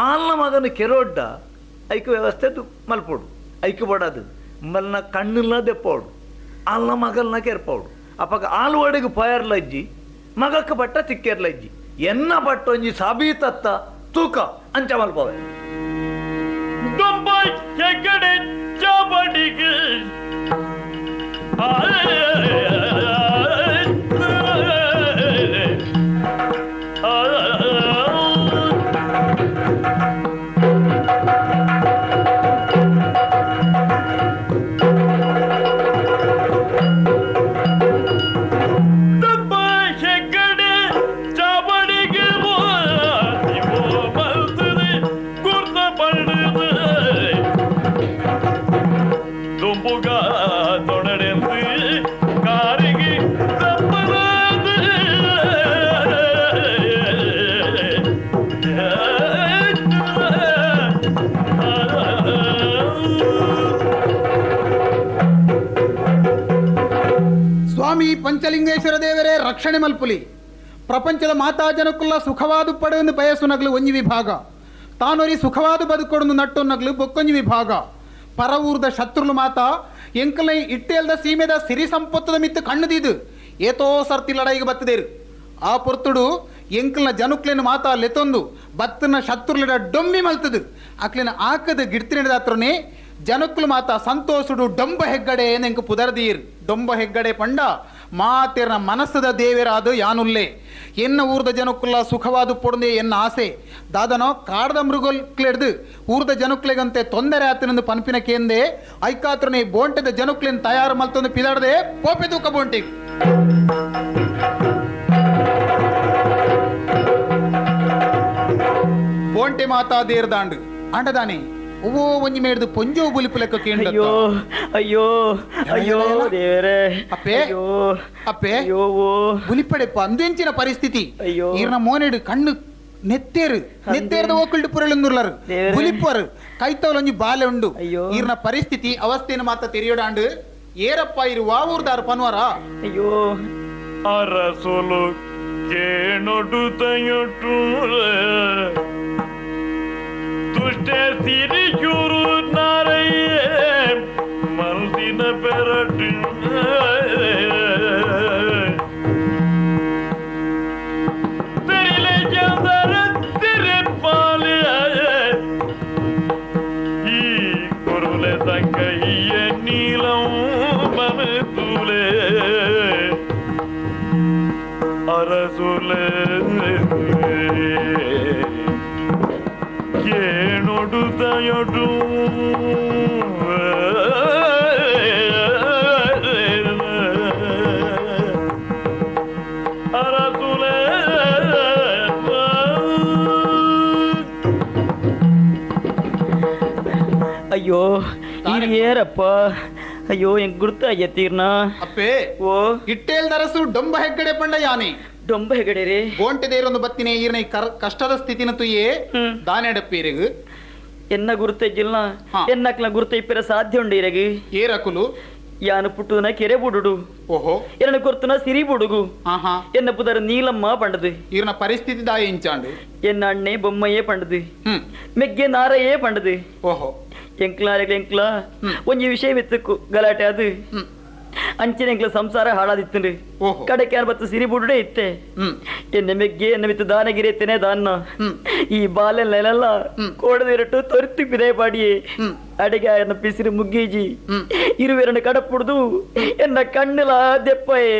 Speaker 5: ಆಲ್ನ ಮಗನ ಕೆರೊಡ್ಡ ಐಕು ವ್ಯವಸ್ಥೆ ಮಲ್ಪೋಡು ಐಕಿ ಓಡಾದು ಮಲ್ನ ಕಣ್ಣಿಲ್ಲ ದೆಪ್ಪೋಡು ಆಲ್ನ ಮಗಲ್ನ ಕೆರ್ಪೋಡು ಅಪ್ಪಗ ಆಲ್ ಒಡೆಗೆ ಪಯರ್ಲಜ್ಜಿ ಮಗಕ್ಕೆ ಬಟ್ಟ ತಿಕ್ಕೇರ್ಲಜ್ಜಿ ಎನ್ನ ಬಟ್ಟ ಒಂಜಿ ಸಾಬೀತತ್ತ ತೂಕ ಅಂಚ ಮಲ್ಪವೆ
Speaker 6: ದುಂಬ ಹೆಗಡೆ ಚಾಬಡಿಗೆ
Speaker 10: ಸ್ವಾಮಿ ಪಂಚಲಿಂಗೇಶ್ವರ ದೇವರೇ ರಕ್ಷಣೆ ಮಲ್ಪುಲಿ ಪ್ರಪಂಚದ ಮಾತಾ ಜನಕ್ಕುಲ್ಲ ಸುಖವಾದ ಪಡೆಯನ್ನು ಬಯಸು ನಗಲು ಒಂಜಿ ವಿಭಾಗ ತಾನೊರಿ ಸುಖವಾದ ಬದುಕೊಡೊಂದು ನಟ್ಟು ನಗಲು ಬೊಕ್ಕೊಂಜಿ ವಿಭಾಗ ಪರ ಊರ್ದ ಶತ್ರುಲು ಮಾತಾ ಎಂಕಲೈ ಇಟ್ಟೆಲ್ದ ಸೀಮೆದ ಸಿರಿ ಸಂಪತ್ತದ ಮಿತ್ತು ಕಣ್ಣುದಿದು ಏತೋ ಸರ್ತಿ ಲಡಾಯಿಗೆ ಬತ್ತದೇರು ಆ ಪೊರ್ತುಡು ಎಂಕಲ್ನ ಜನುಕ್ಲೆನ ಮಾತಾ ಲೆತ್ತೊಂದು ಬತ್ತನ ಶತ್ರುಲಿಡ ಡೊಂಬಿ ಮಲ್ತದು ಅಕ್ಲಿನ ಆಕದ ಗಿಡ್ತಿನಿಡದಾತ್ರನೇ ಜನಕ್ಕಲು ಮಾತಾ ಸಂತೋಷುಡು ಡೊಂಬ ಹೆಗ್ಗಡೆ ಎಂಕ ಪುದರ್ದೀರ್ ಡೊಂಬ ಹೆಗ್ಗಡೆ ಪಂಡ ಮಾತೆರ್ನ ಮನಸ್ಸದ ದೇವೆರಾದು ಯಾನುಲ್ಲೆ ಎನ್ನ ಊರ್ದ ಜನಕ್ಕುಲ್ಲ ಸುಖವಾದ ಪೊಡಂದೆ ಎನ್ನ ಆಸೆ ದಾದನೋ ಕಾಡ್ದ ಮೃಗಕ್ಲೆಡ್ದು ಊರ್ದ ಜನಕ್ಲೆಗಂತೆ ತೊಂದರೆ ಆತನೆಂದು ಪನ್ಪಿನ ಕೇಂದೆ ಐಕಾತ್ರನೇ ಬೋಂಟೆದ ಜನಕ್ಲೆನ್ ತಯಾರು ಮಲ್ತೊಂದು ಪಿದಾಡದೆ ಪೋಪೆ ತೂಕ ಬೋಂಟೆ ಬೋಂಟೆ ಮಾತಾ ದೇರ್ದಾಂಡು ಅಂಡದಾನೆ ಓ ಒಂಜಿ ಮೇಡ್ದು ಪೊಂಜೋ ಬುಲಿಪು ಲೆಕ್ಕ ಕೇಂದ್ರ
Speaker 2: ಅಯ್ಯೋ ಅಯ್ಯೋ ಅಯ್ಯೋ ದೇವರೇ
Speaker 10: ಅಪ್ಪೆ ಅಪ್ಪೆ ಬುಲಿಪಡೆಪ್ಪ ಅಂದೆಂಚಿನ ಪರಿಸ್ಥಿತಿ
Speaker 2: ಅಯ್ಯೋ
Speaker 10: ಈರ್ನ ಮೋನೆಡು ಕಣ್ಣು ನೆತ್ತೇರ್ದ ಓಕಲ್ಡು ಪುರಳುಂದುರ್ಲರು ಬುಲಿಪ್ಪರು ಕೈತವಲೊಂಜಿ ಬಾಲೆ ಉಂಡು ಈರ್ನ ಪರಿಸ್ಥಿತಿ ಅವಸ್ಥೆನ ಮಾತ ತೆರಿಯೋಡಾಂಡು ಏರಪ್ಪ ಇರುವ ಊರ್ದಾರು ಪನ್ವರ
Speaker 2: ಅಯ್ಯೋ
Speaker 6: ಅರಸೊಲು ಕೇಣೊಡು ತಯೊಟ್ಟು ದುಷ್ಟ ಸಿರಿಯೂರು ನಾರಯ್ಯ ಮಲ್ದಿನ ಪೆರಟು ಅರಸುಲೆ ಕೇಳೊಡು ದಯೊಡು ಅರಸುಲೆ
Speaker 2: ಅಯ್ಯೋ ಏರಪ್ಪ ಅಯ್ಯೋ ಹೆಂಗ್ ಗುರ್ತಾಗೈತೀರ್ನ
Speaker 10: ಅಪ್ಪೇ
Speaker 2: ಓ
Speaker 10: ಇಟ್ಟೇಲ್ ದರಸು ಡೊಂಬ ಹೆಗ್ಗಡೆ ಪಂಡ ಯಾನೆ
Speaker 2: ಡೊಂಬ ಹೆಗಡೆ ರೀ
Speaker 10: ಗೋಂಟೆದೇರೊಂದು ಬತ್ತಿನೇ ಈರ್ನ ಕಷ್ಟದ ಸ್ಥಿತಿನ ತುಯ್ಯೇ ದಾನೆಡಪ್ಪೀರೆಗು
Speaker 2: ಎನ್ನ ಗುರುತಿಲ್ಲ
Speaker 10: ಹಾ.
Speaker 2: ಎನ್ನಕ್ಲ ಗುರುತ ಇಪ್ಪಿರ ಸಾಧ್ಯ ಉಂಡು ಇರಗಿ
Speaker 10: ಏರಕುಲು
Speaker 2: ಯಾನು ಪುಟ್ಟುನ ಕೆರೆ ಬುಡುಡು
Speaker 10: ಓಹೋ
Speaker 2: ಎನ್ನ ಕೊರ್ತನ ಸಿರಿ ಬುಡುಗು
Speaker 10: ಆಹಾ
Speaker 2: ಎನ್ನ ಪುದರ ನೀಲಮ್ಮ ಪಂಡದು
Speaker 10: ಈರ್ನ ಪರಿಸ್ಥಿತಿ ದಾಯ ಇಂಚಾಂಡು
Speaker 2: ಎನ್ನ ಅಣ್ಣೆ ಬೊಮ್ಮಯೇ ಪಂಡದು
Speaker 10: ಹ್ಮ್
Speaker 2: ಮೆಗ್ಗೆ ನಾರಯೇ ಪಂಡದು
Speaker 10: ಓಹೋ
Speaker 2: ಎಂಕ್ಲ ಒಂಜಿ ವಿಷಯ ವಿತ್ತು ಗಲಾಟೆ ಅದು
Speaker 10: ಹ್ಮ್
Speaker 2: ಅಂಚಿನ ಎಂಕ್ಲ ಸಂಸಾರ ಹಾಳಾದಿತ್ತು
Speaker 10: ಓಹೋ
Speaker 2: ಕಡೆಗೆ ಯಾರು ಬತ್ತು ಸಿರಿ ಬುಡುಡೆ ಇತ್ತೆ
Speaker 10: ಹ್ಮ್
Speaker 2: ಎನ್ನ ಮೆಗ್ಗೆ ಎನ್ನ ವಿತ್ತು ದಾನಗಿರಿ ಎತ್ತೇನೆ ದಾನ
Speaker 10: ಹ್ಮ್
Speaker 2: ಈ ಬಾಲೆಲ್ಲ ಕೋಡದಿರಟ್ಟು ತೊರಿತು ಪಿದೆ ಪಾಡಿಯೇ
Speaker 10: ಹ್ಮ್
Speaker 2: ಅಡಿಗೆ ಎನ್ನ ಪಿಸಿರು ಮುಗ್ಗೀಜಿ
Speaker 10: ಹ್ಮ್
Speaker 2: ಇರುವೆರಡು ಕಡಪುಡ್ದು ಎನ್ನ ಕಣ್ಣುಲ ದೆಪ್ಪಯೇ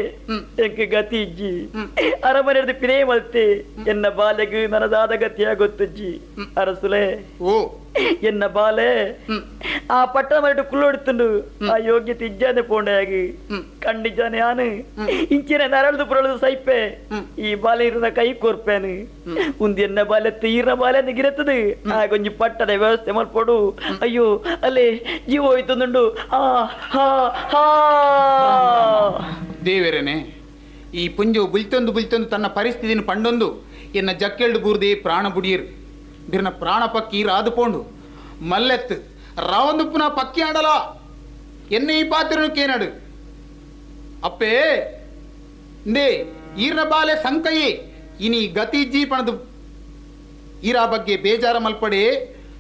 Speaker 2: ಎಂಕ ಗತಿ ಇಜ್ಜಿ ಅರಮನೆ ಪಿರೇ ಮಲ್ತೆ ಎನ್ನ ಬಾಲೆಗೆ ನನದಾದ ಗತಿಯ ಗೊತ್ತಜ್ಜಿ ಅರಸುಲೆ
Speaker 10: ಓ
Speaker 2: ಎನ್ನ ಬಾಲೆ ಆ ಪಟ್ಟಣ ಮರಟು ಕುಳ್ಳೊಡುತ್ತುಂಡು ಆ ಯೋಗ್ಯತೆ ಇಜ್ಜಾನೆ ಪೋಂಡೆಯಾಗಿ ಕಂಡಿಜ್ಜಾನೆ ಆನು ಇಂಚಿನ ನರಳದು ಪುರಳದು ಸೈಪೆ ಈ ಬಾಲೆ ಇರುನ ಕೈ ಕೋರ್ಪೇನು ಉಂದಿ ಎನ್ನ ಬಾಲೆ ತೀರ್ನ ಬಾಲೆ ನಿಗಿರುತ್ತದೆ ಆಗೊಂಜಿ ಪಟ್ಟದ ವ್ಯವಸ್ಥೆ ಮಲ್ಪೋಡು ಅಯ್ಯೋ ಅಲ್ಲೇ ಜೀವ ಹೋಯ್ತುಂಡು ಆ ಹಾ ಹಾ
Speaker 10: ದೇವರೇನೆ ಈ ಪುಂಜು ಬುಲ್ತೊಂದು ತನ್ನ ಪರಿಸ್ಥಿತಿನ ಪಂಡೊಂದು ಎನ್ನ ಜಕ್ಕೆಲ್ಡು ಬೂರ್ದೆ ಪ್ರಾಣ ಬುಡಿಯರು ಬಿರ್ನ ಪ್ರಾಣ ಪಕ್ಕಿ ರಾದುಪೋಂಡು ಮಲ್ಲೆತ್ತು ರಾವೊಂದು ಪುನಃ ಪಕ್ಕಿ ಆಡಲ ಎನ್ನ ಈ ಪಾತ್ರನು ಕೇನಡು ಅಪ್ಪೇ ಇಂದೇ ಈರ್ನ ಬಾಲೆ ಸಂಕಯೇ ಇನಿ ಗತಿ ಜೀಪಣದು ಈರ ಬಗ್ಗೆ ಬೇಜಾರ ಮಲ್ಪಡೆ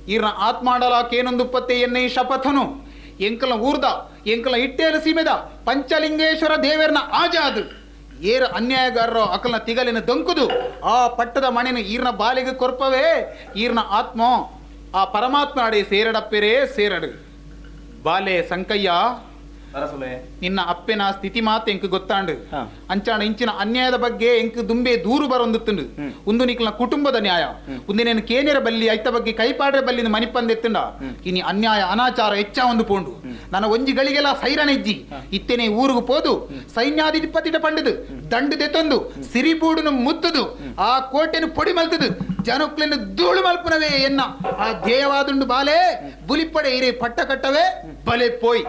Speaker 10: ಈರ್ನ ಆತ್ಮಾಡಲ ಕೇನೊಂದು ಪತ್ತೆ ಎನ್ನ ಈ ಶಪಥನು ಎಂಕಲ ಊರ್ದ ಎಂಕಲ ಇಟ್ಟೇರು ಸೀಮೆದ ಪಂಚಲಿಂಗೇಶ್ವರ ದೇವರನ ಆಜಾದು ಏರ ಅನ್ಯಾಯಗಾರರೋ ಅಕಲ್ನ ತಿಗಲಿನ ದೊಂಕುದು ಆ ಪಟ್ಟದ ಮಣಿನ ಈರ್ನ ಬಾಲಿಗೆ ಕೊರ್ಪವೇ ಈರ್ನ ಆತ್ಮ ಆ ಪರಮಾತ್ಮ ಅಡೆ ಸೇರಡಪ್ಪೆರೇ ಸೇರಡು ಬಾಲೆ ಸಂಕಯ್ಯ ನಿನ್ನ ಅಪ್ಪೆನ ಸ್ಥಿತಿ ಮಾತು ಎಂಕ್ ಗೊತ್ತಾಂಡು ಅಂಚಾಣ ಇಂಚಿನ ಅನ್ಯಾಯದ ಬಗ್ಗೆ ಎಂಕ್ ದುಂಬೆ ದೂರು ಬರೊಂದುತ್ತುಂಡು ಒಂದು ನಿಕ್ಲ ಕುಟುಂಬದ ನ್ಯಾಯ ಉಂದಿನೇನು ಕೇನಿರ ಬಲ್ಲಿ ಐತ ಬಗ್ಗೆ ಕೈಪಾಡ್ರೆ ಬಲ್ಲಿನ ಮನಿಪಂದೆತ್ತುಂಡ ಇನಿ ಅನ್ಯಾಯ ಅನಾಚಾರ ಹೆಚ್ಚ ಒಂದು ಪೋಂಡು ನನ್ನ ಒಂಜಿಗಳಿಗೆಲ್ಲ ಸೈರಣೆಜ್ಜಿ ಇತ್ತೇನೆ ಊರುಗು ಪೋದು ಸೈನ್ಯಾಧಿಪತಿಟ ಪಂಡದು ದಂಡು ದೆತ್ತೊಂದು ಸಿರಿಬೂಡುನು ಮುತ್ತದು ಆ ಕೋಟೆನು ಪೊಡಿ ಮಲ್ತದು ಜನಕ್ಲೆನ್ನು ಧೂಳು ಮಲ್ಪುನವೇ ಎನ್ನ ಆ ಧ್ಯೇಯವಾದುಂಡು ಬಾಲೆ ಬುಲಿಪಡೆ ಇರೇ ಪಟ್ಟ ಕಟ್ಟವೇ ಬಲೆ ಪೋಯ್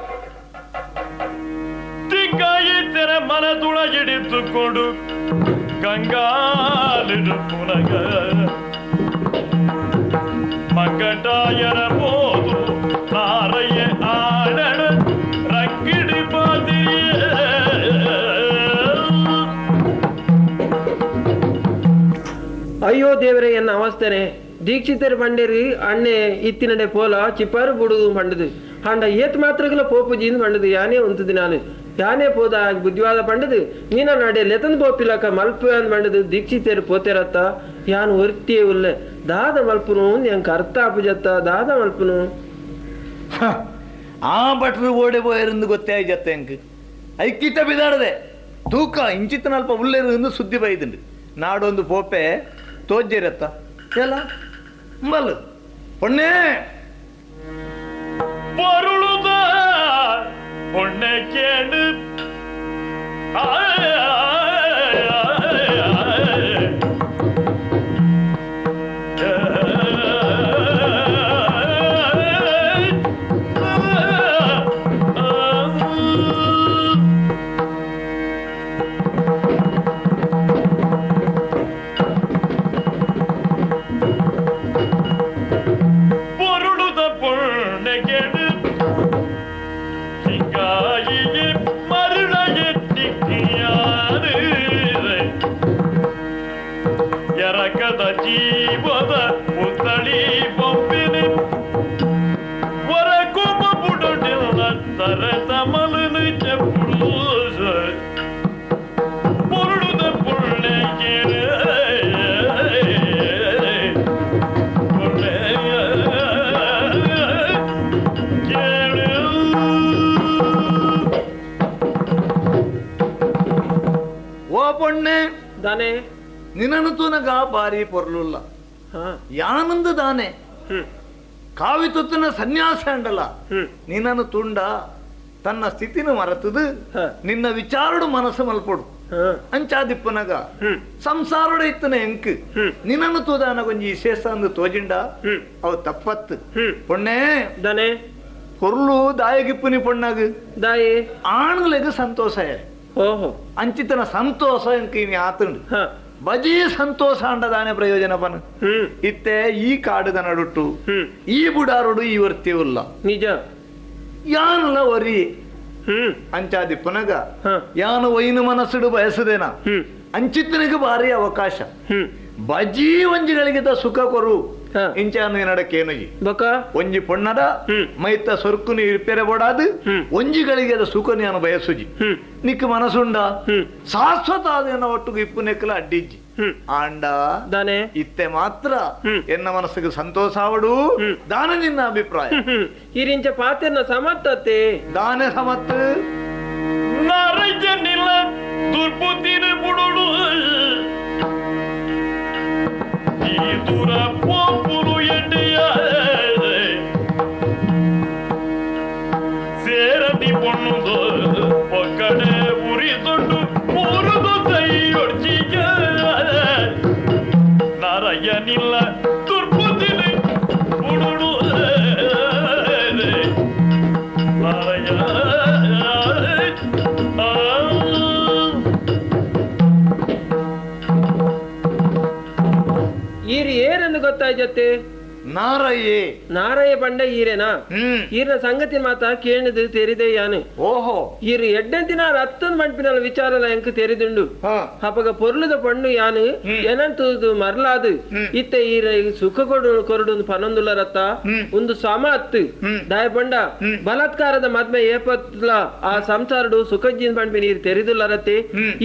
Speaker 6: ತಿಂಗಾಯಿತರ ಮನದೊಳಗಿಡಿದುಕೊಂಡು ಗಂಗಾಲಿಡು ಪುನಗ ಮಂಗಟಾಯರ ಬೋದು ನಾರಯ್ಯ ಆಡಣ ರಂಗಿಡಿ ಬಾದಿಯೇ
Speaker 3: ಅಯ್ಯೋ ದೇವರೇ ಎನ್ನ ಅವಸ್ಥೆನೆ ದೀಕ್ಷಿತರು ಬಂಡೇರಿ ಅಣ್ಣೆ ಇತ್ತಿನಡೆ ಪೋಲ ಚಿಪ್ಪಾರು ಬುಡುದು ಪಂಡದು ಅಂಡ ಏತ್ ಮಾತ್ರಗಲ ಪೋಪುಜಿಂದ ಪಂಡದು ಯಾನೇ ಉಂತದು ನಾನು ಯಾನೇ ಪೋದ ಬುದ್ಧಿವಾದ ಪಂಡದು ನೀನ ನಡೆ ಲೆತಂದು ಪೋಪಿಲಕ ಮಲ್ಪು ಅಂದ್ ಪಂಡದು ದೀಕ್ಷಿತರು ಪೋತೆರತ್ತ ಯಾನು ಒರ್ತಿಯೇ ಉಲ್ಲ ದಾದ ಮಲ್ಪುನು ಎಂಕ ಅರ್ಥ ಆಪುಜತ್ತ ದಾದ ಮಲ್ಪುನು
Speaker 5: ಆ ಭಟ್ರು ಓಡೆ ಪೋಯರಿಂದ ಗೊತ್ತೇ ಆಯ್ಜತ್ತೆ ಎಂಕ್ ಐಕ್ಕಿತ ಬಿದಾಡದೆ ತೂಕ ಇಂಚಿತ್ತನಲ್ಪ ಉಲ್ಲೇರು ಸುದ್ದಿ ಬೈದುಂಡು ನಾಡೊಂದು ಪೋಪೆ ತೋಜ್ಜೇರತ್ತ ಎಲ್ಲ ಮಲ್ ಪೊಣ್ಣೆ
Speaker 6: பொருளுத பொண்ணை கேடு பொருளுத பொண்ணை கேடு சிங்காயியே ಮರುಳಗೆಟ್ಟಿಕ್ಕಿಯಾರು ಎರಕದ ಜೀವದ ಪುತ್ತಳಿ ಬೊಬ್ಬಿನ ಹೊರಕೊಬ್ಬ ಬುಡಡಿಲ್ಲ ತರತ ಮಲನು ಚೆಪ್ಪುಳು பொருளுத பொருளை கேடு
Speaker 5: ಓ ಪೊಣ್ಣೆ
Speaker 3: ದಾನೆ
Speaker 5: ನಿನ್ನನ್ನು ತೂನಗ ಬಾರಿ ಪೊರ್ಲುಲ್ಲ
Speaker 3: ಹಾ
Speaker 5: ಯಾನಂದು ದಾನೆ
Speaker 3: ಹ್ಮ್
Speaker 5: ಕಾವಿತುತ್ತಿನ ಸನ್ಯಾಸ ಅಂಡಲ್ಲ
Speaker 3: ಹ್ಮ್
Speaker 5: ನಿನ್ನನ್ನು ತುಂಡ ತನ್ನ ಸ್ಥಿತಿನ ಮರೆತದು
Speaker 3: ಹ.
Speaker 5: ನಿನ್ನ ವಿಚಾರಡು ಮನಸ್ಸು ಮಲ್ಪೊಡು
Speaker 3: ಹಾ
Speaker 5: ಅಂಚಾದಿಪ್ಪನಗ
Speaker 3: ಹ್ಮ್
Speaker 5: ಸಂಸಾರಡು ಇತ್ತನ ಎಂಕ್
Speaker 3: ಹ್ಮ್
Speaker 5: ನಿನ್ನನ್ನು ತೂದಾನ ಕೊಂಚ ವಿಶೇಷ ಅಂದು ತೋಜಿಂಡ
Speaker 3: ಹ್ಮ್
Speaker 5: ಅವು ತಪ್ಪತ್ತು
Speaker 3: ಹ್ಮ್
Speaker 5: ಪೊಣ್ಣೆ
Speaker 3: ದಾನೆ
Speaker 5: பொருளு தாயகிப்புனி பொண்ணாகு
Speaker 3: ದಾಯಿ
Speaker 5: ಆಣ್ಗಳಿಗೆ ಸಂತೋಷ
Speaker 3: ಓಹೋ
Speaker 5: ಅಂಚಿತನ ಸಂತೋಷ ಎಂಕ ಇನಿ ಆತುಂಡು
Speaker 3: ಹಾ
Speaker 5: ಬಜಿ ಸಂತೋಷ ಅಂಡದಾನೆ ಪ್ರಯೋಜನ ಪನ
Speaker 3: ಹ್ಮ್
Speaker 5: ಇತ್ತೆ ಈ ಕಾಡುದ ನಡುಟ್ಟು
Speaker 3: ಹ್ಮ್
Speaker 5: ಈ ಬುಡಾರುಡು ಈ ವರ್ತಿವುಲ್ಲ
Speaker 3: ನಿಜ
Speaker 5: ಯಾನಲ ಒರಿ
Speaker 3: ಹ್ಮ್
Speaker 5: ಅಂಚಾದಿ ಪುನಗ
Speaker 3: ಹಾ
Speaker 5: ಯಾನು ಒಯ್ನು ಮನಸ್ಸುಡು ಬಯಸದೇನ
Speaker 3: ಹ್ಮ್
Speaker 5: ಅಂಚಿತ್ತನಿಗೆ ಭಾರಿ ಅವಕಾಶ
Speaker 3: ಹ್ಮ್
Speaker 5: ಬಜಿ ಒಂಜಿಗಳಿಗೆ ಸುಖ ಕೊರು
Speaker 3: ಹಾ
Speaker 5: ಇಂಚಾನು ನಡಕೇನುಜಿ
Speaker 3: ಬಕ
Speaker 5: ಒಂಜಿ ಪೊಣ್ಣದ
Speaker 3: ಹ್ಮ್
Speaker 5: ಮೈತ ಸೊರ್ಕುನಿ ಇರ್ಪೆರೆ ಬೋಡಾದು
Speaker 3: ಹ್ಮ್
Speaker 5: ಒಂಜಿಗಳಿಗೆ ಅದ ಸುಖನಿ ಅನು ಬಯಸುಜಿ
Speaker 3: ಹ್ಮ್
Speaker 5: ನಿಕ್ ಮನಸ್ಸುಂಡ
Speaker 3: ಹ್ಮ್
Speaker 5: ಶಾಶ್ವತ ಆದೇನ ಒಟ್ಟಿಗೆ ಇಪ್ಪು ನೆಕ್ಕಲ ಅಡ್ಡಿಜ್ಜಿ
Speaker 3: ಹ್ಮ್
Speaker 5: ಆಂಡ
Speaker 3: ದಾನೆ
Speaker 5: ಇತ್ತೆ ಮಾತ್ರ
Speaker 3: ಹ್ಮ್.
Speaker 5: ಎನ್ನ ಮನಸ್ಸಿಗೆ ಸಂತೋಷ ಆವಡು
Speaker 3: ಹ್ಮ್.
Speaker 5: ದಾನ ನಿನ್ನ ಅಭಿಪ್ರಾಯ
Speaker 3: ಹ್ಮ್ ಇರಿಂಚ ಪಾತೆರ್ನ ಸಮರ್ಥತೆ
Speaker 5: ದಾನೆ ಸಮತ್
Speaker 6: ನಾರಯ್ಯನಿಲ್ಲ ದುರ್ಬುದ್ಧಿನ ಬುಡುಡು ಈ ದೂರ ಪೋಪುಲು ಎಣ್ಣೆಯ ಸೇರದಿ ಪೊಣ್ಣುದು ಒಕ್ಕಡೆ ಉರಿದೊಂಡು ಮೂರುದು ಕೈಯೊಡ್ಚಿಗ ನಾರಯ್ಯನಿಲ್ಲ ದುರ್ಬುದ್ಧಿನ ಬುಡುಡು ನಾರಯ್ಯ
Speaker 3: ಈರಿ ಏನೆಂದು ಗೊತ್ತಾಯ್ತತೆ
Speaker 5: ನಾರಯ್ಯೇ
Speaker 3: ನಾರಯ್ಯ ಬಂಡ ಈರೇನಾ ಈರಿನ ಸಂಗತಿ ಮಾತ ಕೇಳಿದು ತೆರಿದೆ ಯಾನು
Speaker 5: ಓಹೋ
Speaker 3: ಈರು ಎಡ್ಡೆಂತಿನ ರತ್ತನ್ ಮಂಪಿನ ವಿಚಾರಲ ಎಂಕ್ ತೆರಿದುಂಡು ಅಪಗ ಪೊರ್ಲುದ ಪಣ್ಣು ಯಾನು ಏನಂತದು ಮರ್ಲಾದು ಇತ್ತ ಈರ ಸುಖ ಕೊರಡು ಪನೊಂದುಲ ರತ್ತ ಒಂದು ಸಮ ಅತ್ತು ದಾಯ ಪಂಡ ಬಲಾತ್ಕಾರದ ಮದ್ಮೆ ಏಪತ್ಲ ಆ ಸಂಸಾರಡು ಸುಖಜ್ಜಿನ್ ಪಂಪಿನ ಈರು ತೆರಿದುಲ್ಲ ರತ್ತೆ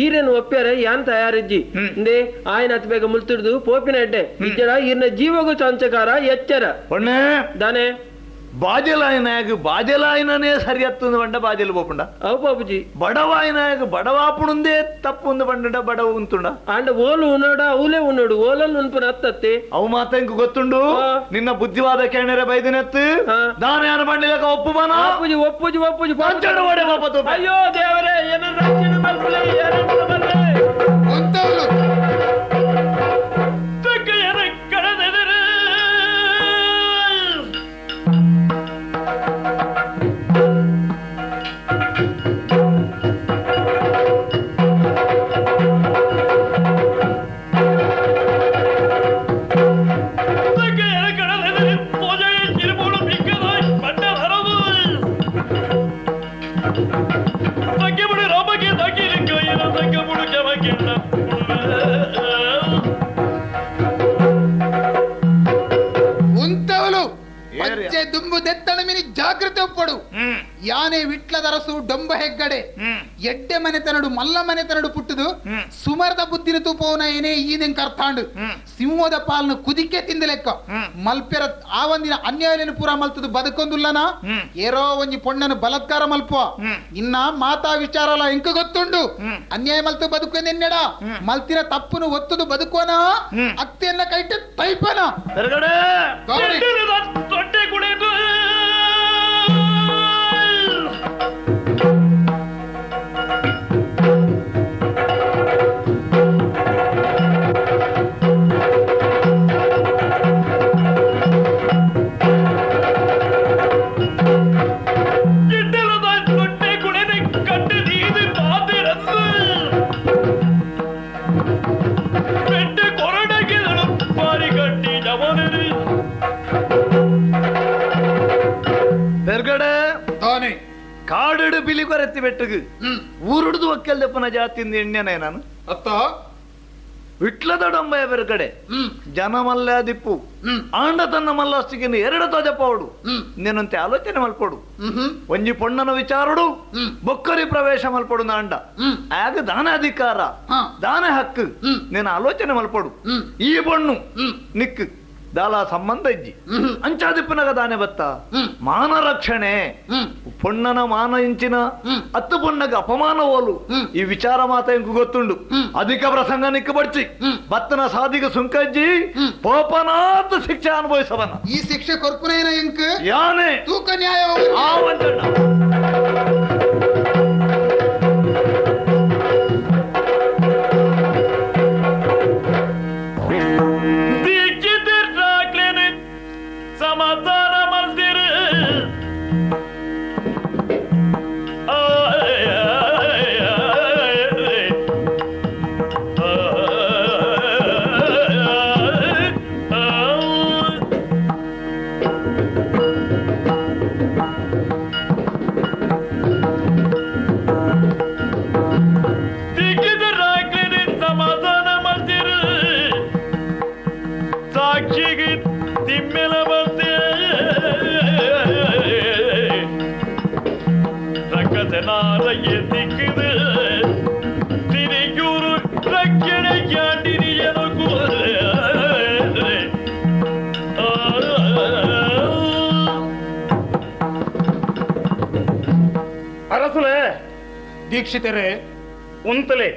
Speaker 3: ಈರೇನು ಒಪ್ಪ್ಯಾರ ಯಾನ್ ತಯಾರಿಜ್ಜಿ ಇಂದೆ ಆಯ್ನ ಅತ್ ಬೇಗ ಮುಲ್ತಿಡ್ದು ಪೋಪಿನ ಎಡ್ಡೆ ಇಜ್ಜಡ ಈರ್ನ ಜೀವಗೂ ಸಂಚಕಾರ ಎಚ್ಚರ
Speaker 5: ಪೊಣ್ಣೆ
Speaker 3: ದಾನೆ
Speaker 5: ಬಾಜಲಾಯನಾಗ ಬಾಜಲಾಯನೇ ಸರಿ ಹತ್ತೊಂದು ಬಂಡ ಬಾಜಲು పోపుండ
Speaker 3: అవు బాబుజీ
Speaker 5: బడవాయనాక బడవాపుడుందే తప్పు ఉంది బండ బడవ ఉంటుండ
Speaker 3: అండ్ ఓలు ఉన్నాడా అవులే ఉన్నాడు ఓలలు ఉన్పున అత్తత్తే
Speaker 5: అవు మాత ఇంక ಗೊತ್ತುಂಡು ನಿನ್ನ ಬುದ್ಧಿವಾದ ಕೇಣರೆ ಬೈದಿನತ್ತು ದಾನ ಯಾನ ಬಂಡಿಲಕ ಒಪ್ಪುಬನ
Speaker 3: ಒಪ್ಪುಜಿ ಒಪ್ಪುಜಿ ಒಪ್ಪುಜಿ
Speaker 5: ಪಂಚಡ ಒಡೆ ಬಾಪತು
Speaker 3: ಅಯ್ಯೋ ದೇವರೇ ಏನ ರಕ್ಷಣೆ ಮಾಡ್ಕೊಳ್ಳಿ ಏನಂತ ಬರ್ರೆ
Speaker 10: ಒಂದವಳು
Speaker 6: ತಗ್ಗೆಯರ ಕಳೆದೆದರೆ
Speaker 10: ఉంతవులు వచ్చే దుంబు దెత్తనమిని జాగ్రత్త ఒప్పడు ಯಾನೆ ವಿಟ್ಲದರಸು ಡೊಂಬ ಹೆಗ್ಗಡೆ ಎಡ್ಡೆ ಮನೆತನಡು ಮಲ್ಲ ಮನೆತನಡು ಪುಟ್ಟದು ಸುಮರದ ಬುದ್ಧಿನ ತೂಪವನ ಏನೇ ಈನೆಂಕ ಅರ್ಥಾಂಡು ಸಿಂಹದ ಪಾಲನ ಕುದಿಕೆ ತಿಂದ ಲೆಕ್ಕ ಮಲ್ಪೆರ ಆವಂದಿನ ಅನ್ಯಾಯನ ಪೂರ ಮಲ್ತದು ಬದುಕೊಂದುಲ್ಲನ ಏರೋ ಒಂಜಿ ಪೊಣ್ಣನ ಬಲತ್ಕಾರ ಮಲ್ಪುವ ಇನ್ನ ಮಾತಾ ವಿಚಾರಲ ಎಂಕ ಗೊತ್ತುಂಡು ಅನ್ಯಾಯ ಮಲ್ತು ಬದುಕೊಂದೆನ್ನೆಡ ಮಲ್ತಿನ ತಪ್ಪುನು ಒತ್ತದು ಬದುಕೋನ ಅತ್ತೆಯನ್ನ ಕೈಟ ತೈಪನ
Speaker 6: ತೊಟ್ಟೆ ಕುಡಿದು
Speaker 5: ಕಾಡು ಬಿಲಿ ಕೊರೆತ್ತಿ ಬೆಟ್ಟಗು ಊರುಡ್ದು ಒಕ್ಕೆಲ್ದಪ್ಪನ ಜಾತಿಯಿಂದ ಎಣ್ಣೆನೆ ನಾನು
Speaker 10: ಅತ್ತ
Speaker 5: ವಿಟ್ಲದ ಡೊಂಬಯ ಬೆರ್ಗಡೆ ಜನ ಮಲ್ಲ ದಿಪ್ಪು ಆಂಡ ತನ್ನ ಮಲ್ಲಸ್ತಿಗೆ ಎರಡು ತೋಜಪ್ಪವಡು ನೀನಂತೆ ಆಲೋಚನೆ ಮಲ್ಪಡು ಒಂಜಿ ಪೊಣ್ಣನ ವಿಚಾರಡು ಬೊಕ್ಕರಿ ಪ್ರವೇಶ ಮಲ್ಪಡು ನಾಂಡ ಆಗ ದಾನ ಅಧಿಕಾರ ದಾನ ಹಕ್ಕು ನೀನು ಆಲೋಚನೆ ಮಲ್ಪಡು ಈ ಬಣ್ಣು ನಿಕ್ಕು ದಾಲ ಸಂಬಂಧ ಇಜ್ಜಿ ಅಂಚಾದಿಪ್ಪನಾಗ ದಾನೆ ಬತ್ತ ಮಾನ ರಕ್ಷಣೆ ಪೊಣ್ಣನ ಮಾನ ಇಂಚಿನ ಹತ್ತು ಪೊಣ್ಣಗ ಅಪಮಾನ ಓಲು ಈ ವಿಚಾರ ಮಾತ ಇಂಕು ಗೊತ್ತುಂಡು ಅಧಿಕ ಪ್ರಸಂಗ ನಿಕ್ಕ ಬಡ್ಚಿ ಬತ್ತನ ಸಾಧಿಗ ಸುಂಕಜ್ಜಿ ಪೋಪನಾಥ ಶಿಕ್ಷೆ ಅನುಭವಿಸವನ
Speaker 10: ಈ ಶಿಕ್ಷೆ ಕೊರ್ಪುನೇನ ಎಂಕ್
Speaker 5: ಯಾನೆ
Speaker 10: ತೂಕ ನ್ಯಾಯ
Speaker 5: ಆ ವಂಚನ
Speaker 6: ಸಮಾಧಾನ ಮಾಡ್ತೀರಿ ಸಮಾಧಾನ ಮಾಡ್ತೀರಿ ಸಾಕ್ಷಿಗೆ ತಿಮ್ಮೆಲ ಬಂದೆ ರಕ್ಕಸನಾರಯ್ಯ ದಿಕ್ಕಿದು ತಿರಿಯೂರು ರಕ್ಷಣೆ ಕ್ಯಾಂಡಿನಿಯನು
Speaker 1: ಅರಸುಲೆ
Speaker 10: ದೀಕ್ಷಿತರೇ
Speaker 1: ಉಂತಲೆ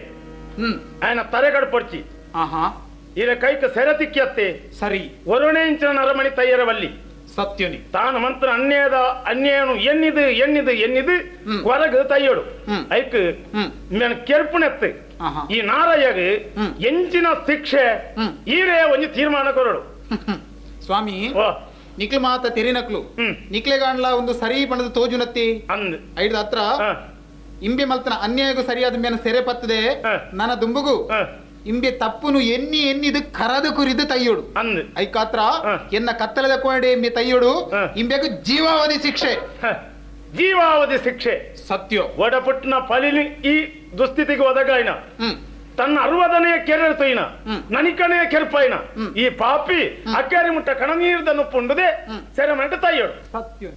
Speaker 1: ఆయన తరెగడు పొడిచి
Speaker 10: ಆಹಾ
Speaker 1: ఈయన కైక సెరతిక్యత్తే
Speaker 10: ಸರಿ
Speaker 1: వరుణేంచిన నరమణి తయ్యరవల్లి
Speaker 10: ಸತ್ಯನಿ
Speaker 1: ತಾನು ಮಂತ್ರ ಅನ್ಯನು ಎನ್ನಿದು ಕೊರಗು ತಯ್ಯೋಡು ಐಕ್ ನಾನು ಕೆರ್ಪುನೆತ್ತು ಈ ನಾರಯ್ಯಗ ಎಂಚಿನ ಶಿಕ್ಷೆ ಈರೇ ಒಂದು ತೀರ್ಮಾನ ಕೊರಡು
Speaker 10: ಸ್ವಾಮಿ
Speaker 1: ಓ
Speaker 10: ನಿಕ್ಲ ಮಾತ ತೆರಿನಕ್ಲು ನಿಕ್ಲೆಗಾಣ್ಲ ಒಂದು ಸರಿ ಪಣದ ತೋಜುನತ್ತಿ
Speaker 1: ಅಂದ್
Speaker 10: ಐದು ಹತ್ರ ಇಂಬೆ ಮಲ್ತನ ಅನ್ಯಾಯಗೂ ಸರಿಯಾದ ಮೇಲೆ ಸೆರೆ ಪತ್ತದೆ ನನ್ನ ದುಂಬುಗು ಇಂಬೆ ತಪ್ಪುನು ಎನ್ನಿದು ಕರದು ಕುರಿದು ತಯ್ಯೋಡು
Speaker 1: ಅಂದ್
Speaker 10: ಐಕಾತ್ರ ಎನ್ನ ಕತ್ತಲದ ಕೋಣೆ ಎಂಬೆ ತಯ್ಯೋಡು ಇಂಬೆಗೂ ಜೀವಾವಧಿ ಶಿಕ್ಷೆ
Speaker 1: ಜೀವಾವಧಿ ಶಿಕ್ಷೆ
Speaker 10: ಸತ್ಯ
Speaker 1: ಒಡಪುಟ್ಟಿನ ಪಲಿನಿ ಈ ದುಸ್ಥಿತಿಗೆ ಒದಗಾಯ್ನ ತನ್ನ 60ನೇ ಕೆರೆತೊಯ್ನ ನನಿಕನೇ ಕೆರ್ಪೈನ ಈ ಪಾಪಿ ಅಕ್ಕಾರಿ ಮುಟ್ಟ ಕಣನೀರ್ದನ್ನು ಪುಂಡುದೆ ಸೆರೆ ಮಂಟ ತಯ್ಯೋಡು
Speaker 10: ಸತ್ಯ